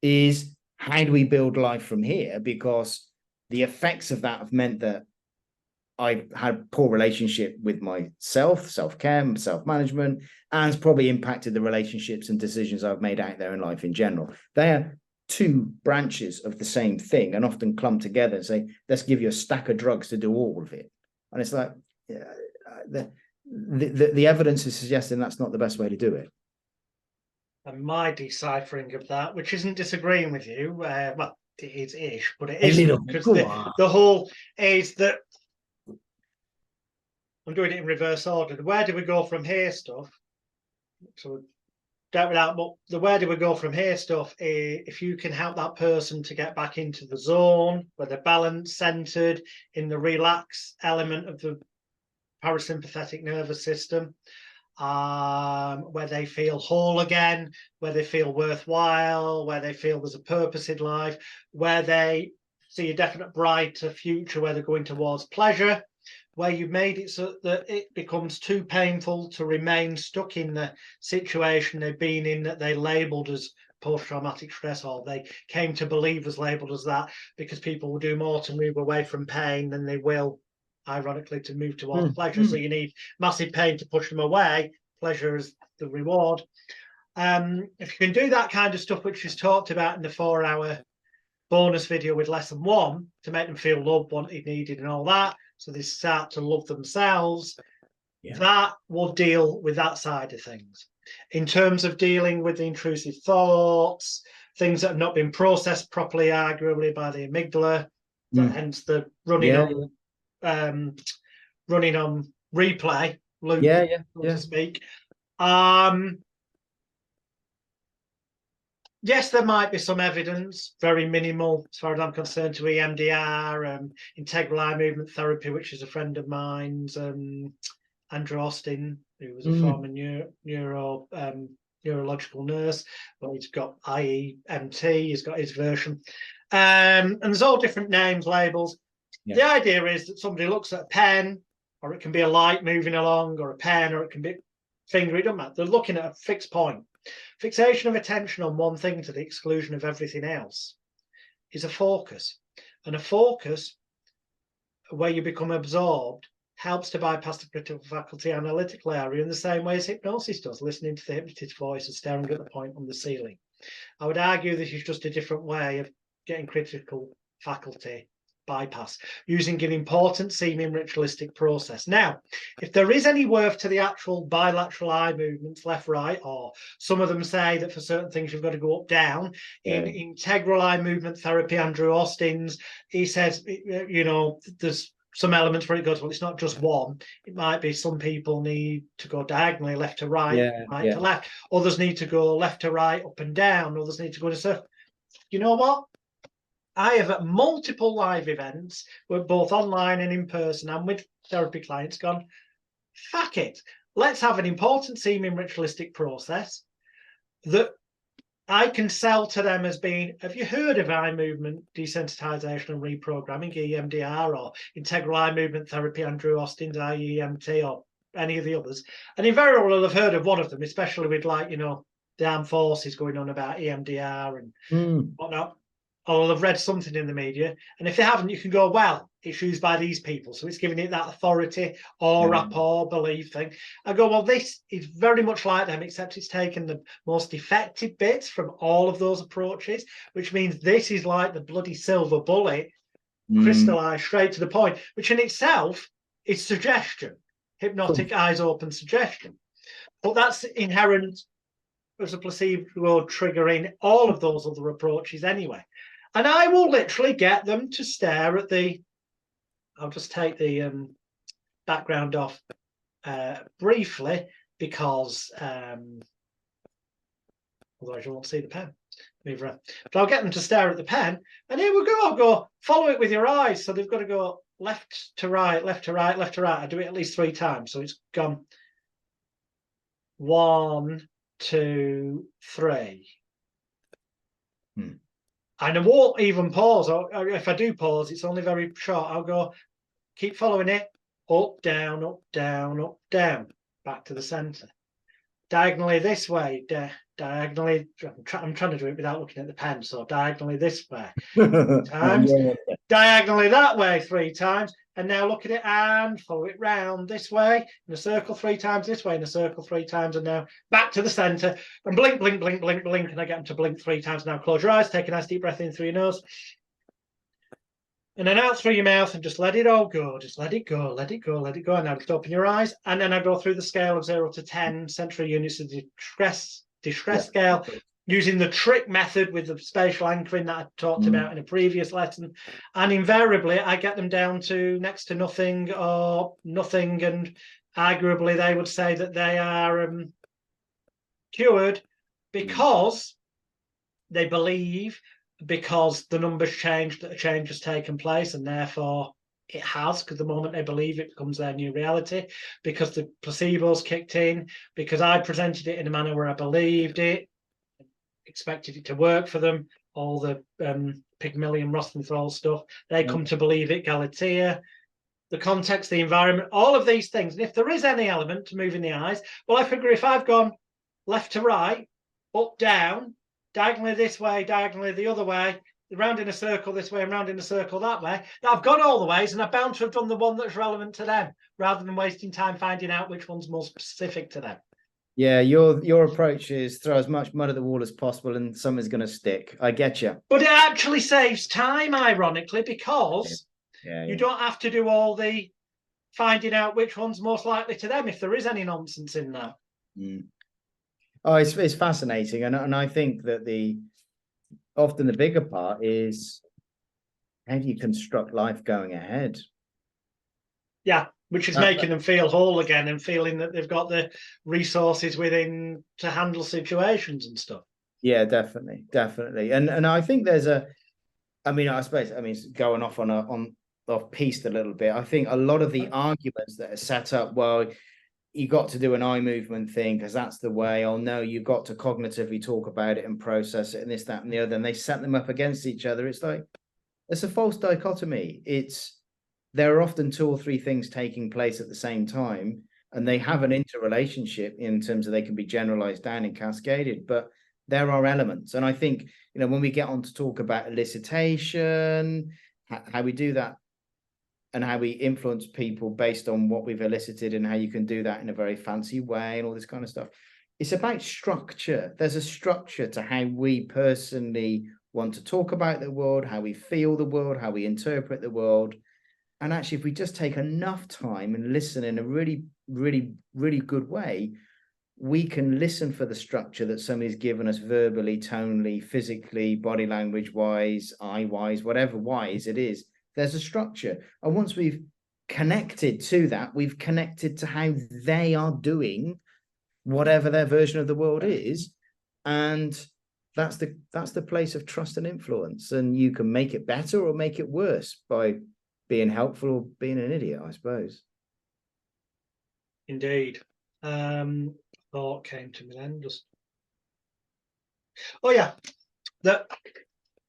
is how do we build life from here, because the effects of that have meant that I've had poor relationship with myself, self-care, self-management, and it's probably impacted the relationships and decisions I've made out there in life in general. They are two branches of the same thing and often clump together and say, let's give you a stack of drugs to do all of it. And it's like, the evidence is suggesting that's not the best way to do it. And my deciphering of that, which isn't disagreeing with you, well, it is ish, but it isn't, because the whole is that I'm doing it in reverse order. The where do we go from here stuff? So don't without, but the where do we go from here stuff is if you can help that person to get back into the zone where they're balanced, centered, in the relax element of the parasympathetic nervous system, where they feel whole again, where they feel worthwhile, where they feel there's a purpose in life, where they see a definite brighter future, where they're going towards pleasure, where you've made it so that it becomes too painful to remain stuck in the situation they've been in, that they labelled as post-traumatic stress, or they came to believe was labelled as that, because people will do more to move away from pain than they will, ironically, to move towards pleasure. So you need massive pain to push them away. Pleasure is the reward. If you can do that kind of stuff, which is talked about in the 4-hour bonus video with lesson 1, to make them feel loved, wanted, needed, and all that, so they start to love themselves, that will deal with that side of things. In terms of dealing with the intrusive thoughts, things that have not been processed properly, arguably by the amygdala, hence the running on replay loop, so to speak. Yes, there might be some evidence, very minimal as far as I'm concerned, to EMDR, integral eye movement therapy, which is a friend of mine's, Andrew Austin, who was a former neurological nurse, but he's got IEMT, he's got his version. And there's all different names, labels. The idea is that somebody looks at a pen, or it can be a light moving along, or a pen, or it can be a finger, it doesn't matter. They're looking at a fixed point. Fixation of attention on one thing to the exclusion of everything else is a focus. And a focus where you become absorbed helps to bypass the critical faculty analytical area in the same way as hypnosis does, listening to the hypnotist's voice and staring at the point on the ceiling. I would argue this is just a different way of getting critical faculty bypass, using an important seeming ritualistic process. Now, if there is any worth to the actual bilateral eye movements, left, right, or some of them say that for certain things you've got to go up, down, in integral eye movement therapy, Andrew Austin's, he says, you know, there's some elements where it goes, well, it's not just one. It might be some people need to go diagonally, left to right, right to left. Others need to go left to right, up and down. Others need to go to circle. You know what? I have at multiple live events, both online and in person, and with therapy clients, gone, fuck it. Let's have an important seeming ritualistic process that I can sell to them as being, have you heard of eye movement desensitization and reprogramming, EMDR, or integral eye movement therapy, Andrew Austin's IEMT, or any of the others? And invariably will have heard of one of them, especially with, like, you know, the armed forces going on about EMDR and whatnot. Or have read something in the media, and if they haven't, you can go, well, it's used by these people, so it's giving it that authority or rapport belief thing. I go, well, this is very much like them, except it's taken the most effective bits from all of those approaches, which means this is like the bloody silver bullet, crystallized straight to the point, which in itself is suggestion, hypnotic eyes open suggestion. But that's inherent as a placebo triggering all of those other approaches anyway. And I will literally get them to stare at the, I'll just take the background off briefly, because otherwise you won't see the pen. Move around. But I'll get them to stare at the pen, and here we go. I'll go, follow it with your eyes. So they've got to go left to right, left to right, left to right. I do it at least 3 times. So it's gone 1, 2, 3. And I won't even pause, or if I do pause, it's only very short. I'll go, keep following it, up, down, up, down, up, down, back to the centre. Diagonally this way, diagonally, I'm trying to do it without looking at the pen, so diagonally this way 3 times, diagonally that way 3 times, and now look at it and follow it round this way, in a circle 3 times, this way in a circle 3 times, and now back to the centre, and blink, blink, blink, blink, blink, and I get them to blink 3 times. Now close your eyes, take a nice deep breath in through your nose, and then out through your mouth, and just let it all go. Just let it go, let it go, let it go. And now just open your eyes, and then I go through the scale of 0 to 10 century units of distress scale, using the trick method with the spatial anchoring that I talked about in a previous lesson. And invariably, I get them down to next to nothing or nothing, and arguably they would say that they are cured, because they believe, because the numbers changed, that a change has taken place, and therefore it has, because the moment they believe it becomes their new reality, because the placebo's kicked in, because I presented it in a manner where I believed it, expected it to work for them, all the Pygmalion, Rosenthrall stuff, they come to believe it, Galatea, the context, the environment, all of these things. And if there is any element to moving the eyes, well, I figure if I've gone left to right, up, down, diagonally this way, diagonally the other way, round in a circle this way and round in a circle that way, I've gone all the ways and I'm bound to have done the one that's relevant to them, rather than wasting time finding out which one's more specific to them. Yeah, your approach is throw as much mud at the wall as possible and something's going to stick. I get you. But it actually saves time, ironically, because you don't have to do all the finding out which one's most likely to them if there is any nonsense in that. Oh, it's fascinating, and I think that often the bigger part is how do you construct life going ahead? Yeah, which is making them feel whole again and feeling that they've got the resources within to handle situations and stuff. Yeah, definitely. And I think there's I suppose going off off piste a little bit. I think a lot of the arguments that are set up, well, you got to do an eye movement thing because that's the way. Oh no, you've got to cognitively talk about it and process it and this, that, and the other. And they set them up against each other. It's like, it's a false dichotomy. There are often two or three things taking place at the same time, and they have an interrelationship in terms of they can be generalized down and cascaded, but there are elements. And I think, when we get on to talk about elicitation, how we do that, and how we influence people based on what we've elicited and how you can do that in a very fancy way and all this kind of stuff. It's about structure. There's a structure to how we personally want to talk about the world, how we feel the world, how we interpret the world. And actually, if we just take enough time and listen in a really, really, really good way, we can listen for the structure that somebody's given us verbally, tonally, physically, body language wise, eye wise, whatever wise it is. There's a structure. And once we've connected to that, we've connected to how they are doing whatever their version of the world is. And that's the place of trust and influence. And you can make it better or make it worse by being helpful or being an idiot, I suppose. Indeed. Thought came to me then.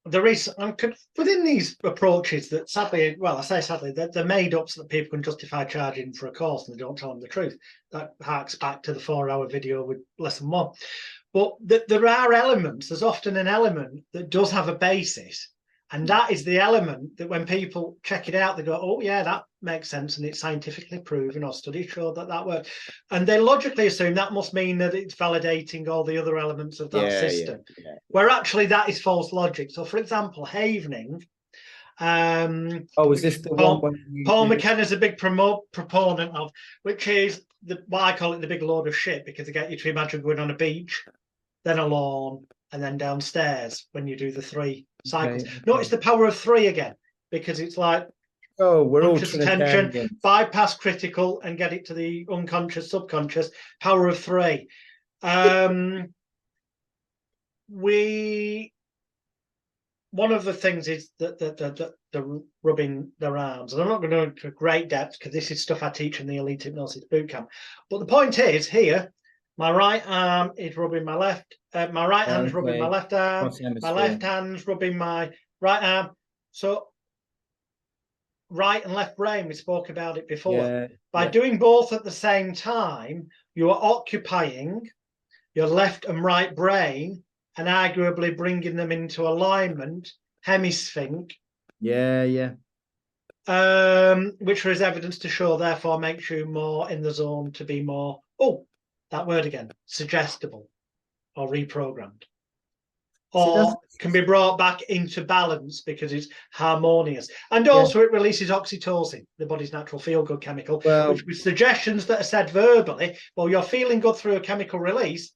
There is within these approaches that sadly, well, I say sadly, they're made up so that people can justify charging for a course and they don't tell them the truth. That harks back to the 4-hour video with lesson 1. But there are elements, there's often an element that does have a basis. And that is the element that when people check it out, they go, oh, yeah, that makes sense. And it's scientifically proven or studies show that works. And they logically assume that must mean that it's validating all the other elements of that system. Where actually that is false logic. So, for example, havening. Is this the one? Paul McKenna's a big proponent of, which is what I call it the big load of shit, because they get you to imagine going on a beach, then a lawn, and then downstairs when you do the 3 cycles. Notice the power of 3 again, because it's like, we're all attention, bypass critical and get it to the unconscious, subconscious. Power of 3. One of the things is that the rubbing their arms, and I'm not going to go into great depth because this is stuff I teach in the Elite Hypnosis Bootcamp. But the point is here, my right arm is rubbing my left. My right hand's rubbing my left arm. My left hand's rubbing my right arm. So right and left brain, we spoke about it before. By doing both at the same time, you are occupying your left and right brain and arguably bringing them into alignment, hemisync. Which there is evidence to show, therefore, makes you more in the zone to be more, that word again, suggestible or reprogrammed. Or can be brought back into balance because it's harmonious. And also it releases oxytocin, the body's natural feel-good chemical, which with suggestions that are said verbally, well, you're feeling good through a chemical release,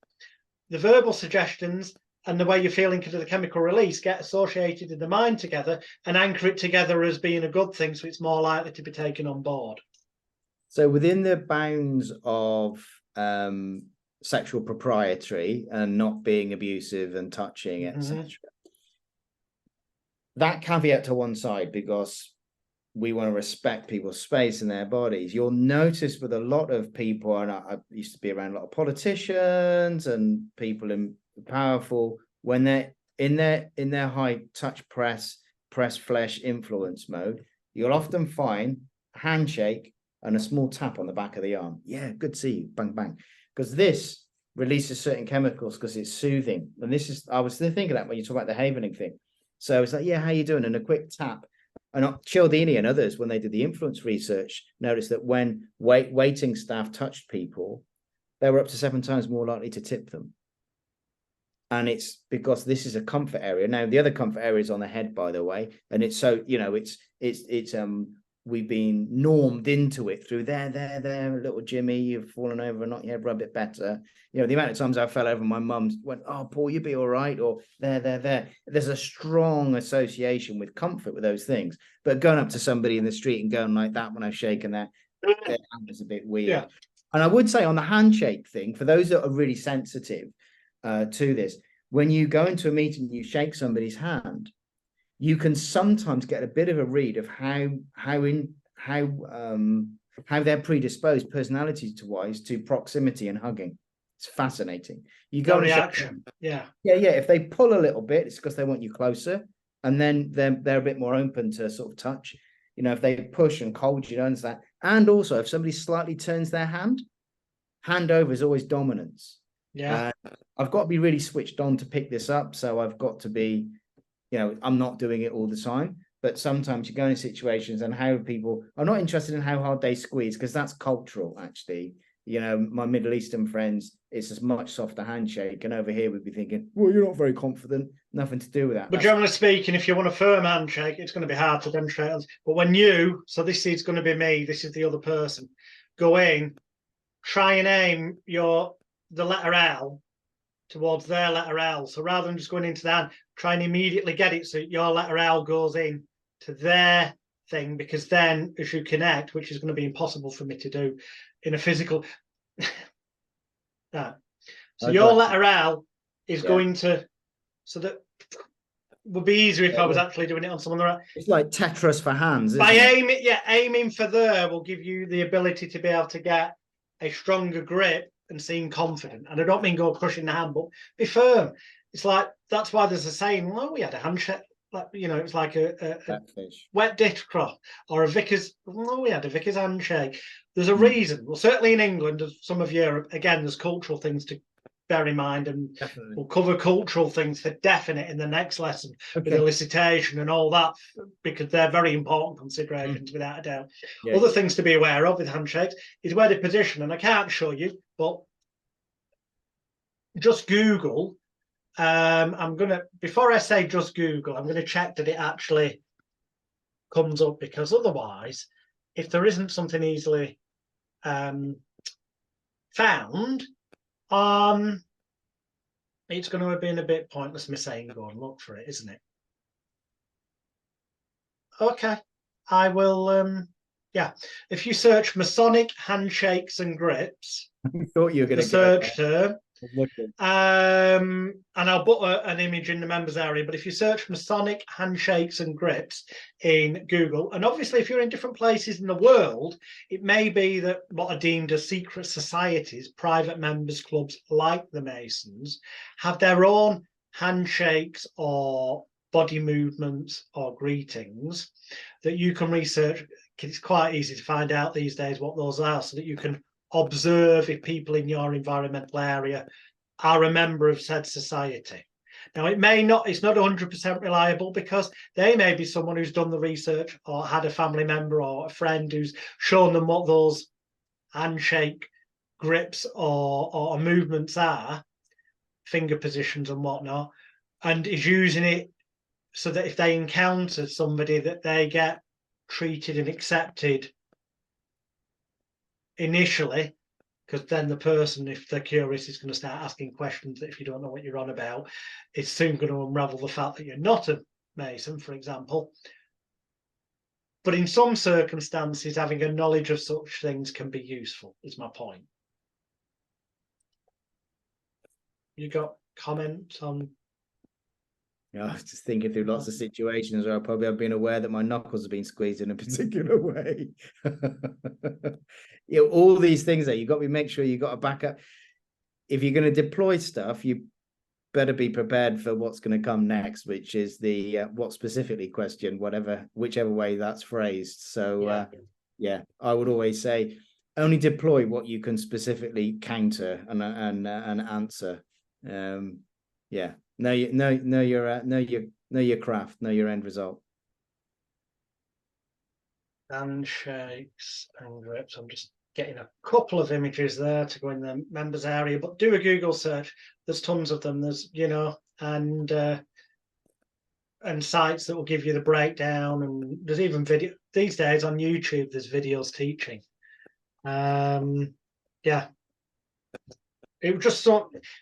the verbal suggestions and the way you're feeling to the chemical release get associated in the mind together and anchor it together as being a good thing, so it's more likely to be taken on board. So within the bounds of sexual propriety and not being abusive and touching, etc. That caveat to one side, because we want to respect people's space and their bodies. You'll notice with a lot of people, and I used to be around a lot of politicians and people in powerful, when they're in their high touch press flesh influence mode, you'll often find a handshake and a small tap on the back of the arm. Yeah, good to see you. Bang, bang. Because this releases certain chemicals because it's soothing. And this is, I was thinking that when you talk about the havening thing. So it's like, yeah, how you doing? And a quick tap. And Cialdini and others, when they did the influence research, noticed that when waiting staff touched people, they were up to 7 times more likely to tip them. And it's because this is a comfort area. Now, the other comfort area is on the head, by the way. And it's so, you know, we've been normed into it through there, little Jimmy, you've fallen over and not yet, rub it better. You know, the amount of times I fell over, my mum went, oh, Paul, you'll be all right. Or there. There's a strong association with comfort with those things. But going up to somebody in the street and going like that when I've shaken their hand is a bit weird. Yeah. And I would say on the handshake thing, for those that are really sensitive to this, when you go into a meeting and you shake somebody's hand, you can sometimes get a bit of a read of how they're predisposed personality-wise to proximity and hugging. It's fascinating. You go reaction, yeah. If they pull a little bit, it's because they want you closer, and then they're a bit more open to sort of touch. You know, if they push and hold, you don't understand. And also, if somebody slightly turns their hand over is always dominance. Yeah, I've got to be really switched on to pick this up, so I've got to be. You know, I'm not doing it all the time, but sometimes you go in situations and how people are not interested in how hard they squeeze, because that's cultural, actually. You know, my Middle Eastern friends, it's a much softer handshake. And over here, we'd be thinking, well, you're not very confident. Nothing to do with that. But generally speaking, if you want a firm handshake, it's going to be hard to demonstrate. But when you, so this is going to be me, this is the other person, go in, try and aim the letter L towards their letter L. So rather than just going into that, try and immediately get it so your letter L goes in to their thing, because then as you connect, which is going to be impossible for me to do in a physical so your letter L is going to, so that would be easier if I was actually doing it on someone else. It's like Tetris for hands, by aiming, aiming for there will give you the ability to be able to get a stronger grip and seem confident. And I don't mean go crushing the hand, but be firm. It's like, that's why there's a saying, well, we had a handshake, like, you know, it's like a wet dishcloth or a vicar's, well, we had a vicar's handshake. There's a reason. Well, certainly in England, some of Europe, again, there's cultural things to bear in mind, and we'll cover cultural things for definite in the next lesson, with elicitation and all that, because they're very important considerations without a doubt. Other things to be aware of with handshakes is where they position, and I can't show you, but just Google. I'm gonna, before I say just Google, I'm gonna check that it actually comes up, because otherwise, if there isn't something easily found, it's going to have been a bit pointless me saying go and look for it, isn't it? Okay, I will. Yeah, if you search Masonic handshakes and grips, I thought you were going to search term. And I'll put an image in the members area, but if you search Masonic handshakes and grips in Google, and obviously if you're in different places in the world, it may be that what are deemed as secret societies, private members clubs like the Masons, have their own handshakes or body movements or greetings that you can research. It's quite easy to find out these days what those are, so that you can observe if people in your environmental area are a member of said society. Now, it may not, it's not 100% reliable, because they may be someone who's done the research or had a family member or a friend who's shown them what those handshake grips or movements are, finger positions and whatnot, and is using it so that if they encounter somebody, that they get treated and accepted initially, because then the person, if they're curious, is going to start asking questions that, if you don't know what you're on about, it's soon going to unravel the fact that you're not a Mason, for example. But in some circumstances, having a knowledge of such things can be useful, is my point. You got comments on? I was just thinking through lots of situations where I've been aware that my knuckles have been squeezed in a particular way. All these things that make sure you got a backup. If you're going to deploy stuff, you better be prepared for what's going to come next, which is the what specifically question, whichever way that's phrased. So yeah, I would always say only deploy what you can specifically counter and answer. Yeah. Know your craft, know your end result. Handshakes and grips. I'm just getting a couple of images there to go in the members area, but do a Google search. There's tons of them. There's, and sites that will give you the breakdown, and there's even video these days on YouTube. There's videos teaching. Yeah. It just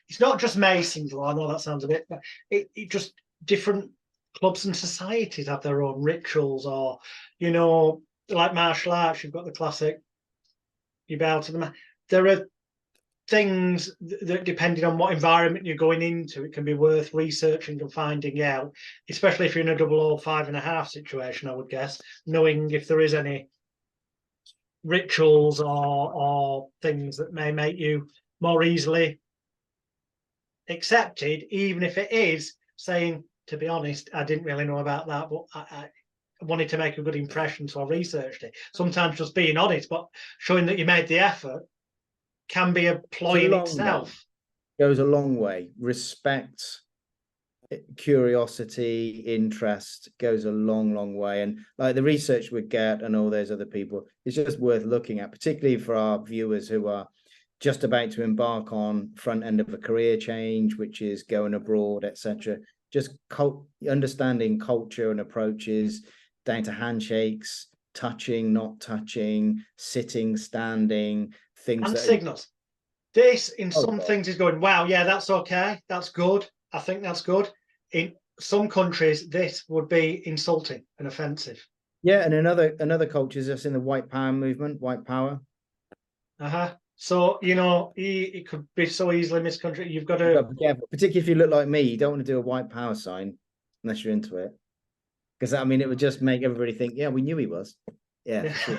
it's not just Masons. I know that sounds a bit, but it just different clubs and societies have their own rituals, or like martial arts, you've got the classic, you bow to them. There are things that, depending on what environment you're going into, it can be worth researching and finding out, especially if you're in a 005.5 situation, I would guess, knowing if there is any rituals or things that may make you more easily accepted, even if it is saying, to be honest, I didn't really know about that, but I wanted to make a good impression, so I researched it. Sometimes just being honest, but showing that you made the effort can be a ploy in itself. Goes a long way. Respect, curiosity, interest goes a long way. And like the research we get and all those other people, it's just worth looking at, particularly for our viewers who are just about to embark on front end of a career change, which is going abroad, etc. Just understanding culture and approaches down to handshakes, touching, not touching, sitting, standing, things and signals. This in some things is going, wow, yeah, that's okay, that's good, I think that's good. In some countries, this would be insulting and offensive. Yeah, and another cultures, just in the white power movement, white power. So it could be so easily misconstrued. You've got to be careful, particularly if you look like me. You don't want to do a white power sign unless you're into it, because it would just make everybody think, yeah, we knew he was. Yeah. Sure.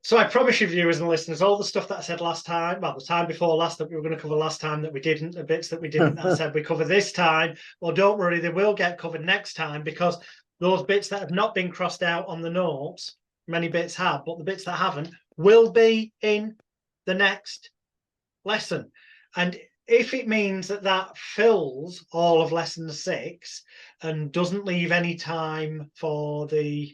So I promise you, viewers and listeners, all the stuff that I said last time, well, the time before last that we were going to cover last time that we didn't, the bits that we didn't that I said we cover this time, well, don't worry, they will get covered next time, because those bits that have not been crossed out on the notes, many bits have, but the bits that haven't will be in the next lesson. And if it means that fills all of lesson 6 and doesn't leave any time for the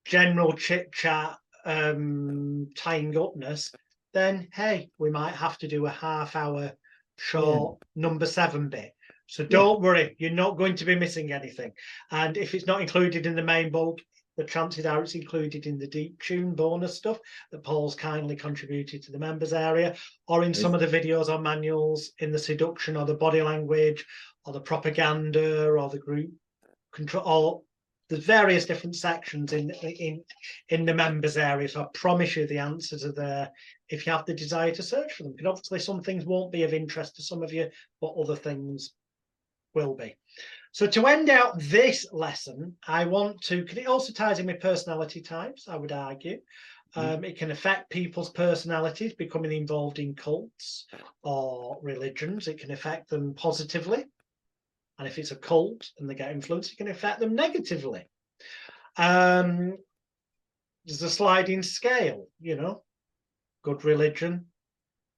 general chit chat, tying upness, then hey, we might have to do a half-hour short number 7 bit. So don't worry, you're not going to be missing anything. And if it's not included in the main bulk, the chances are it's included in the deep tune bonus stuff that Paul's kindly contributed to the members area, or in some of the videos or manuals in the seduction or the body language or the propaganda or the group control, or the various different sections in the members area. So I promise you the answers are there if you have the desire to search for them. Because obviously some things won't be of interest to some of you, but other things will be. So to end out this lesson, I want to, because it also ties in with personality types, I would argue. It can affect people's personalities becoming involved in cults or religions. It can affect them positively. And if it's a cult and they get influenced, it can affect them negatively. There's a sliding scale, good religion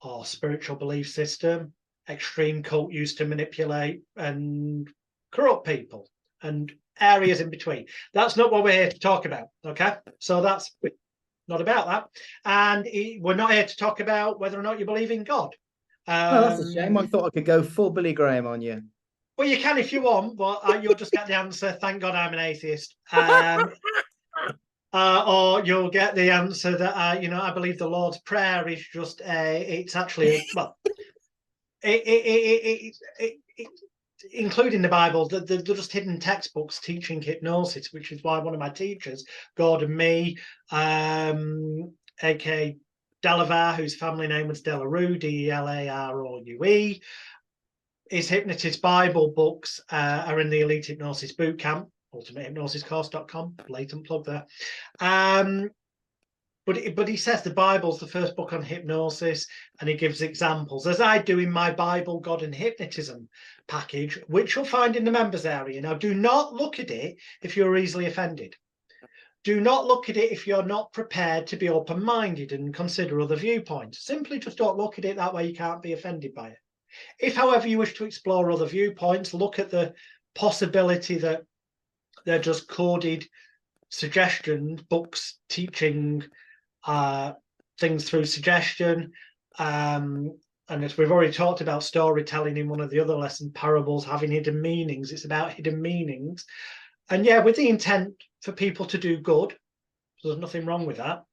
or spiritual belief system, extreme cult used to manipulate and corrupt people, and areas in between. That's not what we're here to talk about, okay? So that's not about that. And we're not here to talk about whether or not you believe in God. Oh, that's a shame. I thought I could go full Billy Graham on you. Well, you can if you want, but you'll just get the answer, thank God I'm an atheist. Or you'll get the answer that, I believe the Lord's Prayer is just it's actually, well, including the Bible, they're just hidden textbooks teaching hypnosis, which is why one of my teachers, Gordon Me, aka Delavar, whose family name was Delarue, Delaroue. His hypnotist Bible books are in the Elite Hypnosis Bootcamp, ultimatehypnosiscourse.com, blatant plug there. But he says the Bible's the first book on hypnosis, and he gives examples, as I do in my Bible, God and Hypnotism package, which you'll find in the members area. Now, do not look at it if you're easily offended. Do not look at it if you're not prepared to be open-minded and consider other viewpoints. Simply just don't look at it. That way you can't be offended by it. If, however, you wish to explore other viewpoints, look at the possibility that they're just coded suggestions, books teaching things through suggestion. And as we've already talked about storytelling in one of the other lesson, parables having hidden meanings. It's about hidden meanings. And yeah, with the intent for people to do good. So there's nothing wrong with that.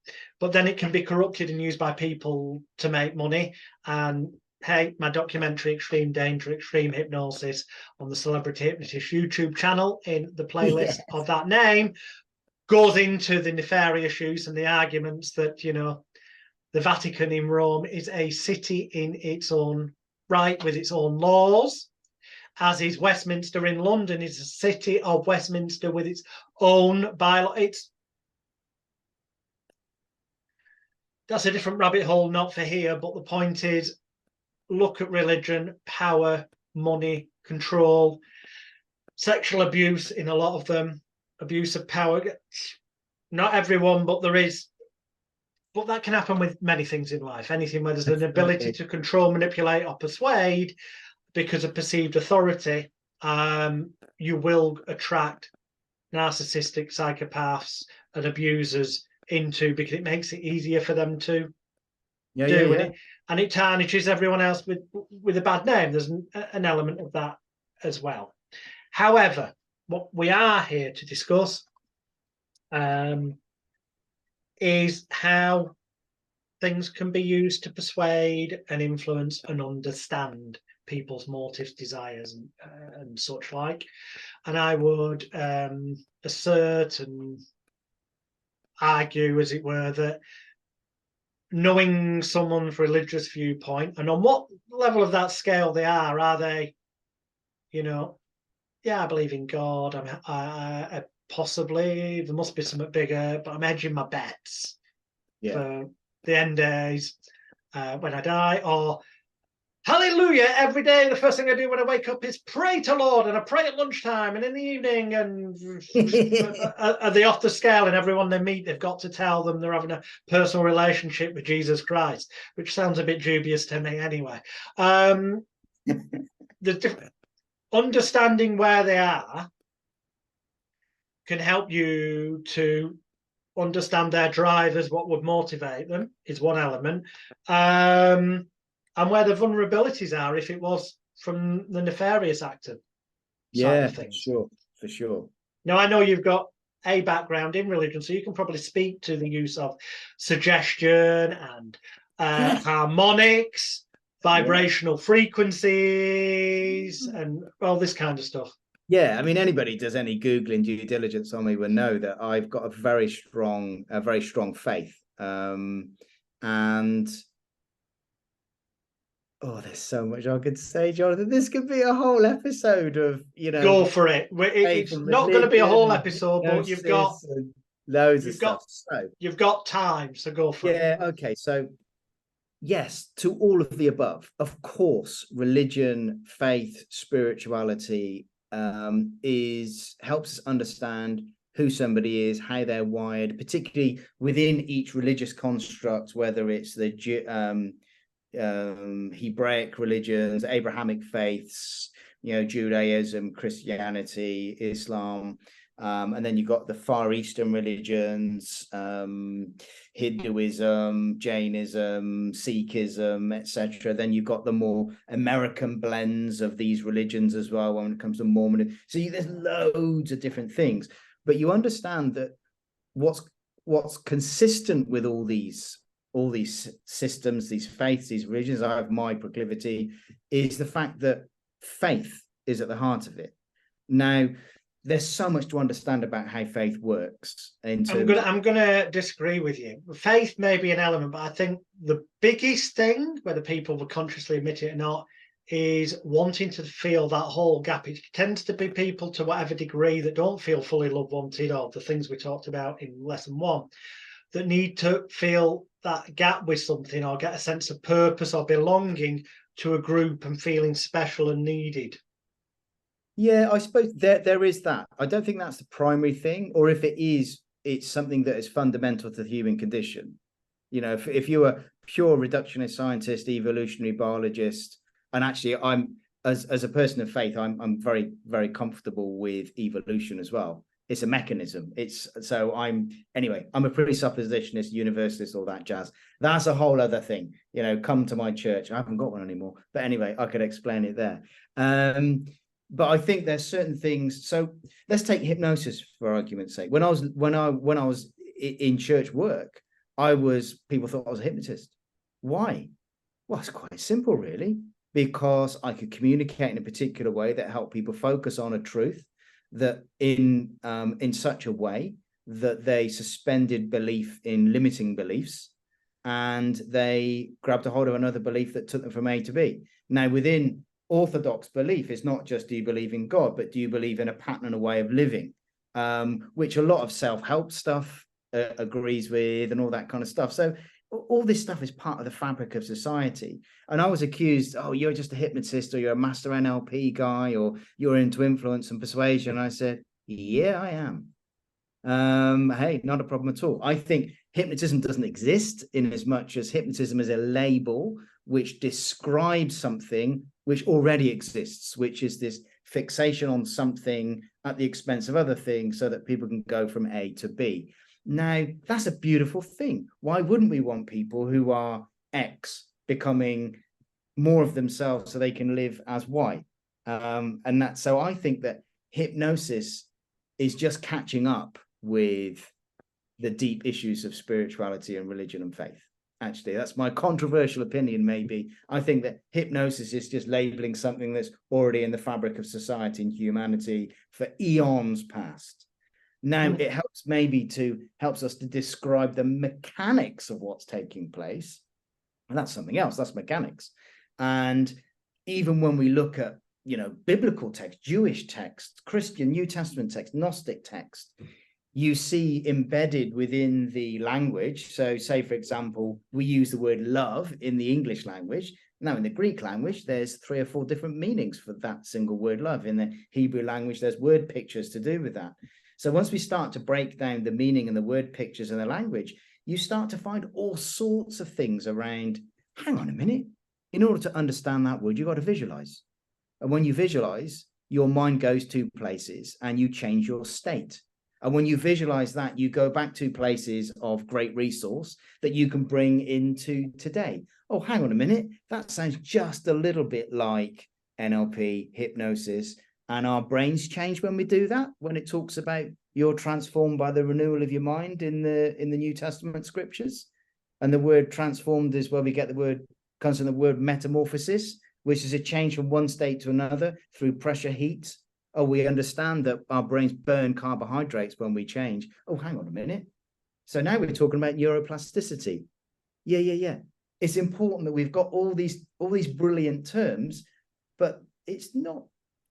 But then it can be corrupted and used by people to make money. And hey, my documentary, Extreme Danger, Extreme Hypnosis, on the Celebrity Hypnotist YouTube channel, in the playlist of that name, goes into the nefarious use and the arguments that, you know, the Vatican in Rome is a city in its own right with its own laws, as is Westminster in London is a city of Westminster with its own bylaw. That's a different rabbit hole, not for here, but the point is, look at religion, power, money, control, sexual abuse in a lot of them, abuse of power. Not everyone, but there is. But that can happen with many things in life. Anything where there's an ability to control, manipulate, or persuade because of perceived authority, you will attract narcissistic psychopaths and abusers into, because it makes it easier for them to do. And it tarnishes everyone else with a bad name. There's an element of that as well. However, what we are here to discuss is how things can be used to persuade and influence and understand people's motives, desires, and such like. And I would assert and argue, as it were, that knowing someone's religious viewpoint and on what level of that scale they are they, you know, yeah, I believe in God, I possibly, there must be something bigger, but I'm hedging my bets for the end days when I die, or hallelujah, every day the first thing I do when I wake up is pray to Lord, and I pray at lunchtime and in the evening, and are they off the scale, and everyone they meet, they've got to tell them they're having a personal relationship with Jesus Christ, which sounds a bit dubious to me anyway. Understanding where they are can help you to understand their drivers, what would motivate them is one element, and where the vulnerabilities are if it was from the nefarious actor side of things. For sure. Now, I know you've got a background in religion, so you can probably speak to the use of suggestion and harmonics, vibrational frequencies, and all this kind of stuff. Yeah, I mean, anybody does any Googling due diligence on me will know that I've got a very strong faith. And oh, there's so much I could say, Jonathan. This could be a whole episode of, you know. Go for it. It's not going to be a whole episode, but you've got loads of stuff. So you've got time, so go for it. Yeah, okay. So yes, to all of the above. Of course, religion, faith, spirituality helps us understand who somebody is, how they're wired, particularly within each religious construct, whether it's the Hebraic religions, Abrahamic faiths, you know, Judaism, Christianity, Islam, and then you've got the Far Eastern religions, Hinduism, Jainism, Sikhism, etc. Then you've got the more American blends of these religions as well when it comes to Mormonism. So there's loads of different things, but you understand that what's consistent with all these systems, these faiths, these religions. I have my proclivity, is the fact that faith is at the heart of it. Now, there's so much to understand about how faith works. I'm gonna disagree with you. Faith may be an element, but I think the biggest thing, whether people will consciously admit it or not, is wanting to feel that whole gap. It tends to be people, to whatever degree, that don't feel fully loved, wanted, or the things we talked about in lesson 1, that need to feel that gap with something, or get a sense of purpose or belonging to a group and feeling special and needed. Yeah, I suppose there is that. I don't think that's the primary thing, or if it is, it's something that is fundamental to the human condition. You know, if you're a pure reductionist scientist, evolutionary biologist, and actually I'm as a person of faith, I'm very, very comfortable with evolution as well. It's a mechanism. I'm a presuppositionist, universalist, all that jazz. That's a whole other thing. You know, come to my church. I haven't got one anymore, but anyway, I could explain it there. But I think there's certain things. So let's take hypnosis for argument's sake. When I was in church work, people thought I was a hypnotist. Why? Well, it's quite simple, really, because I could communicate in a particular way that helped people focus on a truth, that in such a way that they suspended belief in limiting beliefs, and they grabbed a hold of another belief that took them from A to B. Now, within orthodox belief, it's not just do you believe in God, but do you believe in a pattern and a way of living, which a lot of self-help stuff agrees with, and all that kind of stuff. So all this stuff is part of the fabric of society. And I was accused, oh, you're just a hypnotist, or you're a master NLP guy, or you're into influence and persuasion. And I said, yeah, I am. Hey, not a problem at all. I think hypnotism doesn't exist in as much as hypnotism is a label which describes something which already exists, which is this fixation on something at the expense of other things so that people can go from A to B. Now, that's a beautiful thing. Why wouldn't we want people who are X becoming more of themselves so they can live as Y? So I think that hypnosis is just catching up with the deep issues of spirituality and religion and faith. Actually, that's my controversial opinion, maybe. I think that hypnosis is just labeling something that's already in the fabric of society and humanity for eons past. Now, it helps us to describe the mechanics of what's taking place. And that's something else, that's mechanics. And even when we look at, biblical text, Jewish text, Christian, New Testament text, Gnostic text, you see embedded within the language. So say, for example, we use the word love in the English language. Now, in the Greek language, there's 3 or 4 different meanings for that single word love. In the Hebrew language, there's word pictures to do with that. So once we start to break down the meaning and the word pictures in the language, you start to find all sorts of things around, hang on a minute, in order to understand that word, you've got to visualize. And when you visualize, your mind goes to places and you change your state. And when you visualize that, you go back to places of great resource that you can bring into today. Oh, hang on a minute. That sounds just a little bit like NLP, hypnosis. And our brains change when we do that, when it talks about you're transformed by the renewal of your mind in the New Testament scriptures. And the word transformed is where we get comes from the word metamorphosis, which is a change from one state to another through pressure, heat. Oh, we understand that our brains burn carbohydrates when we change. Oh, hang on a minute. So now we're talking about neuroplasticity. Yeah. It's important that we've got all these brilliant terms, but it's not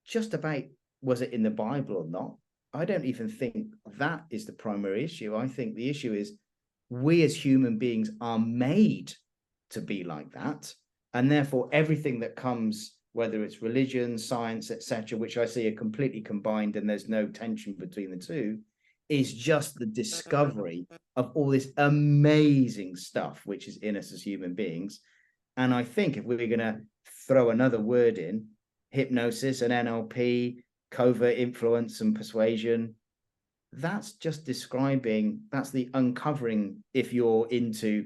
just about, was it in the Bible or not? I don't even think that is the primary issue. I think the issue is we as human beings are made to be like that. And therefore, everything that comes, whether it's religion, science, etc., which I see are completely combined and there's no tension between the two, is just the discovery of all this amazing stuff which is in us as human beings. And I think if we're going to throw another word in, hypnosis and NLP, covert influence and persuasion, that's just describing, that's the uncovering, if you're into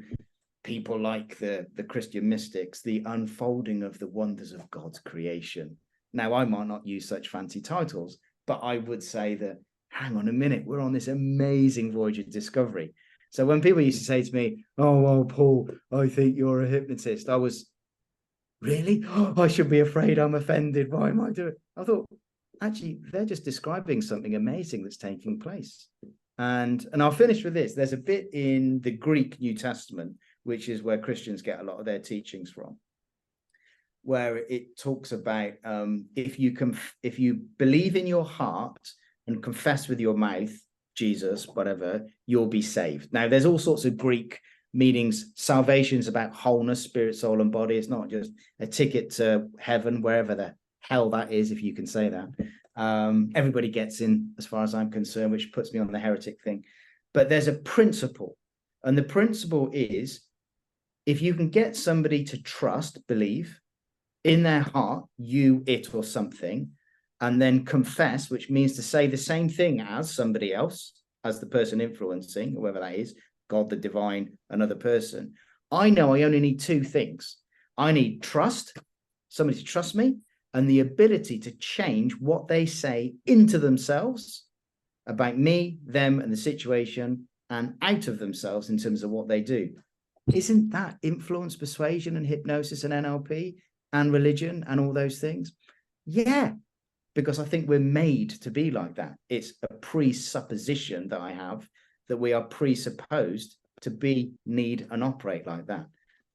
people like the Christian mystics, the unfolding of the wonders of God's creation. Now, I might not use such fancy titles, but I would say that, hang on a minute, we're on this amazing voyage of discovery. So when people used to say to me, oh, well, Paul, I think you're a hypnotist, I was, really? Oh, I should be afraid I'm offended. Why am I doing it? I thought, actually, they're just describing something amazing that's taking place. And I'll finish with this. There's a bit in the Greek New Testament, which is where Christians get a lot of their teachings from, where it talks about if you believe in your heart and confess with your mouth Jesus, whatever, you'll be saved. Now, there's all sorts of Greek meanings. Salvation's about wholeness, spirit, soul, and body. It's not just a ticket to heaven, wherever the hell that is, if you can say that. Everybody gets in, as far as I'm concerned, which puts me on the heretic thing. But there's a principle, and the principle is, if you can get somebody to trust, believe in their heart, you, it, or something, and then confess, which means to say the same thing as somebody else, as the person influencing, whoever that is, God, the divine, another person. I know I only need two things. I need trust, somebody to trust me, and the ability to change what they say into themselves about me, them, and the situation, and out of themselves in terms of what they do. Isn't that influence, persuasion, and hypnosis, and NLP, and religion, and all those things? Yeah, because I think we're made to be like that. It's a presupposition that I have that we are presupposed to be, need, and operate like that.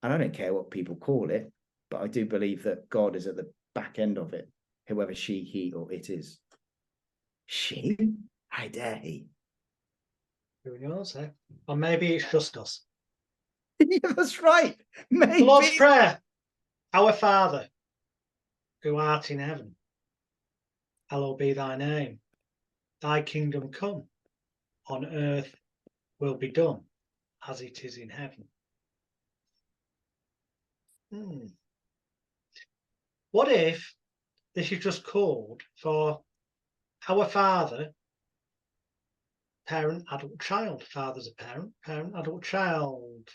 And I don't care what people call it, but I do believe that God is at the back end of it, whoever she, he, or it is. She? How dare he? Who knows, eh? Or maybe it's just us. Yeah, that's right. Maybe. The Lord's Prayer. Our Father, who art in heaven, hallowed be thy name. Thy kingdom come. On earth will be done as it is in heaven. What if this is just called for our Father, parent, adult, child? Father's a parent, parent, adult, child,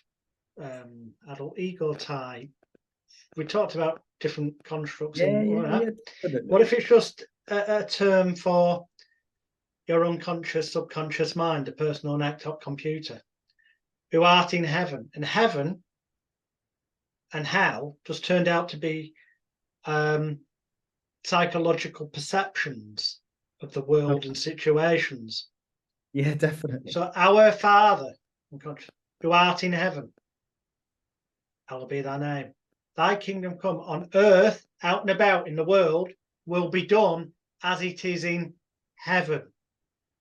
adult ego type. We talked about different constructs. What if it's just a term for your unconscious, subconscious mind, a personal laptop computer, who art in heaven? And heaven and hell just turned out to be psychological perceptions of the world and situations. Yeah, definitely. So our Father, who art in heaven, hallowed be thy name. Thy kingdom come. On earth, out and about in the world, will be done as it is in heaven.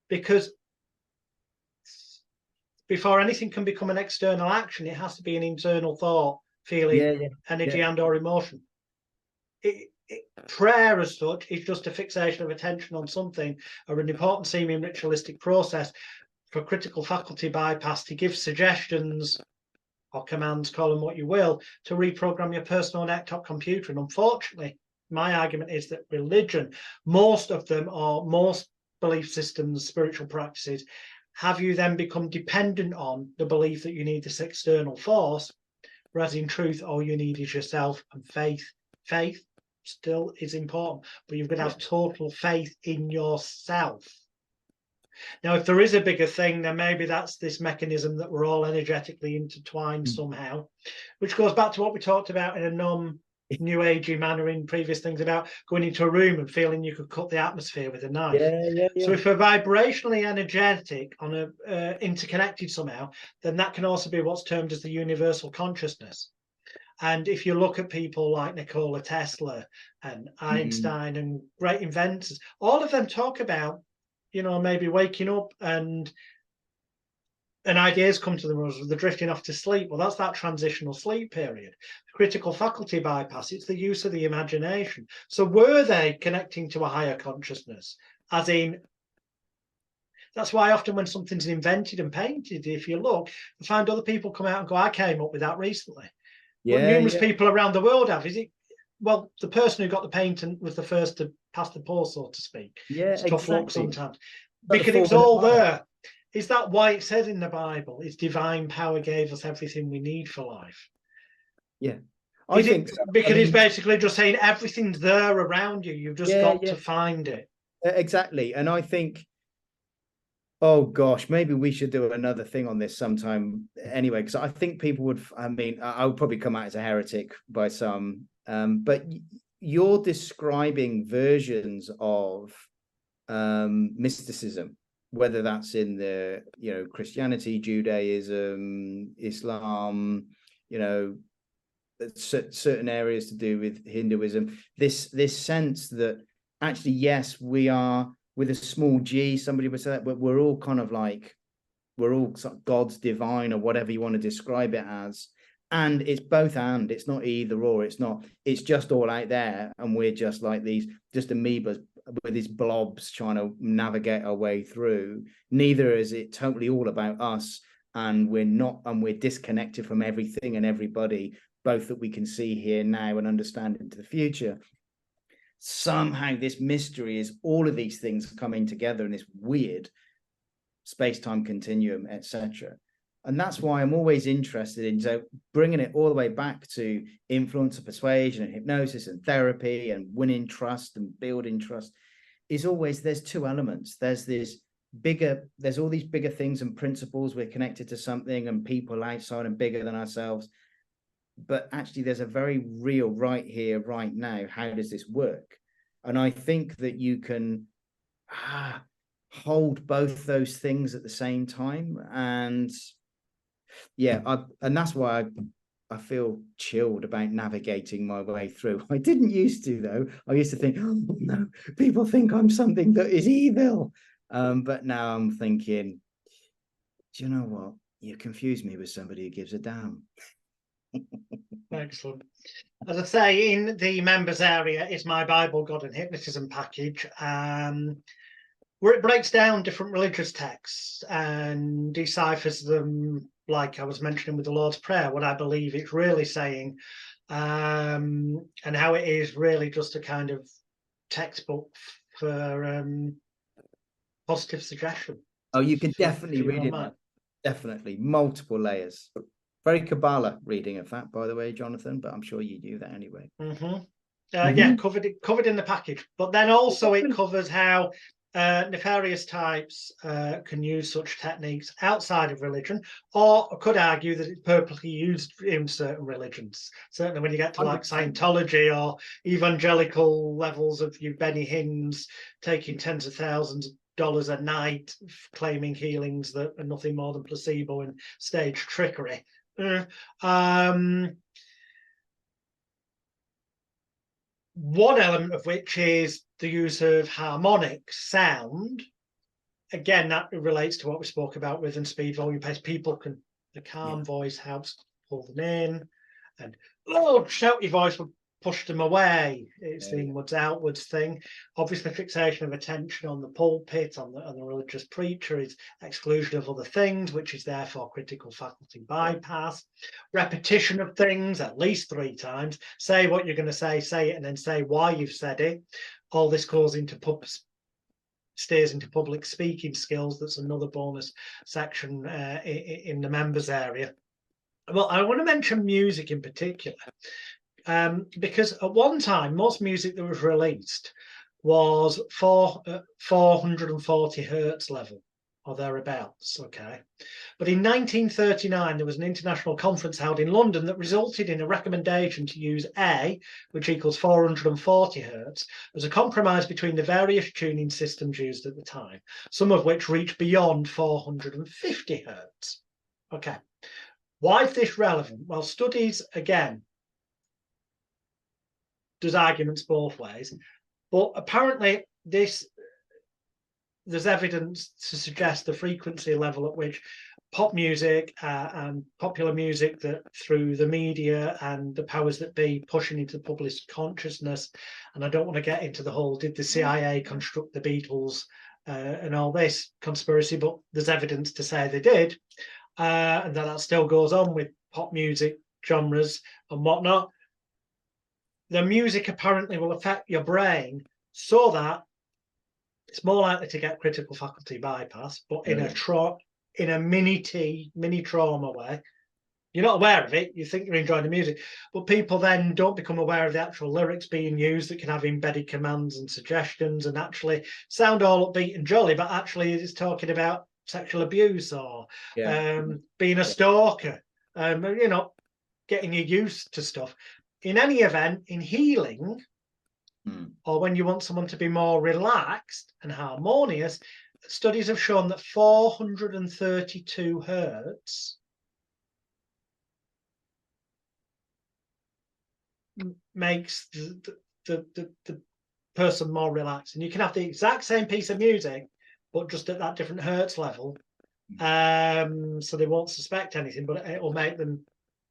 Because before anything can become an external action, it has to be an internal thought, feeling, energy, and or emotion. Prayer as such is just a fixation of attention on something, or an important seeming ritualistic process for critical faculty bypass to give suggestions or commands, call them what you will, to reprogram your personal laptop computer. And unfortunately, my argument is that religion, most of them, or most belief systems, spiritual practices, have you then become dependent on the belief that you need this external force, whereas in truth, all you need is yourself and faith. Faith still is important, but you've got to have total faith in yourself. Now, if there is a bigger thing, then maybe that's this mechanism that we're all energetically intertwined somehow, which goes back to what we talked about in a non-New Agey manner in previous things about going into a room and feeling you could cut the atmosphere with a knife. So if we're vibrationally energetic, on a interconnected somehow, then that can also be what's termed as the universal consciousness. And if you look at people like Nikola Tesla and Einstein and great inventors, all of them talk about, you know, maybe waking up and ideas come to them as they're drifting off to sleep. Well, that's that transitional sleep period. Critical faculty bypass, it's the use of the imagination. So were they connecting to a higher consciousness? As in, that's why often when something's invented and painted, if you look, you find other people come out and go, I came up with that recently. What numerous people around the world have. Is it, well, the person who got the patent was the first to pass the poll, so to speak. It's tough luck sometimes. Because it's all there. Is that why it says in the Bible, it's divine power gave us everything we need for life? Yeah. I think so. Because it's basically just saying everything's there around you. You've just got to find it. Exactly. And I think, oh gosh, maybe we should do another thing on this sometime anyway, because I think people would, I mean, I would probably come out as a heretic by some, but you're describing versions of mysticism, whether that's in the, you know, Christianity, Judaism, Islam, you know, certain areas to do with Hinduism, this sense that actually, yes, we are, with a small g, somebody would say that, but we're all kind of like, we're all God's divine, or whatever you want to describe it as. And it's both and, it's not either or, it's just all out there, and we're just like these, just amoebas with these blobs trying to navigate our way through. Neither is it totally all about us, and we're disconnected from everything and everybody, both that we can see here now and understand into the future. Somehow this mystery is all of these things coming together in this weird space-time continuum, etc. And that's why I'm always interested in, so bringing it all the way back to influence of persuasion and hypnosis and therapy and winning trust and building trust, is always, there's two elements. There's all these bigger things and principles. We're connected to something and people outside and bigger than ourselves. But actually, there's a very real right here, right now. How does this work? And I think that you can hold both those things at the same time. And yeah, and that's why I feel chilled about navigating my way through. I didn't used to, though. I used to think, oh no, people think I'm something that is evil. But now I'm thinking, do you know what? You confuse me with somebody who gives a damn. Excellent. As I say, in the members area is my Bible, God and Hypnotism package, where it breaks down different religious texts and deciphers them, like I was mentioning with the Lord's Prayer, what I believe it's really saying, and how it is really just a kind of textbook for positive suggestion. Oh, you could definitely read it. Definitely multiple layers. Very Kabbalah reading of that, by the way, Jonathan, but I'm sure you do that anyway. Yeah, covered in the package. But then also it covers how nefarious types can use such techniques outside of religion, or I could argue that it's purposely used in certain religions. Certainly when you get to like 100%. Scientology or evangelical levels of you Benny Hinn's taking tens of thousands of dollars a night, claiming healings that are nothing more than placebo and stage trickery. One element of which is the use of harmonic sound. Again, that relates to what we spoke about rhythm, speed, volume, pace. The calm voice helps pull them in, and shouty voice would push them away. It's the inwards outwards thing. Obviously, fixation of attention on the pulpit, on the religious preacher, is exclusion of other things, which is therefore critical faculty bypass. Repetition of things at least 3 times. Say what you're going to say it, and then say why you've said it. All this steers into public speaking skills. That's another bonus section in the members area. Well, I want to mention music in particular. Because at one time, most music that was released was 440 hertz level or thereabouts, okay? But in 1939, there was an international conference held in London that resulted in a recommendation to use A, which equals 440 hertz, as a compromise between the various tuning systems used at the time, some of which reach beyond 450 hertz. Okay, why is this relevant? Well, studies, again, there's arguments both ways, but apparently there's evidence to suggest the frequency level at which pop music and popular music, that through the media and the powers that be pushing into the public consciousness, and I don't want to get into the whole did the CIA construct the Beatles and all this conspiracy, but there's evidence to say they did, and that still goes on with pop music genres and whatnot. The music apparently will affect your brain so that it's more likely to get critical faculty bypass, but in a mini trauma way. You're not aware of it. You think you're enjoying the music, but people then don't become aware of the actual lyrics being used that can have embedded commands and suggestions and actually sound all upbeat and jolly, but actually it's talking about sexual abuse or being a stalker, getting you used to stuff. In any event, in healing, or when you want someone to be more relaxed and harmonious, studies have shown that 432 hertz makes the person more relaxed. And you can have the exact same piece of music, but just at that different hertz level. So they won't suspect anything, but it will make them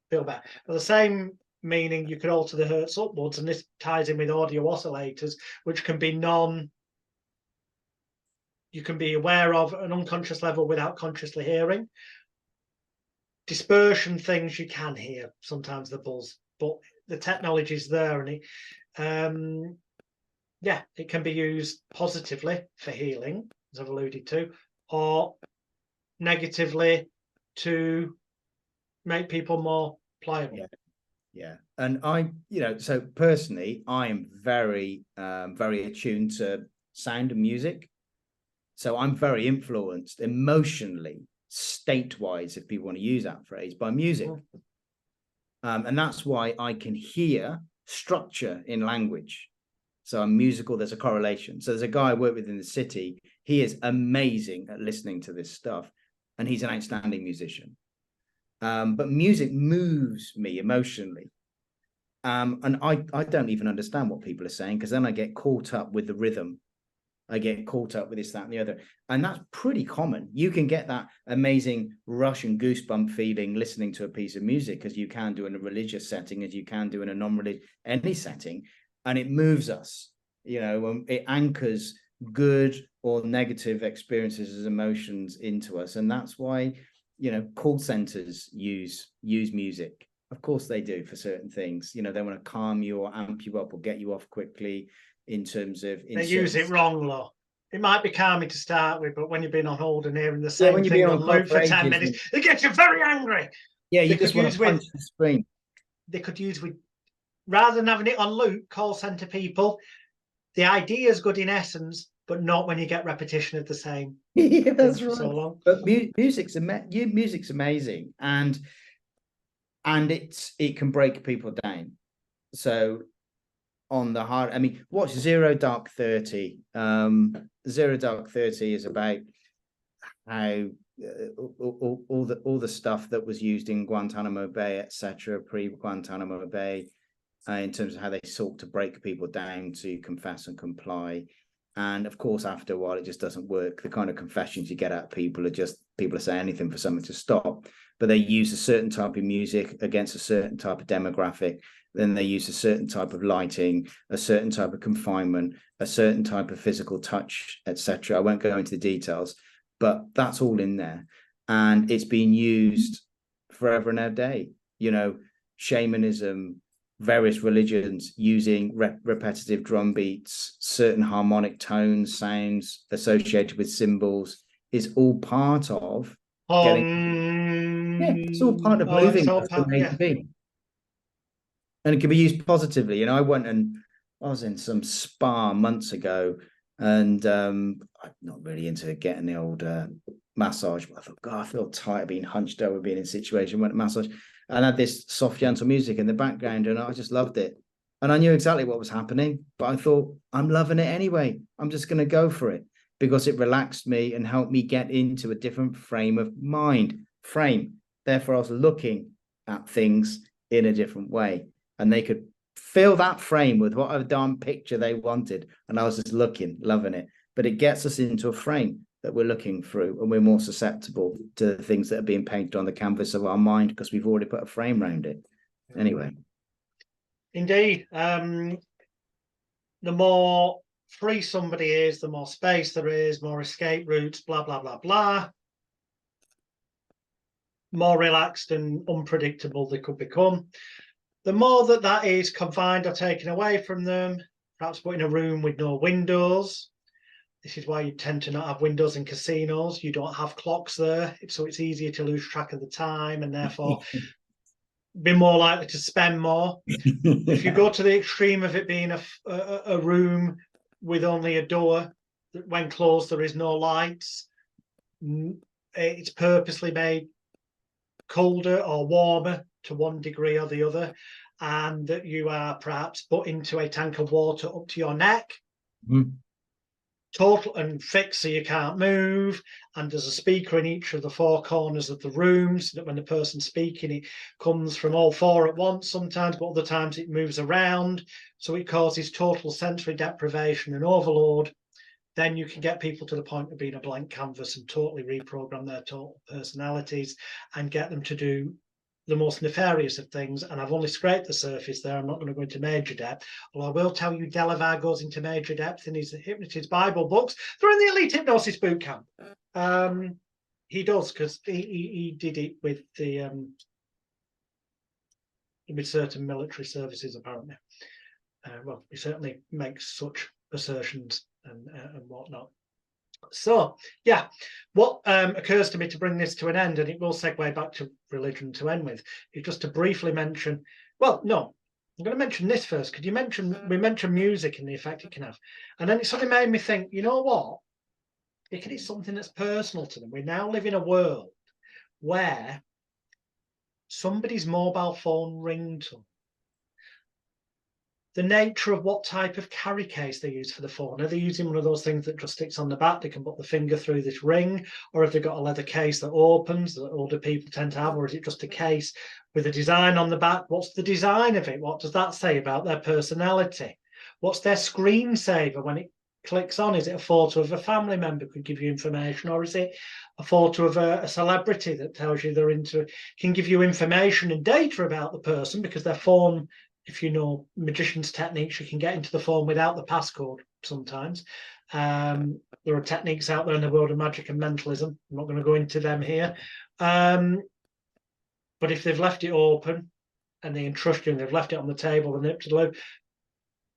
feel better. But the same meaning, you could alter the hertz upwards, and this ties in with audio oscillators, which can be you can be aware of an unconscious level without consciously hearing. Dispersion things you can hear, sometimes the buzz, but the technology is there, and it can be used positively for healing, as I've alluded to, or negatively to make people more pliable. Yeah. And so personally, I am very, very attuned to sound and music. So I'm very influenced emotionally, state-wise, if people want to use that phrase, by music. And that's why I can hear structure in language. So I'm musical, there's a correlation. So there's a guy I work with in the city. He is amazing at listening to this stuff, and he's an outstanding musician. But music moves me emotionally. And I don't even understand what people are saying, because then I get caught up with the rhythm. I get caught up with this, that, and the other. And that's pretty common. You can get that amazing rush and goosebump feeling listening to a piece of music, as you can do in a religious setting, as you can do in a non-religious, any setting. And it moves us, it anchors good or negative experiences as emotions into us. And that's why, call centers use music. Of course they do for certain things. They want to calm you or amp you up or get you off quickly in terms of... They use it wrong, though. It might be calming to start with, but when you've been on hold and hearing the same thing on loop for 10 minutes, it gets you very angry. Yeah, you just want to punch the screen. They could use with, rather than having it on loop, call center people, the idea is good in essence, but not when you get repetition of the same. Yeah, that's right. So long. But music's amazing, and it can break people down. So on the hard, watch Zero Dark 30. Zero Dark 30 is about how all the stuff that was used in Guantanamo Bay, etc., pre-Guantanamo Bay, in terms of how they sought to break people down to confess and comply. And of course, after a while, it just doesn't work. The kind of confessions you get out of people are saying anything for something to stop. But they use a certain type of music against a certain type of demographic. Then they use a certain type of lighting, a certain type of confinement, a certain type of physical touch, etc. I won't go into the details, but that's all in there. And it's been used forever and a day. Shamanism, various religions using repetitive drum beats, certain harmonic tones, sounds associated with symbols, is all part of it's all part of moving us from A to B. And it can be used positively. I was in some spa months ago, and I'm not really into getting the old massage, but I thought, God, I feel tired being hunched over, being in a situation, went to massage, and had this soft, gentle music in the background, and I just loved it. And I knew exactly what was happening, but I thought, I'm loving it anyway. I'm just going to go for it, because it relaxed me and helped me get into a different frame of mind. Therefore, I was looking at things in a different way, and they could fill that frame with whatever darn picture they wanted. And I was just looking, loving it. But it gets us into a frame that we're looking through, and we're more susceptible to the things that are being painted on the canvas of our mind, because we've already put a frame around it. Anyway. Indeed. The more free somebody is, the more space there is, more escape routes, blah, blah, blah, blah. More relaxed and unpredictable they could become. The more that is confined or taken away from them, perhaps put in a room with no windows. This is why you tend to not have windows in casinos. You don't have clocks there, so it's easier to lose track of the time, and therefore be more likely to spend more. If you go to the extreme of it being a room with only a door, that when closed there is no lights, it's purposely made colder or warmer to one degree or the other. and that you are perhaps put into a tank of water up to your neck, total and fixed so you can't move, and there's a speaker in each of the four corners of the room, so that when the person's speaking, it comes from all four at once sometimes, but other times it moves around, so it causes total sensory deprivation and overload. Then you can get people to the point of being a blank canvas and totally reprogram their total personalities and get them to do the most nefarious of things. And I've only scraped the surface there. I'm not going to go into major depth. Although I will tell you, Delavar goes into major depth in his Hypnotist Bible books. They're in the Elite Hypnosis Bootcamp. He does, because he did it with the with certain military services, apparently. Well, he certainly makes such assertions and whatnot. So, yeah, what occurs to me to bring this to an end, and it will segue back to religion to end with, is just to briefly mention, well, no, I'm going to mention this first, because we mentioned music and the effect it can have. And then it suddenly made me think, you know what? Because it's something that's personal to them. We now live in a world where somebody's mobile phone ringtone, the nature of what type of carry case they use for the phone. Are they using one of those things that just sticks on the back? They can put the finger through this ring, or have they got a leather case that opens that older people tend to have, or is it just a case with a design on the back? What's the design of it? What does that say about their personality? What's their screensaver when it clicks on? Is it a photo of a family member could give you information, or is it a photo of a celebrity that tells you they're into, can give you information and data about the person, because their phone, if you know magician's techniques, you can get into the phone without the passcode sometimes. There are techniques out there in the world of magic and mentalism. I'm not going to go into them here. But if they've left it open and they entrust you and they've left it on the table and up to the loop,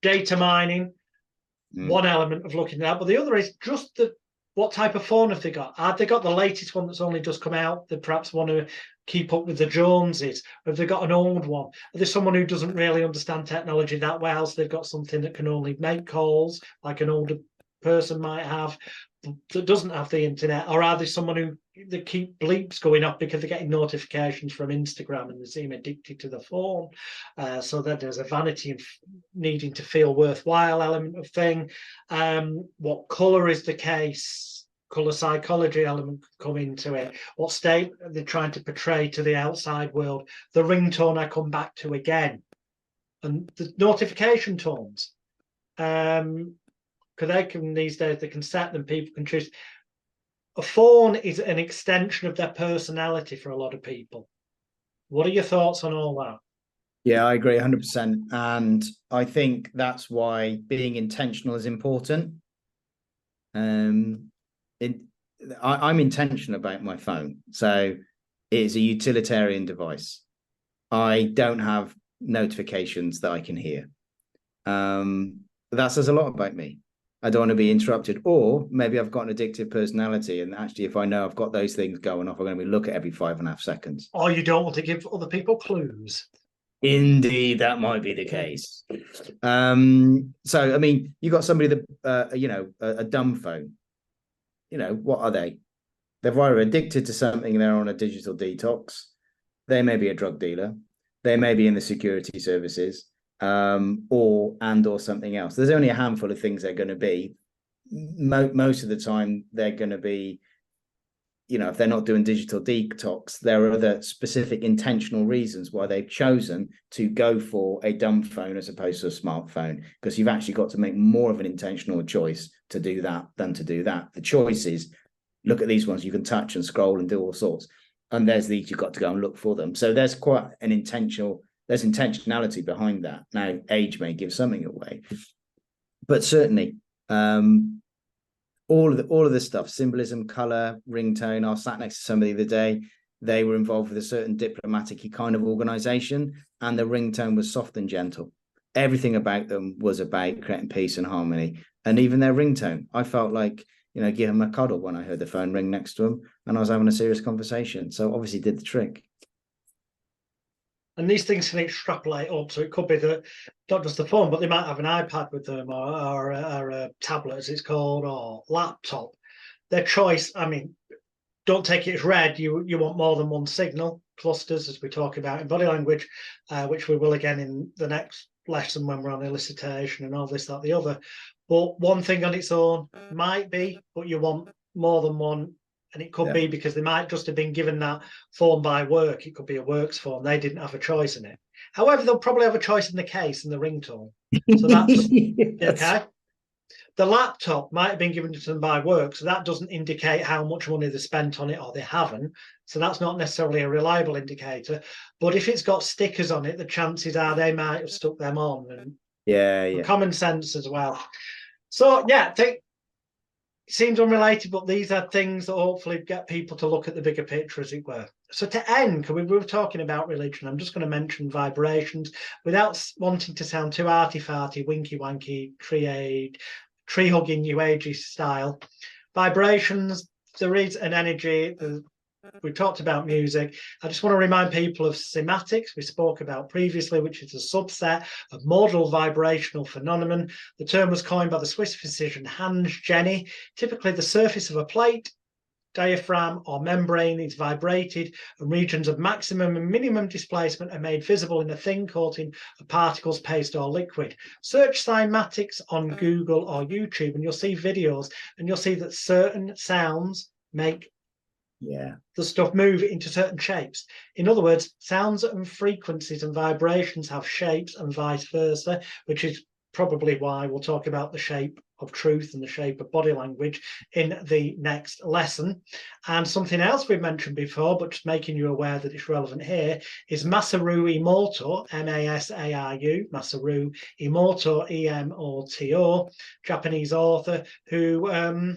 data mining, one element of looking at that. But the other is just what type of phone have they got? Have they got the latest one that's only just come out that perhaps want to keep up with the Joneses? Have they got an old one? Are there someone who doesn't really understand technology that well, so they've got something that can only make calls, like an older person might have, that doesn't have the internet? Or are they someone who they keep bleeps going off because they're getting notifications from Instagram and they seem addicted to the phone? So that there's a vanity and needing to feel worthwhile element of thing. What colour is the case? Colour psychology element could come into it. What state are they trying to portray to the outside world? The ringtone I come back to again. And the notification tones. Because they can, these days, they can set them, people can choose. A phone is an extension of their personality for a lot of people. What are your thoughts on all that? Yeah, I agree 100%. And I think that's why being intentional is important. I'm intentional about my phone. So it's a utilitarian device. I don't have notifications that I can hear. That says a lot about me. I don't want to be interrupted, or maybe I've got an addictive personality, and actually, if I know I've got those things going off, I'm going to be looking every 5.5 seconds. Or you don't want to give other people clues. Indeed, that might be the case. So, I mean, you got somebody that, a dumb phone. What are they? They're either addicted to something, they're on a digital detox. They may be a drug dealer. They may be in the security services. Or something else. There's only a handful of things they're going to be. Most of the time, they're going to be, if they're not doing digital detox, there are other specific intentional reasons why they've chosen to go for a dumb phone as opposed to a smartphone, because you've actually got to make more of an intentional choice to do that than to do that. The choice is, look at these ones you can touch and scroll and do all sorts. And there's these you've got to go and look for them. So there's quite an there's intentionality behind that. Now, age may give something away, but certainly all of this stuff, symbolism, color, ringtone. I sat next to somebody the other day. They were involved with a certain diplomatic kind of organization, and the ringtone was soft and gentle. Everything about them was about creating peace and harmony, and even their ringtone. I felt like, give them a cuddle when I heard the phone ring next to them, and I was having a serious conversation. So obviously did the trick. And these things can extrapolate up. So it could be that not just the phone, but they might have an iPad with them, or a tablet, as it's called, or laptop. Their choice, I mean, don't take it as read. You want more than one signal. clusters, as we talk about in body language, which we will again in the next lesson when we're on elicitation and all this, that, the other. But one thing on its own might be, but you want more than one. And it could be because they might just have been given that form by work. It could be a works form. They didn't have a choice in it. However, they'll probably have a choice in the case and the ringtone. So that's okay. The laptop might have been given to them by work, so that doesn't indicate how much money they spent on it or they haven't. So that's not necessarily a reliable indicator. But if it's got stickers on it, the chances are they might have stuck them on. And common sense as well. So yeah, it seems unrelated, but these are things that hopefully get people to look at the bigger picture, as it were. So to end, we were talking about religion, I'm just going to mention vibrations without wanting to sound too arty-farty, winky-wanky, tree-hugging, new agey style. Vibrations, there is an energy. We talked about music. I just want to remind people of cymatics we spoke about previously, which is a subset of modal vibrational phenomenon. The term was coined by the Swiss physician Hans Jenny. Typically, the surface of a plate, diaphragm, or membrane is vibrated, and regions of maximum and minimum displacement are made visible in a thin coating of particles, paste, or liquid. Search cymatics on Google or YouTube, and you'll see videos, and you'll see that certain sounds make the stuff move into certain shapes. In other words, sounds and frequencies and vibrations have shapes and vice versa, which is probably why we'll talk about the shape of truth and the shape of body language in the next lesson. And something else we've mentioned before, but just making you aware that it's relevant here, is Masaru Emoto, M-A-S-A-R-U, Masaru Emoto, E-M-O-T-O, Japanese author, who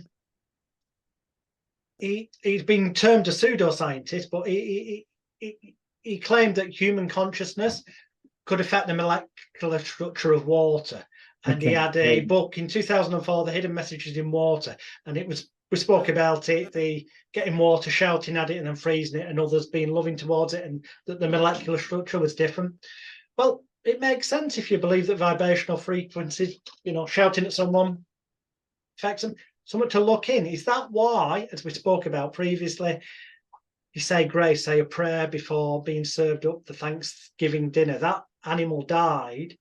he's been termed a pseudoscientist, but he claimed that human consciousness could affect the molecular structure of water. And he had a book in 2004, The Hidden Messages in Water. And we spoke about it, the getting water, shouting at it and then freezing it, and others being loving towards it, and that the molecular structure was different. Well, it makes sense if you believe that vibrational frequencies, shouting at someone affects them. Something to look in. Is that why, as we spoke about previously, you say grace, say a prayer before being served up the Thanksgiving dinner? That animal died.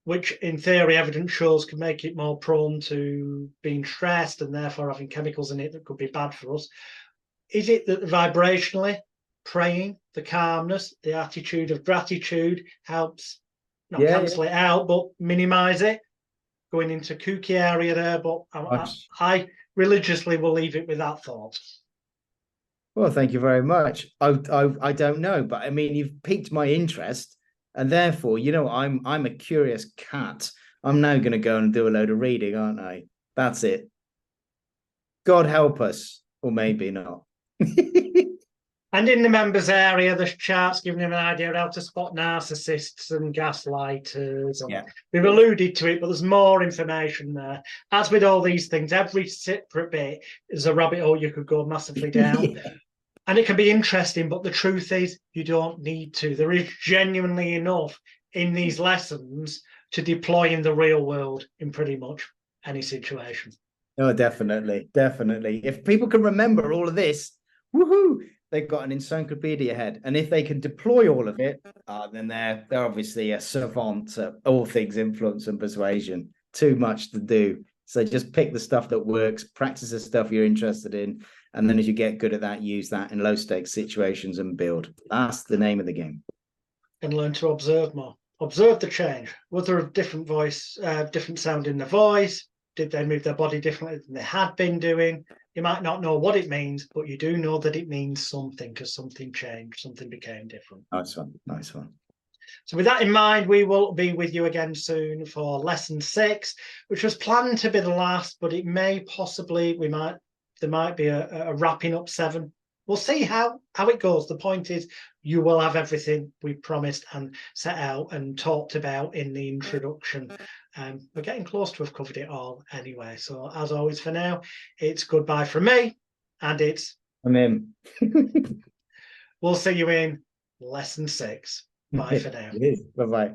Which in theory evidence shows can make it more prone to being stressed and therefore having chemicals in it that could be bad for us. Is it that vibrationally praying, the calmness, the attitude of gratitude helps not cancel it out, but minimize it? Going into kooky area there, but I religiously will leave it with that thought. Well, thank you very much. I don't know, but I mean, you've piqued my interest, and therefore, I'm a curious cat. I'm now going to go and do a load of reading, aren't I? That's it. God help us, or maybe not. And in the members area, the chart's giving him an idea of how to spot narcissists and gaslighters. And we've alluded to it, but there's more information there. As with all these things, every separate bit is a rabbit hole you could go massively down. And it can be interesting, but the truth is you don't need to. There is genuinely enough in these lessons to deploy in the real world in pretty much any situation. Oh, definitely. Definitely. If people can remember all of this, woohoo! They've got an encyclopedia head, and if they can deploy all of it, then they're obviously a savant at all things influence and persuasion. Too much to do, so just pick the stuff that works, practice the stuff you're interested in, and then as you get good at that, use that in low stakes situations and build. That's the name of the game. And learn to observe more. Observe the change. Was there a different voice, different sound in the voice? Did they move their body differently than they had been doing? You might not know what it means, but you do know that it means something because something changed, something became different. Nice one. Nice one. So with that in mind, we will be with you again soon for lesson 6, which was planned to be the last, but it may possibly, there might be a wrapping up 7. We'll see how it goes. The point is you will have everything we promised and set out and talked about in the introduction. We're getting close to have covered it all anyway. So as always for now, it's goodbye from me, and it's I'm in. We'll see you in lesson 6. Bye for now. Bye-bye.